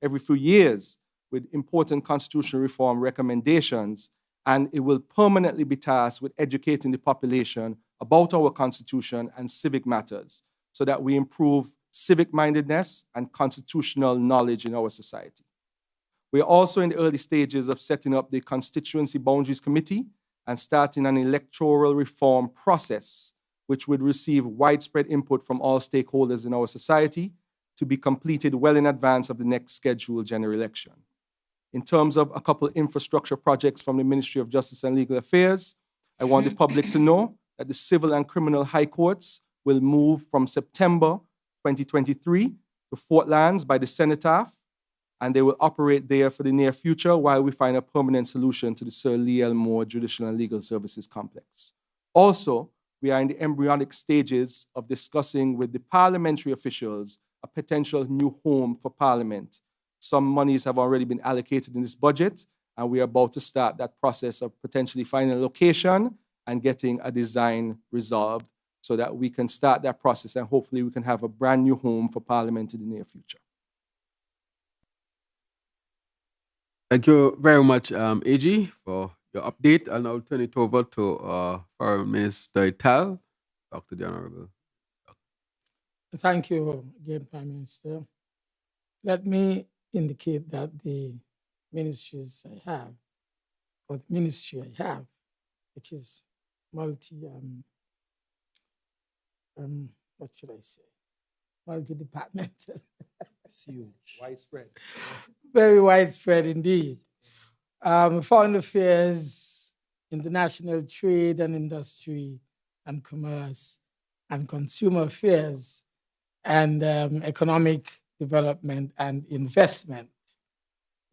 every few years with important constitutional reform recommendations, and it will permanently be tasked with educating the population about our Constitution and civic matters so that we improve civic-mindedness and constitutional knowledge in our society. We are also in the early stages of setting up the Constituency Boundaries Committee and starting an electoral reform process, which would receive widespread input from all stakeholders in our society to be completed well in advance of the next scheduled general election. In terms of a couple of infrastructure projects from the Ministry of Justice and Legal Affairs, I want the public to know that the civil and criminal high courts will move from September 2023 to Fort Lands by the Cenotaph, and they will operate there for the near future while we find a permanent solution to the Sir Lee Elmore Judicial and Legal Services Complex. Also, we are in the embryonic stages of discussing with the parliamentary officials a potential new home for Parliament. Some monies have already been allocated in this budget, and we are about to start that process of potentially finding a location and getting a design resolved so that we can start that process and hopefully we can have a brand new home for Parliament in the near future. Thank you very much, AG, for your update. I'll now turn it over to Foreign Minister Ital. Dr. the Honorable. Thank you again, Prime Minister. Let me indicate that the ministries I have, or the ministry I have, which is what should I say? Multi-departmental. It's huge. Widespread. Very widespread indeed. Foreign affairs, international trade and industry and commerce and consumer affairs and economic development and investment.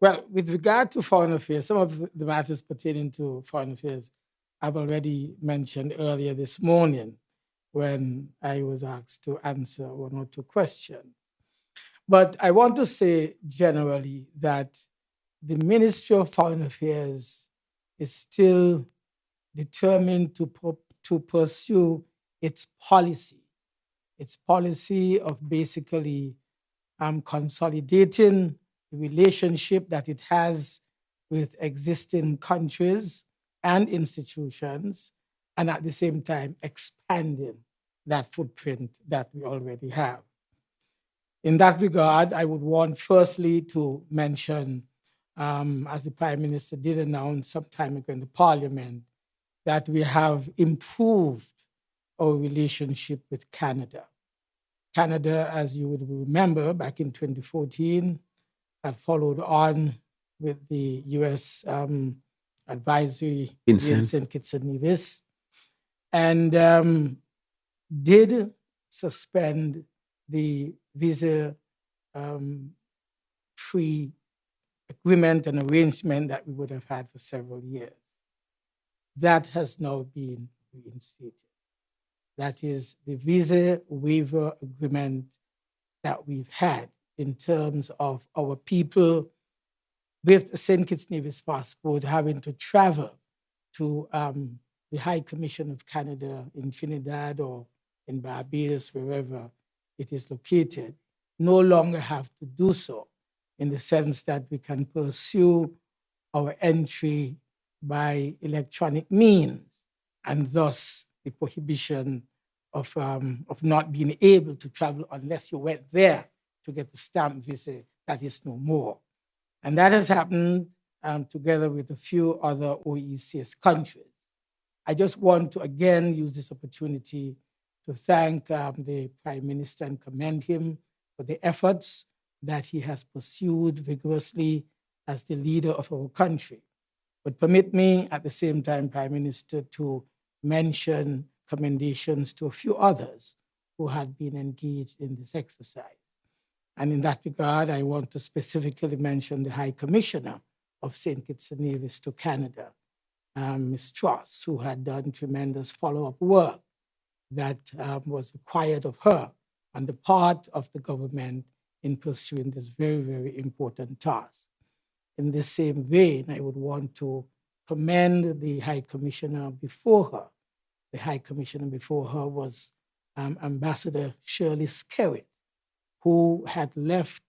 Well, with regard to foreign affairs, some of the matters pertaining to foreign affairs I've already mentioned earlier this morning when I was asked to answer one or two questions. But I want to say generally that the Ministry of Foreign Affairs is still determined to pursue its policy of basically consolidating the relationship that it has with existing countries and institutions, and at the same time expanding that footprint that we already have. In that regard, I would want firstly to mention, as the Prime Minister did announce some time ago in the Parliament, that we have improved our relationship with Canada. Canada, as you would remember, back in 2014, had followed on with the U.S. Advisory in St. Kitts and Nevis, and did suspend the visa-free agreement and arrangement that we would have had for several years. That has now been reinstated. That is the visa waiver agreement that we've had in terms of our people with a St. Kitts Nevis passport having to travel to the High Commission of Canada in Trinidad or in Barbados, wherever it is located, no longer have to do so, in the sense that we can pursue our entry by electronic means, and thus the prohibition of not being able to travel unless you went there to get the stamp visa, that is no more. And that has happened together with a few other OECS countries. I just want to again use this opportunity to thank the Prime Minister and commend him for the efforts that he has pursued vigorously as the leader of our country. But permit me at the same time, Prime Minister, to mention commendations to a few others who had been engaged in this exercise. And in that regard, I want to specifically mention the High Commissioner of St. Kitts and Nevis to Canada, Ms. Truss, who had done tremendous follow-up work that was required of her on the part of the government in pursuing this very, very important task. In this same vein, I would want to commend the High Commissioner before her. The High Commissioner before her was Ambassador Shirley Skerritt, who had left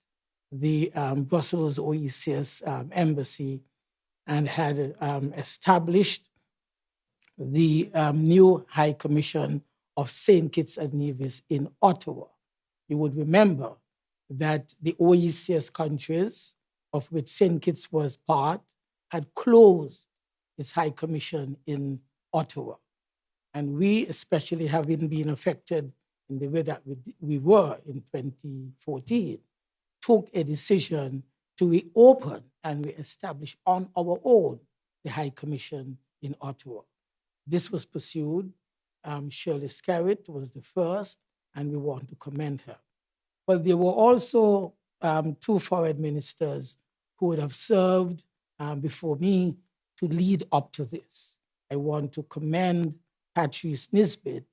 the Brussels OECS embassy and had established the new High Commission of St. Kitts and Nevis in Ottawa. You would remember that the OECS countries, of which St. Kitts was part, had closed its High Commission in Ottawa. And we, especially having been affected in the way that we were in 2014, took a decision to reopen and reestablish on our own the High Commission in Ottawa. This was pursued. Shirley Skerritt was the first, and we want to commend her. But there were also two foreign ministers who would have served before me to lead up to this. I want to commend Patrice Nisbet,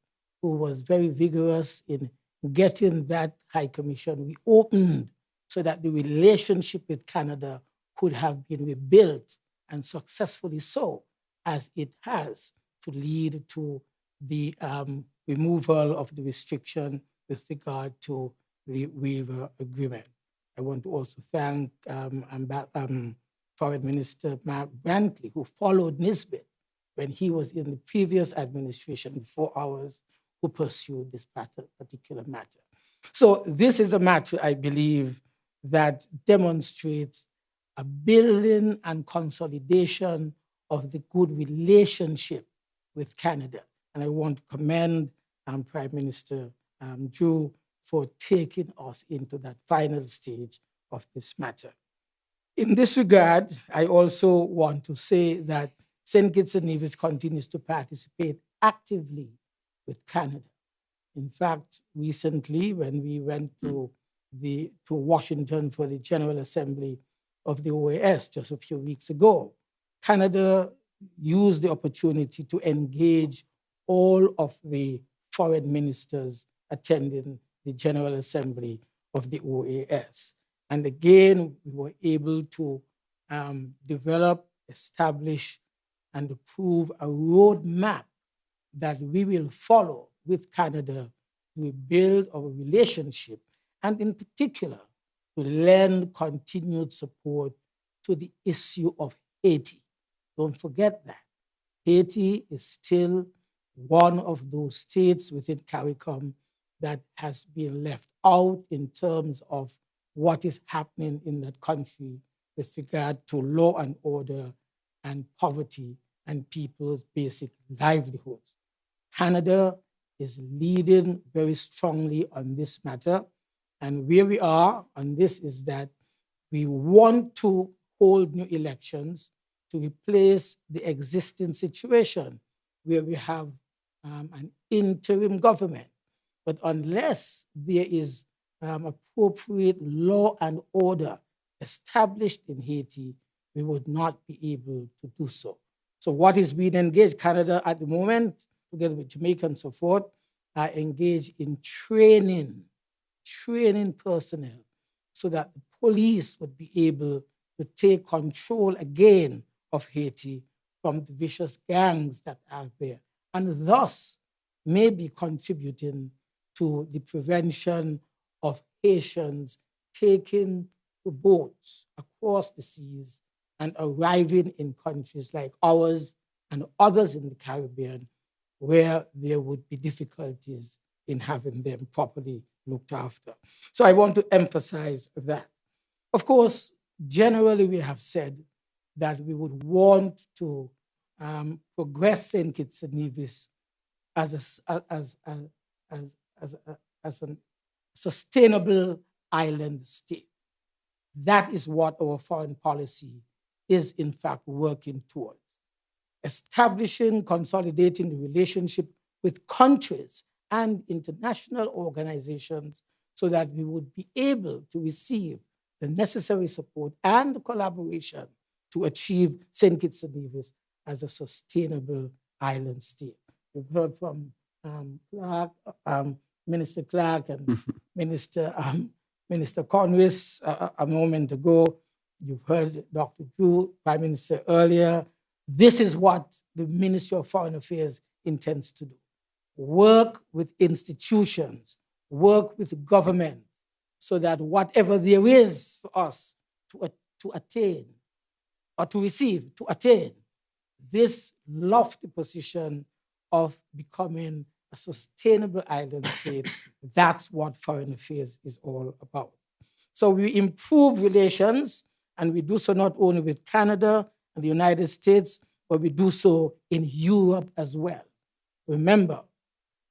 who was very vigorous in getting that High Commission reopened so that the relationship with Canada could have been rebuilt, and successfully so, as it has, to lead to the removal of the restriction with regard to the waiver agreement. I want to also thank Foreign Minister Mark Brantley, who followed Nisbet when he was in the previous administration before ours, who pursued this particular matter. So this is a matter, I believe, that demonstrates a building and consolidation of the good relationship with Canada. And I want to commend Prime Minister Drew for taking us into that final stage of this matter. In this regard, I also want to say that St. Kitts and Nevis continues to participate actively with Canada. In fact, recently, when we went to Washington for the General Assembly of the OAS just a few weeks ago, Canada used the opportunity to engage all of the foreign ministers attending the General Assembly of the OAS. And again, we were able to develop, establish, and approve a roadmap that we will follow with Canada to build our relationship, and in particular, to lend continued support to the issue of Haiti. Don't forget that. Haiti is still one of those states within CARICOM that has been left out in terms of what is happening in that country with regard to law and order and poverty and people's basic livelihoods. Canada is leading very strongly on this matter. And where we are on this is that we want to hold new elections to replace the existing situation where we have an interim government. But unless there is appropriate law and order established in Haiti, we would not be able to do so. So what is being engaged? Canada at the moment, together with Jamaica and so forth, are engaged in training personnel so that the police would be able to take control again of Haiti from the vicious gangs that are there, and thus may be contributing to the prevention of Haitians taking the boats across the seas and arriving in countries like ours and others in the Caribbean, where there would be difficulties in having them properly looked after. So I want to emphasize that. Of course, generally we have said that we would want to progress St. Kitts and Nevis as a sustainable island state. That is what our foreign policy is in fact working towards. Establishing, consolidating the relationship with countries and international organizations so that we would be able to receive the necessary support and collaboration to achieve St. Kitts and Nevis as a sustainable island state. We've heard from Minister Clark and Minister Conwys a moment ago. You've heard Dr. Drew, Prime Minister, earlier. This is what the Ministry of Foreign Affairs intends to do. Work with institutions, work with government, so that whatever there is for us to attain or to receive, to attain this lofty position of becoming a sustainable island state, that's what foreign affairs is all about. So we improve relations, and we do so not only with Canada and the United States, but we do so in Europe as well. Remember,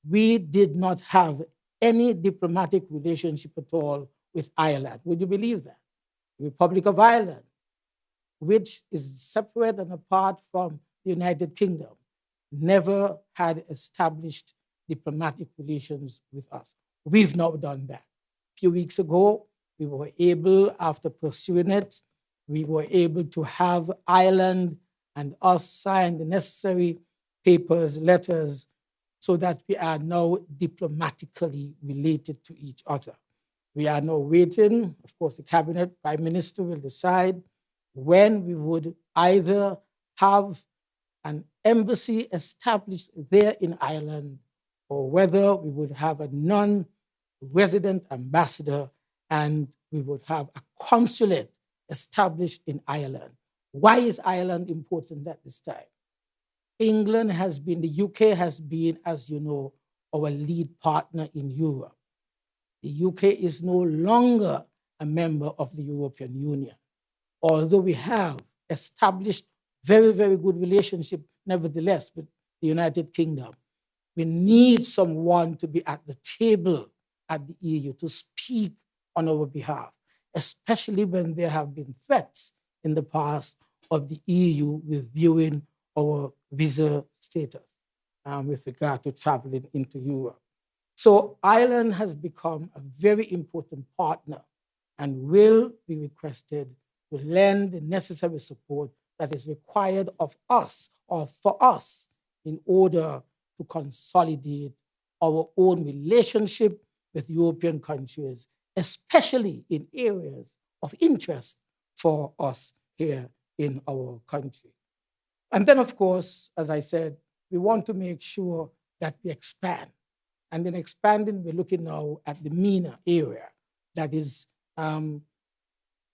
we did not have any diplomatic relationship at all with Ireland. Would you believe that? The Republic of Ireland, which is separate and apart from the United Kingdom, never had established diplomatic relations with us. We've now done that. A few weeks ago, we were able, after pursuing it, we were able to have Ireland and us sign the necessary papers, letters, so that we are now diplomatically related to each other. We are now waiting. Of course, the Cabinet, Prime Minister will decide when we would either have an embassy established there in Ireland or whether we would have a non-resident ambassador and we would have a consulate established in Ireland. Why is Ireland important at this time? England has been, the UK has been, as you know, our lead partner in Europe. The UK is no longer a member of the European Union, although we have established very, very good relationship, nevertheless, with the United Kingdom. We need someone to be at the table at the EU to speak on our behalf, especially when there have been threats in the past of the EU reviewing our visa status with regard to traveling into Europe. So Ireland has become a very important partner and will be requested to lend the necessary support that is required of us or for us in order to consolidate our own relationship with European countries especially in areas of interest for us here in our country. And then, of course, as I said, we want to make sure that we expand. And in expanding, we're looking now at the MENA area, that is the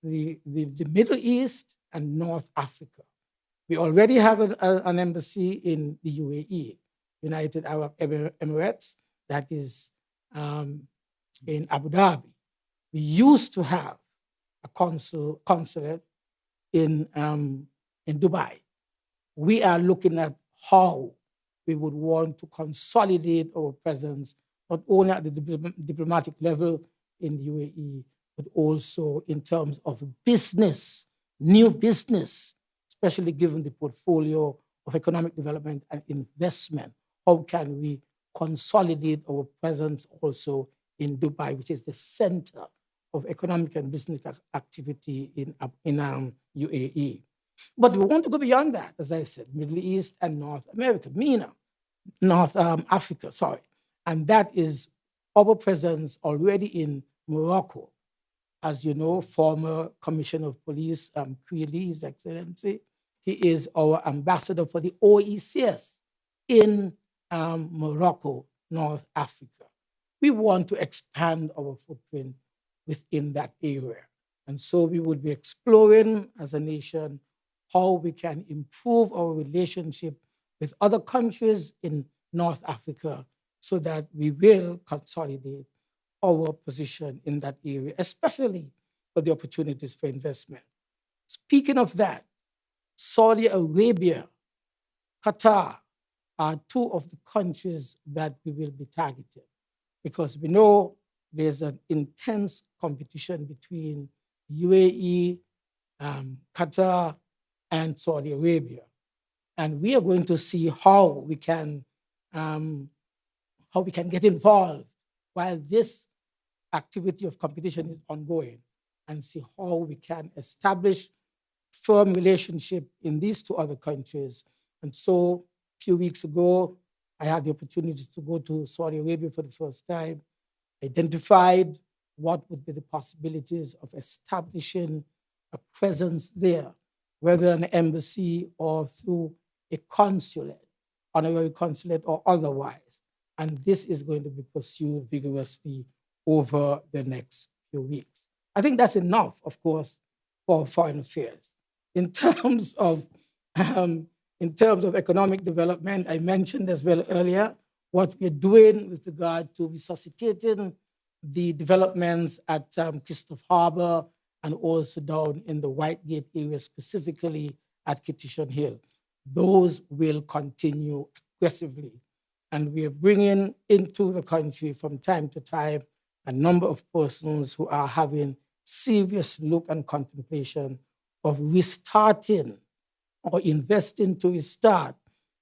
Middle East and North Africa. We already have an embassy in the UAE, United Arab Emirates, that is in Abu Dhabi. We used to have a consulate in Dubai. We are looking at how we would want to consolidate our presence, not only at the diplomatic level in the UAE, but also in terms of business, new business, especially given the portfolio of economic development and investment. How can we consolidate our presence also in Dubai, which is the center of economic and business activity in UAE? But we want to go beyond that, as I said, Middle East and North America, MENA, North Africa, sorry. And that is our presence already in Morocco. As you know, former Commissioner of Police, Creely, His Excellency, he is our ambassador for the OECS in Morocco, North Africa. We want to expand our footprint within that area. And so we will be exploring as a nation how we can improve our relationship with other countries in North Africa so that we will consolidate our position in that area, especially for the opportunities for investment. Speaking of that, Saudi Arabia, Qatar are two of the countries that we will be targeting because we know there's an intense competition between UAE, Qatar, and Saudi Arabia. And we are going to see how we can get involved while this activity of competition is ongoing and see how we can establish firm relationship in these two other countries. And so a few weeks ago, I had the opportunity to go to Saudi Arabia for the first time, identified what would be the possibilities of establishing a presence there, whether an embassy or through a consulate, honorary consulate or otherwise. And this is going to be pursued vigorously over the next few weeks. I think that's enough, of course, for foreign affairs. In terms of economic development, I mentioned as well earlier what we're doing with regard to resuscitating the developments at Christopher Harbor and also down in the Whitegate area, specifically at Kitishan Hill. Those will continue aggressively. And we are bringing into the country from time to time a number of persons who are having serious look and contemplation of restarting or investing to restart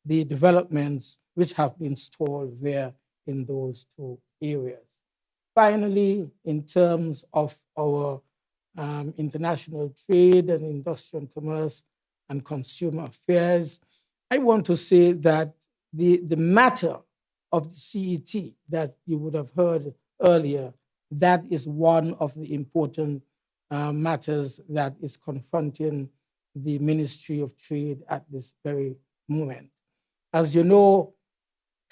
the developments which have been stalled there in those two areas. Finally, in terms of our international trade and industrial commerce and consumer affairs, I want to say that the matter of the CET that you would have heard earlier, that is one of the important matters that is confronting the Ministry of Trade at this very moment. As you know,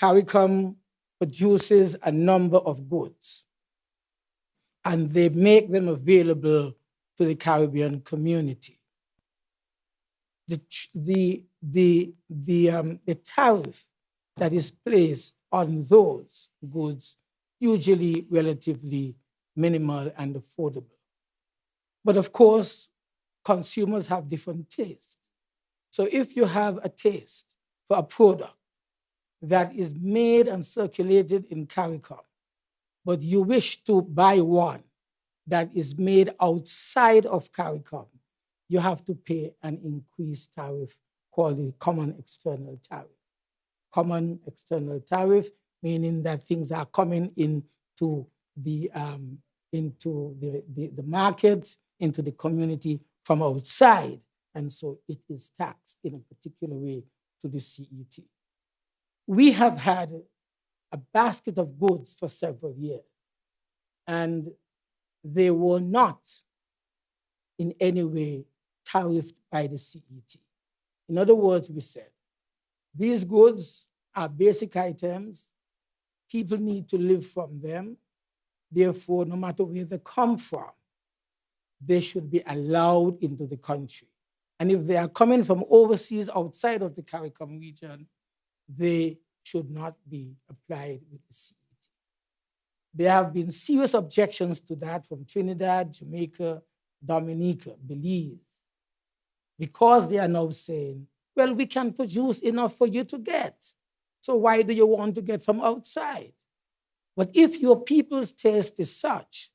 CARICOM produces a number of goods, and they make them available to the Caribbean community. The tariff that is placed on those goods usually relatively minimal and affordable. But of course, consumers have different tastes. So if you have a taste for a product that is made and circulated in CARICOM, but you wish to buy one that is made outside of CARICOM, you have to pay an increased tariff called the Common External Tariff. Common External Tariff, meaning that things are coming into the market, into the community from outside, and so it is taxed in a particular way to the CET. We have had a basket of goods for several years, and they were not in any way tariffed by the CET. In other words, we said, these goods are basic items. People need to live from them. Therefore, no matter where they come from, they should be allowed into the country. And if they are coming from overseas outside of the CARICOM region, they should not be applied with the CET. There have been serious objections to that from Trinidad, Jamaica, Dominica, Belize, because they are now saying, well, we can produce enough for you to get. So why do you want to get from outside? But if your people's taste is such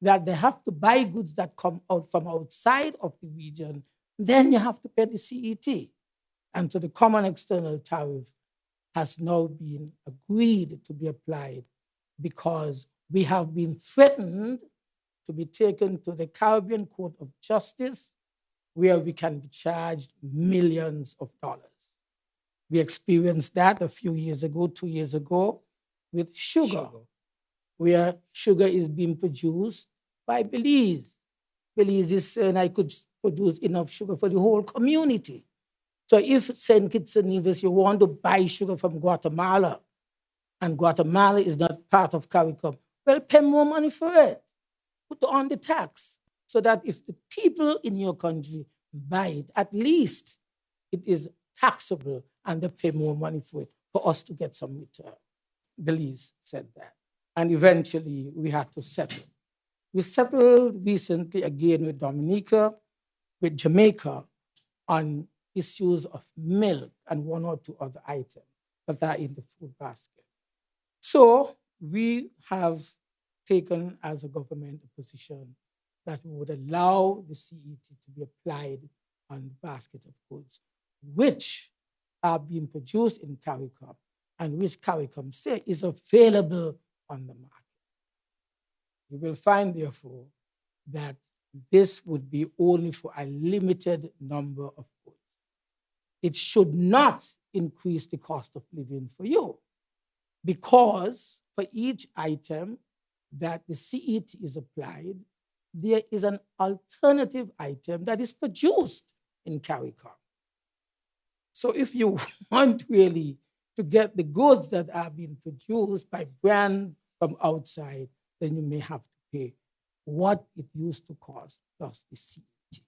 that they have to buy goods that come out from outside of the region, then you have to pay the CET. And so the common external tariff has now been agreed to be applied because we have been threatened to be taken to the Caribbean Court of Justice, where we can be charged millions of dollars. We experienced that a few years ago, 2 years ago, with sugar, where sugar is being produced by Belize. Belize is saying I could produce enough sugar for the whole community. So if St. Kitts and Nevis, you want to buy sugar from Guatemala, and Guatemala is not part of CARICOM, well, pay more money for it. Put on the tax, so that if the people in your country buy it, at least it is taxable and they pay more money for it for us to get some return. Belize said that. And eventually we had to settle. We settled recently again with Dominica, with Jamaica, on issues of milk and one or two other items that are in the food basket. So we have taken as a government a position that we would allow the CET to be applied on the basket of goods, which are being produced in CARICOM and which CARICOM say is available on the market. You will find, therefore, that this would be only for a limited number of goods. It should not increase the cost of living for you, because for each item that the CET is applied, there is an alternative item that is produced in CARICOM. So if you want really to get the goods that are being produced by brand from outside, then you may have to pay what it used to cost plus the CET.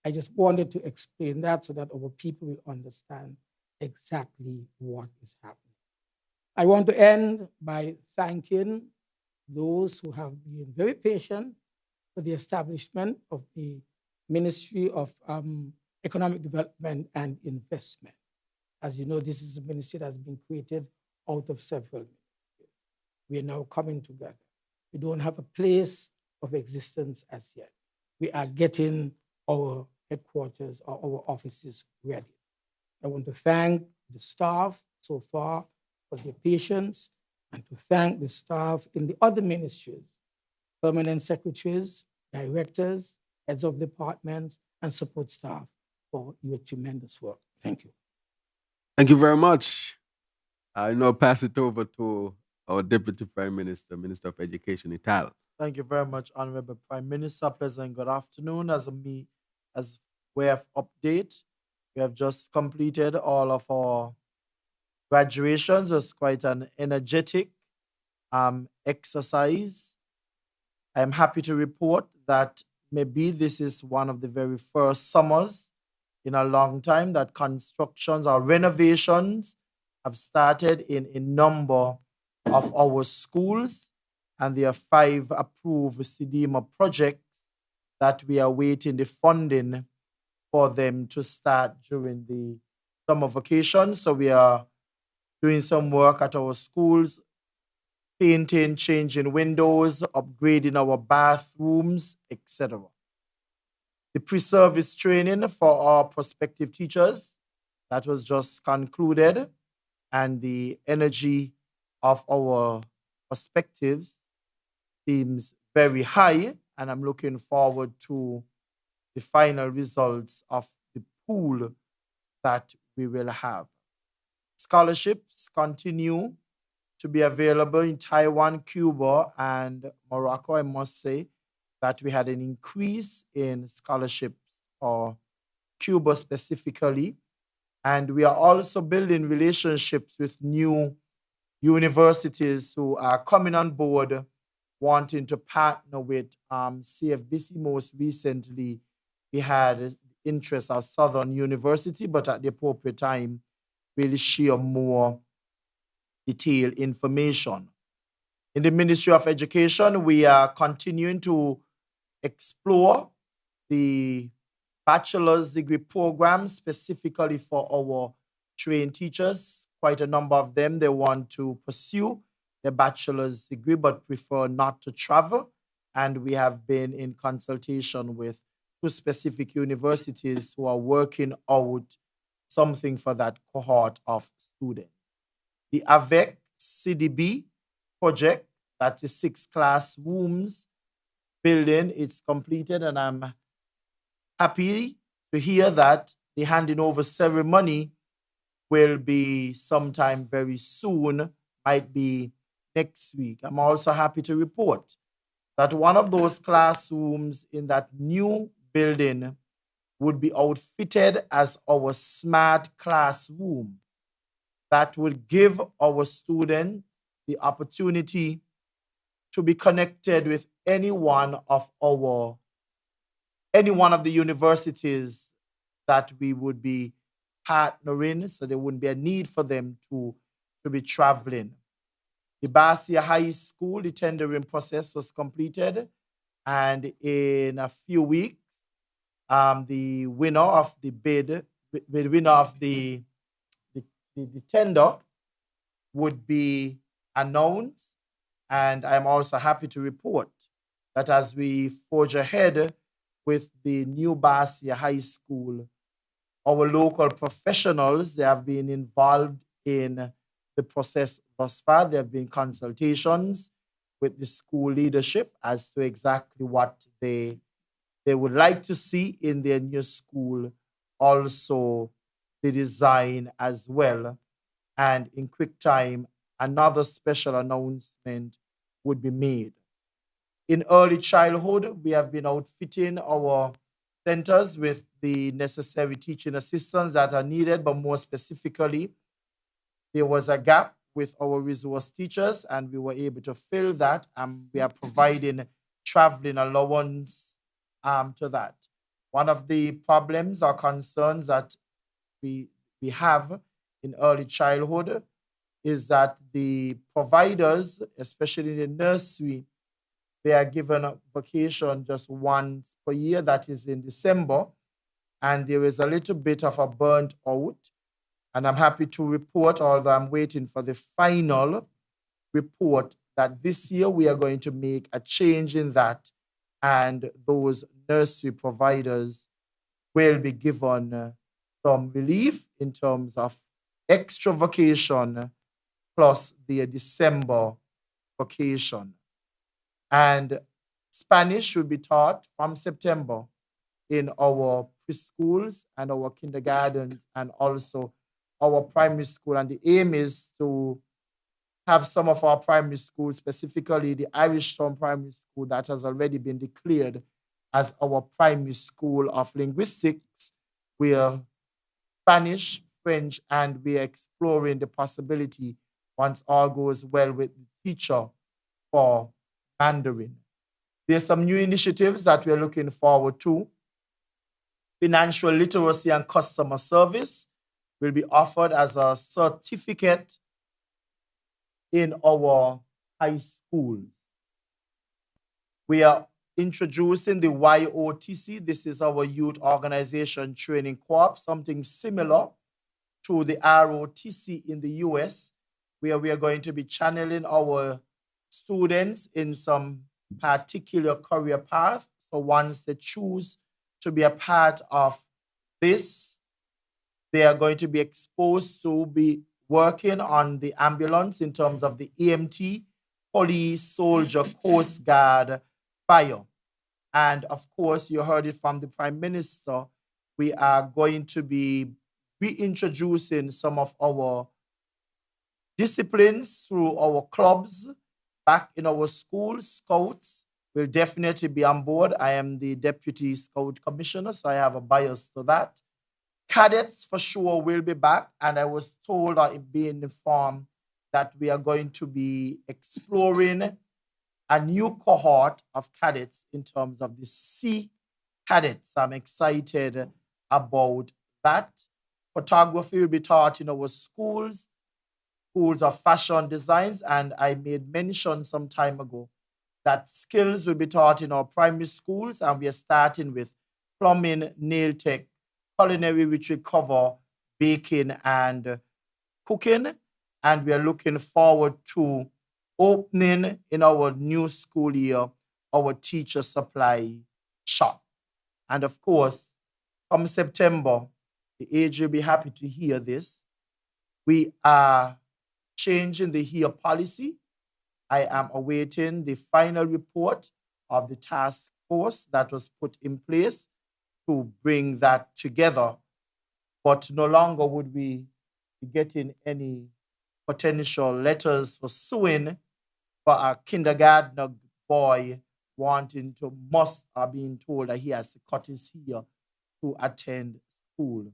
I just wanted to explain that so that our people will understand exactly what is happening. I want to end by thanking those who have been very patient for the establishment of the Ministry of Economic Development and Investment. As you know, this is a ministry that has been created out of several ministries. We are now coming together. We don't have a place of existence as yet. We are getting our headquarters or our offices ready. I want to thank the staff so far for their patience, and to thank the staff in the other ministries, permanent secretaries, directors, heads of departments, and support staff for your tremendous work. Thank you. Thank you very much. I now pass it over to our Deputy Prime Minister, Minister of Education, Ital. Thank you very much, Honorable Prime Minister. Pleasant good afternoon. As way of update, we have just completed all of our graduations. It's quite an energetic exercise. I'm happy to report that maybe this is one of the very first summers in a long time that constructions or renovations have started in a number of our schools, and there are 5 approved CDMA projects that we are waiting the funding for them to start during the summer vacation. So we are doing some work at our schools, painting, changing windows, upgrading our bathrooms, etc. The pre-service training for our prospective teachers, that was just concluded, and the energy of our perspectives seems very high, and I'm looking forward to the final results of the pool that we will have. Scholarships continue to be available in Taiwan, Cuba, and Morocco. I must say that we had an increase in scholarships for Cuba specifically. And we are also building relationships with new universities who are coming on board, wanting to partner with CFBC. Most recently, we had interest of Southern University, but at the appropriate time, we'll share more detailed information. In the Ministry of Education, we are continuing to explore the bachelor's degree program specifically for our trained teachers. Quite a number of them, they want to pursue the bachelor's degree but prefer not to travel. And we have been in consultation with two specific universities who are working out something for that cohort of students. The AVEC CDB project, that is 6 classrooms building, it's completed, and I'm happy to hear that the handing over ceremony will be sometime very soon, might be next week. I'm also happy to report that one of those classrooms in that new building would be outfitted as our smart classroom. That would give our students the opportunity to be connected with any one of the universities that we would be partnering, so there wouldn't be a need for them to be traveling. The Basia High School, the tendering process was completed, and in a few weeks, the winner of the bid, the winner of the tender would be announced. And I'm also happy to report that as we forge ahead with the new Basia High School, our local professionals, they have been involved in the process thus far. There have been consultations with the school leadership as to exactly what they would like to see in their new school, also the design as well. And in quick time, another special announcement would be made. In early childhood, we have been outfitting our centers with the necessary teaching assistants that are needed, but more specifically, there was a gap with our resource teachers, and we were able to fill that, and we are providing traveling allowance to that. One of the problems or concerns that we have in early childhood is that the providers, especially in the nursery, they are given a vacation just once per year, that is in December, and there is a little bit of a burnt out. And I'm happy to report, although I'm waiting for the final report, that this year we are going to make a change in that, and those nursery providers will be given some relief in terms of extra vacation plus the December vacation. And Spanish should be taught from September in our preschools and our kindergartens and also our primary school. And the aim is to have some of our primary schools, specifically the Irish Town Primary School, that has already been declared as our primary school of linguistics. We are Spanish, French, and we are exploring the possibility, once all goes well with the teacher, for Mandarin. There's some new initiatives that we're looking forward to. Financial literacy and customer service will be offered as a certificate in our high schools. We are introducing the YOTC. This is our Youth Organization Training Co-op, something similar to the ROTC in the US, where we are going to be channeling our students in some particular career path. So once they choose to be a part of this, they are going to be exposed to be working on the ambulance in terms of the EMT, police, soldier, Coast Guard, fire. And of course, you heard it from the Prime Minister, we are going to be reintroducing some of our disciplines through our clubs, back in our schools. Scouts will definitely be on board. I am the Deputy Scout Commissioner, so I have a bias to that. Cadets for sure will be back, and I was told or being informed that we are going to be exploring a new cohort of cadets in terms of the Sea Cadets. I'm excited about that. Photography will be taught in our schools of fashion designs, and I made mention some time ago that skills will be taught in our primary schools, and we are starting with plumbing, nail tech, culinary, which will cover baking and cooking, and we are looking forward to opening in our new school year our teacher supply shop. And of course, come September, the age will be happy to hear this. We are changing the HERE policy. I am awaiting the final report of the task force that was put in place to bring that together. But no longer would we be getting any potential letters for suing for a kindergarten boy wanting to being told that he has to cut his hair to attend school.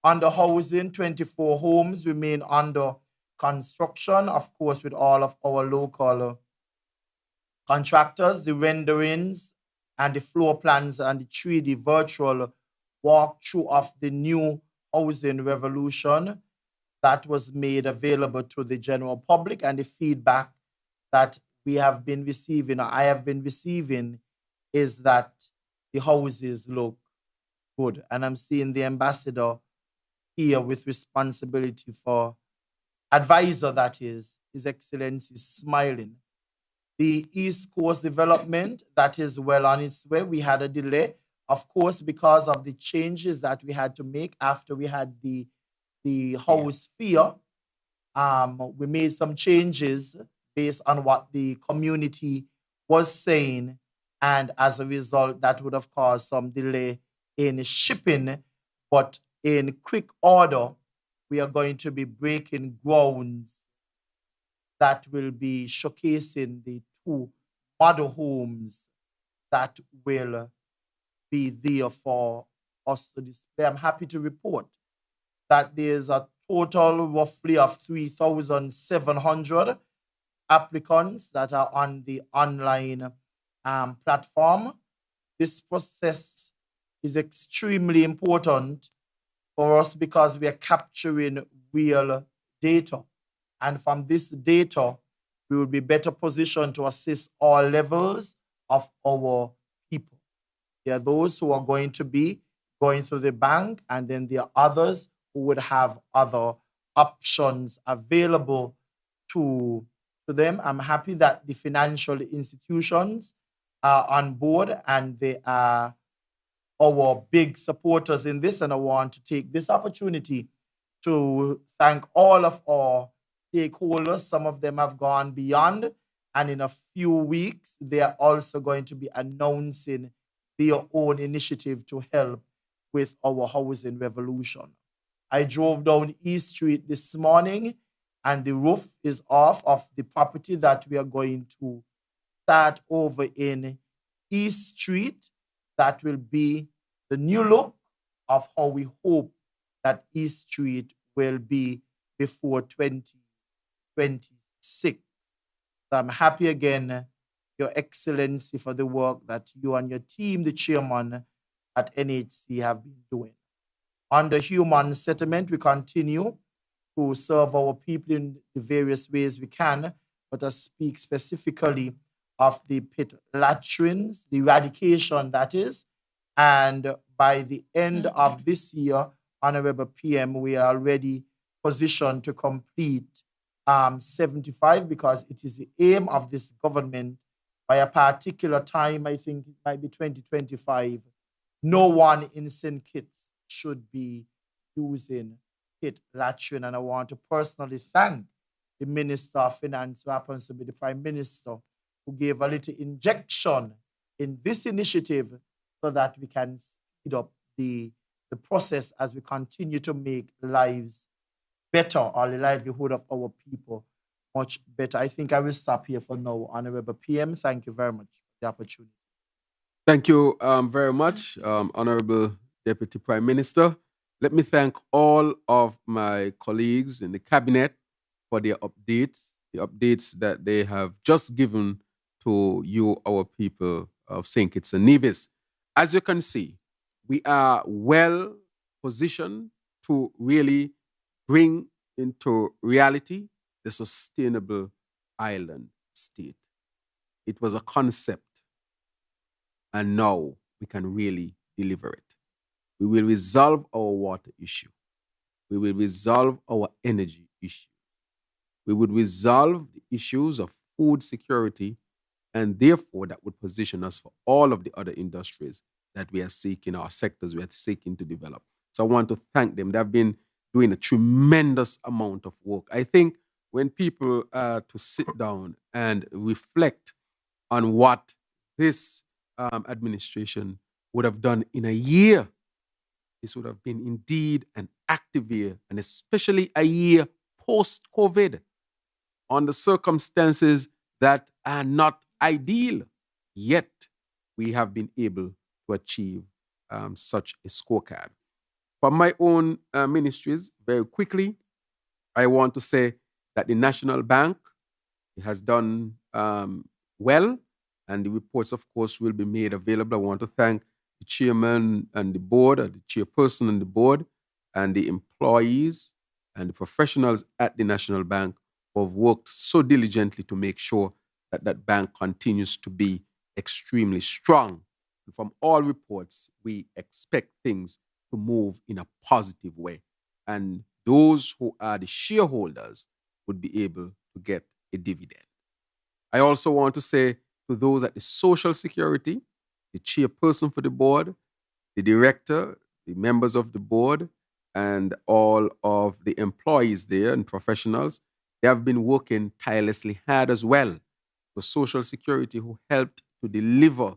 Under housing, 24 homes remain under construction, of course, with all of our local contractors. The renderings and the floor plans and the 3D virtual walkthrough of the new housing revolution that was made available to the general public, and the feedback that we have been receiving, or I have been receiving, is that the houses look good. And I'm seeing the ambassador here with responsibility for advisor, that is, His Excellency, smiling. The East Coast development, that is well on its way. We had a delay, of course, because of the changes that we had to make after we had the house fair. We made some changes based on what the community was saying, and as a result, that would have caused some delay in shipping. But in quick order, we are going to be breaking grounds that will be showcasing the 2 model homes that will be there for us to display. I'm happy to report that there's a total roughly of 3,700 applicants that are on the online platform. This process is extremely important for us because we are capturing real data. And from this data, we will be better positioned to assist all levels of our people. There are those who are going to be going through the bank, and then there are others who would have other options available to them. I'm happy that the financial institutions are on board, and they are our big supporters in this. And I want to take this opportunity to thank all of our stakeholders. Some of them have gone beyond, and in a few weeks, they are also going to be announcing their own initiative to help with our housing revolution. I drove down East Street this morning, and the roof is off of the property that we are going to start over in East Street. That will be the new look of how we hope that East Street will be before 2026. So I'm happy again, Your Excellency, for the work that you and your team, the chairman at NHC, have been doing. Under human settlement, we continue to serve our people in the various ways we can, but I speak specifically of the pit latrines, the eradication, that is. And by the end of this year, Honorable PM, we are already positioned to complete 75, because it is the aim of this government by a particular time, I think it might be 2025, no one in St. Kitts should be using pit latrine. And I want to personally thank the Minister of Finance, who happens to be the Prime Minister, who gave a little injection in this initiative so that we can speed up the process as we continue to make lives better, or the livelihood of our people much better. I think I will stop here for now. Honorable PM, thank you very much for the opportunity. Thank you very much, Honorable Deputy Prime Minister. Let me thank all of my colleagues in the cabinet for their updates, the updates that they have just given to you, our people of St. Kitts and Nevis. As you can see, we are well positioned to really bring into reality the sustainable island state. It was a concept, and now we can really deliver it. We will resolve our water issue. We will resolve our energy issue. We would resolve the issues of food security, and therefore that would position us for all of the other industries that we are seeking, our sectors we are seeking to develop. So I want to thank them. They have been doing a tremendous amount of work. I think when people to sit down and reflect on what this administration would have done in a year, this would have been indeed an active year, and especially a year post-COVID, on the circumstances that are not ideal. Yet, we have been able to achieve such a scorecard. For my own ministries, very quickly, I want to say that the National Bank has done well, and the reports, of course, will be made available. I want to thank the chairman and the board, or the chairperson and the board, and the employees and the professionals at the National Bank who have worked so diligently to make sure that that bank continues to be extremely strong. And from all reports, we expect things to move in a positive way. And those who are the shareholders would be able to get a dividend. I also want to say to those at the Social Security, the chairperson for the board, the director, the members of the board, and all of the employees there and professionals, they have been working tirelessly hard as well for Social Security, who helped to deliver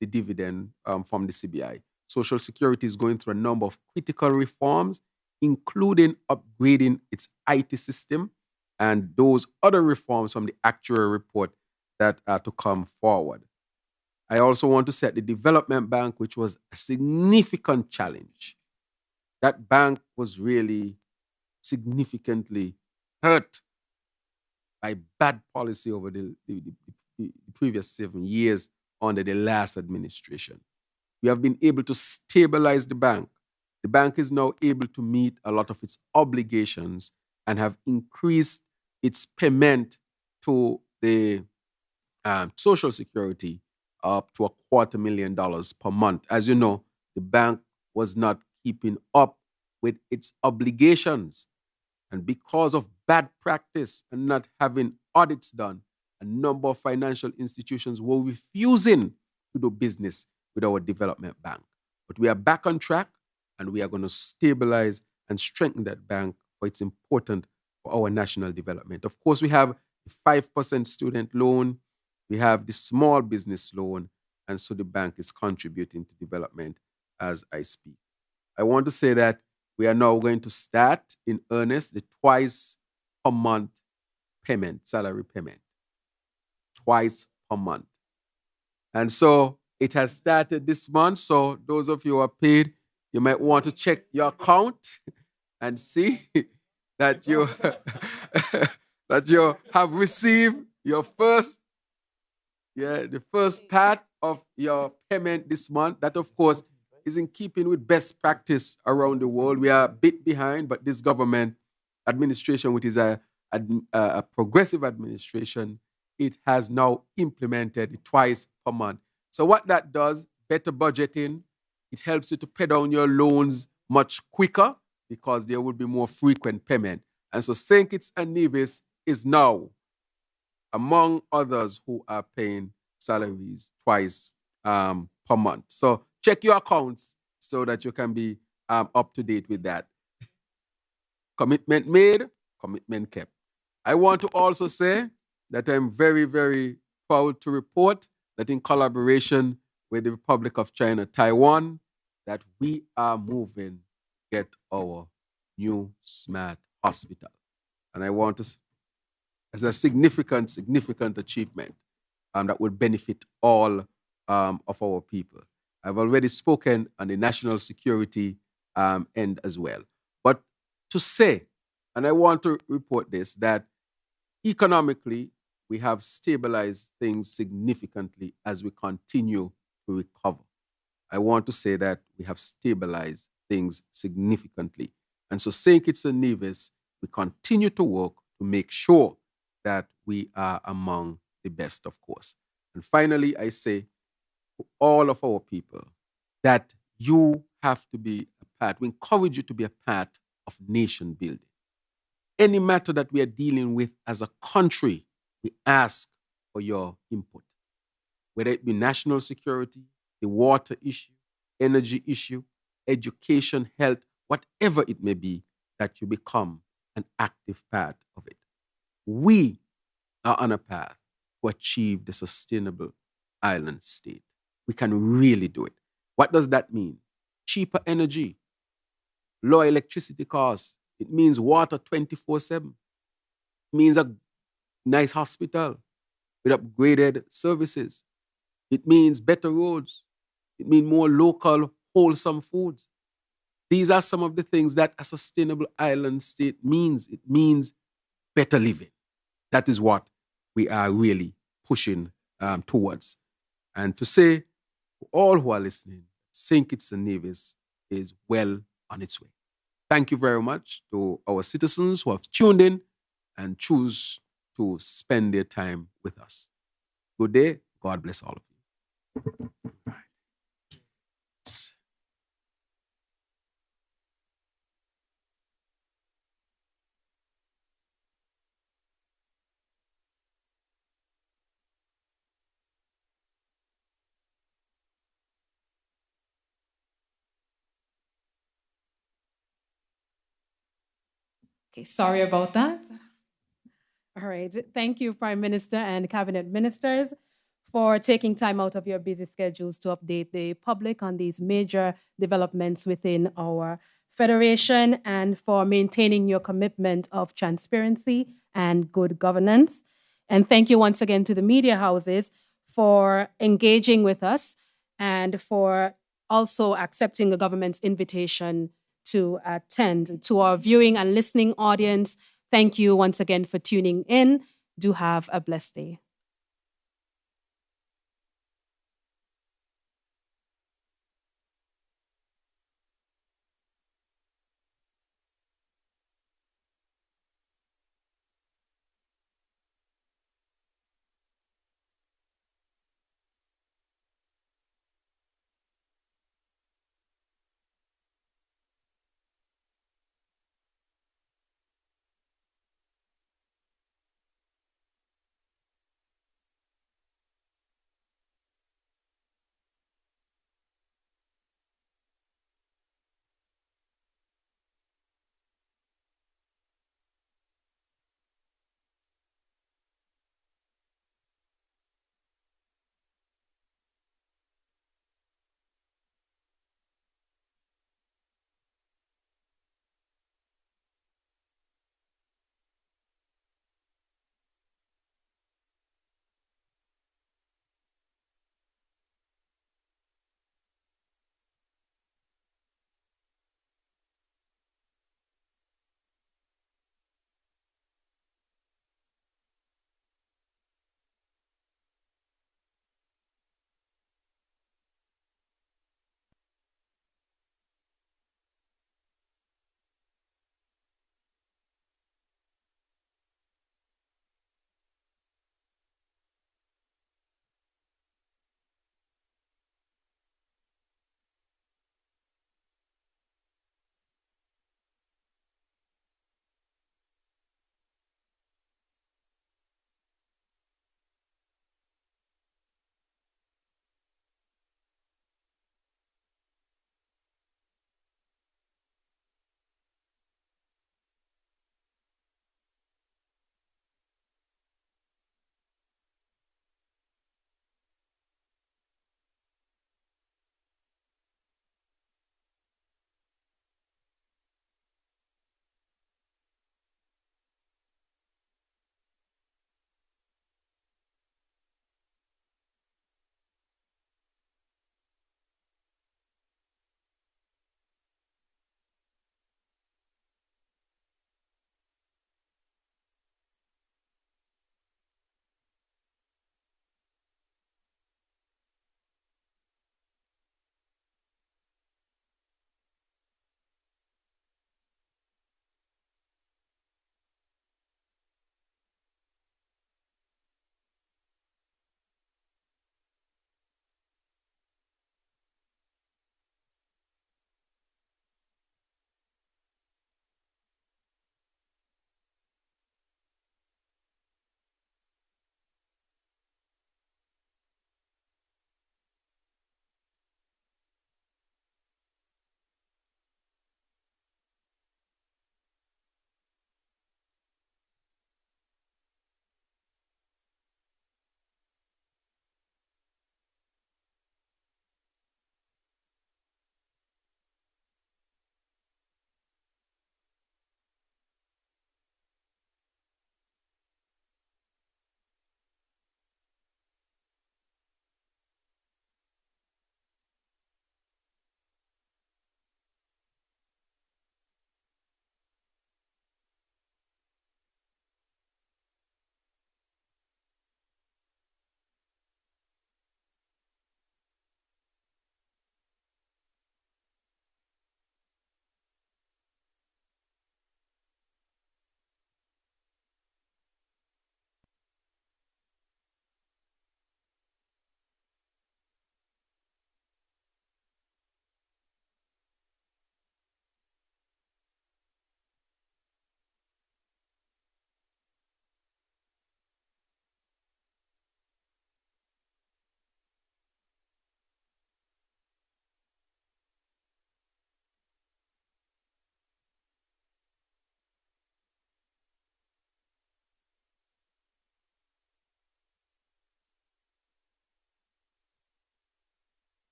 the dividend from the CBI. Social Security is going through a number of critical reforms, including upgrading its IT system and those other reforms from the actual report that are to come forward. I also want to say at the Development Bank, which was a significant challenge, that bank was really significantly hurt by bad policy over the previous 7 years under the last administration. We have been able to stabilize the bank. The bank is now able to meet a lot of its obligations and have increased its payment to the Social Security up to $250,000 per month. As you know, the bank was not keeping up with its obligations. And because of bad practice and not having audits done, a number of financial institutions were refusing to do business with our development bank. But we are back on track, and we are going to stabilize and strengthen that bank, for it's important for our national development. Of course, we have the 5% student loan, we have the small business loan, and so the bank is contributing to development as I speak. I want to say that we are now going to start in earnest the twice per month payment, salary payment, twice per month. And so it has started this month. So those of you who are paid, you might want to check your account and see that you that you have received your the first part of your payment this month. That, of course, is in keeping with best practice around the world. We are a bit behind, but this government administration, which is a progressive administration, it has now implemented it twice per month. So what that does, better budgeting, it helps you to pay down your loans much quicker because there will be more frequent payment. And so St. Kitts and Nevis is now among others who are paying salaries twice per month. So check your accounts so that you can be up to date with that. Commitment made, commitment kept. I want to also say that I'm very, very proud to report that in collaboration with the Republic of China, Taiwan, that we are moving to get our new smart hospital. And I want to, as a significant achievement that would benefit all of our people. I've already spoken on the national security end as well. But to say, and I want to report this, that economically, we have stabilized things significantly as we continue to recover. I want to say that we have stabilized things significantly. And so St. Kitts and Nevis, we continue to work to make sure that we are among the best, of course. And finally, I say to all of our people that you have to be a part, we encourage you to be a part of nation building. Any matter that we are dealing with as a country, we ask for your input, whether it be national security, the water issue, energy issue, education, health, whatever it may be, that you become an active part of it. We are on a path to achieve the sustainable island state. We can really do it. What does that mean? Cheaper energy, lower electricity costs. It means water 24/7. It means a nice hospital with upgraded services. It means better roads. It means more local, wholesome foods. These are some of the things that a sustainable island state means. It means better living. That is what we are really pushing towards. And to say to all who are listening, St. Kitts and Nevis is well on its way. Thank you very much to our citizens who have tuned in and choose to spend their time with us. Good day. God bless all of you. Okay, sorry about that. All right. Thank you, Prime Minister and Cabinet Ministers, for taking time out of your busy schedules to update the public on these major developments within our Federation and for maintaining your commitment of transparency and good governance. And thank you once again to the media houses for engaging with us and for also accepting the government's invitation to attend. To our viewing and listening audience, thank you once again for tuning in. Do have a blessed day.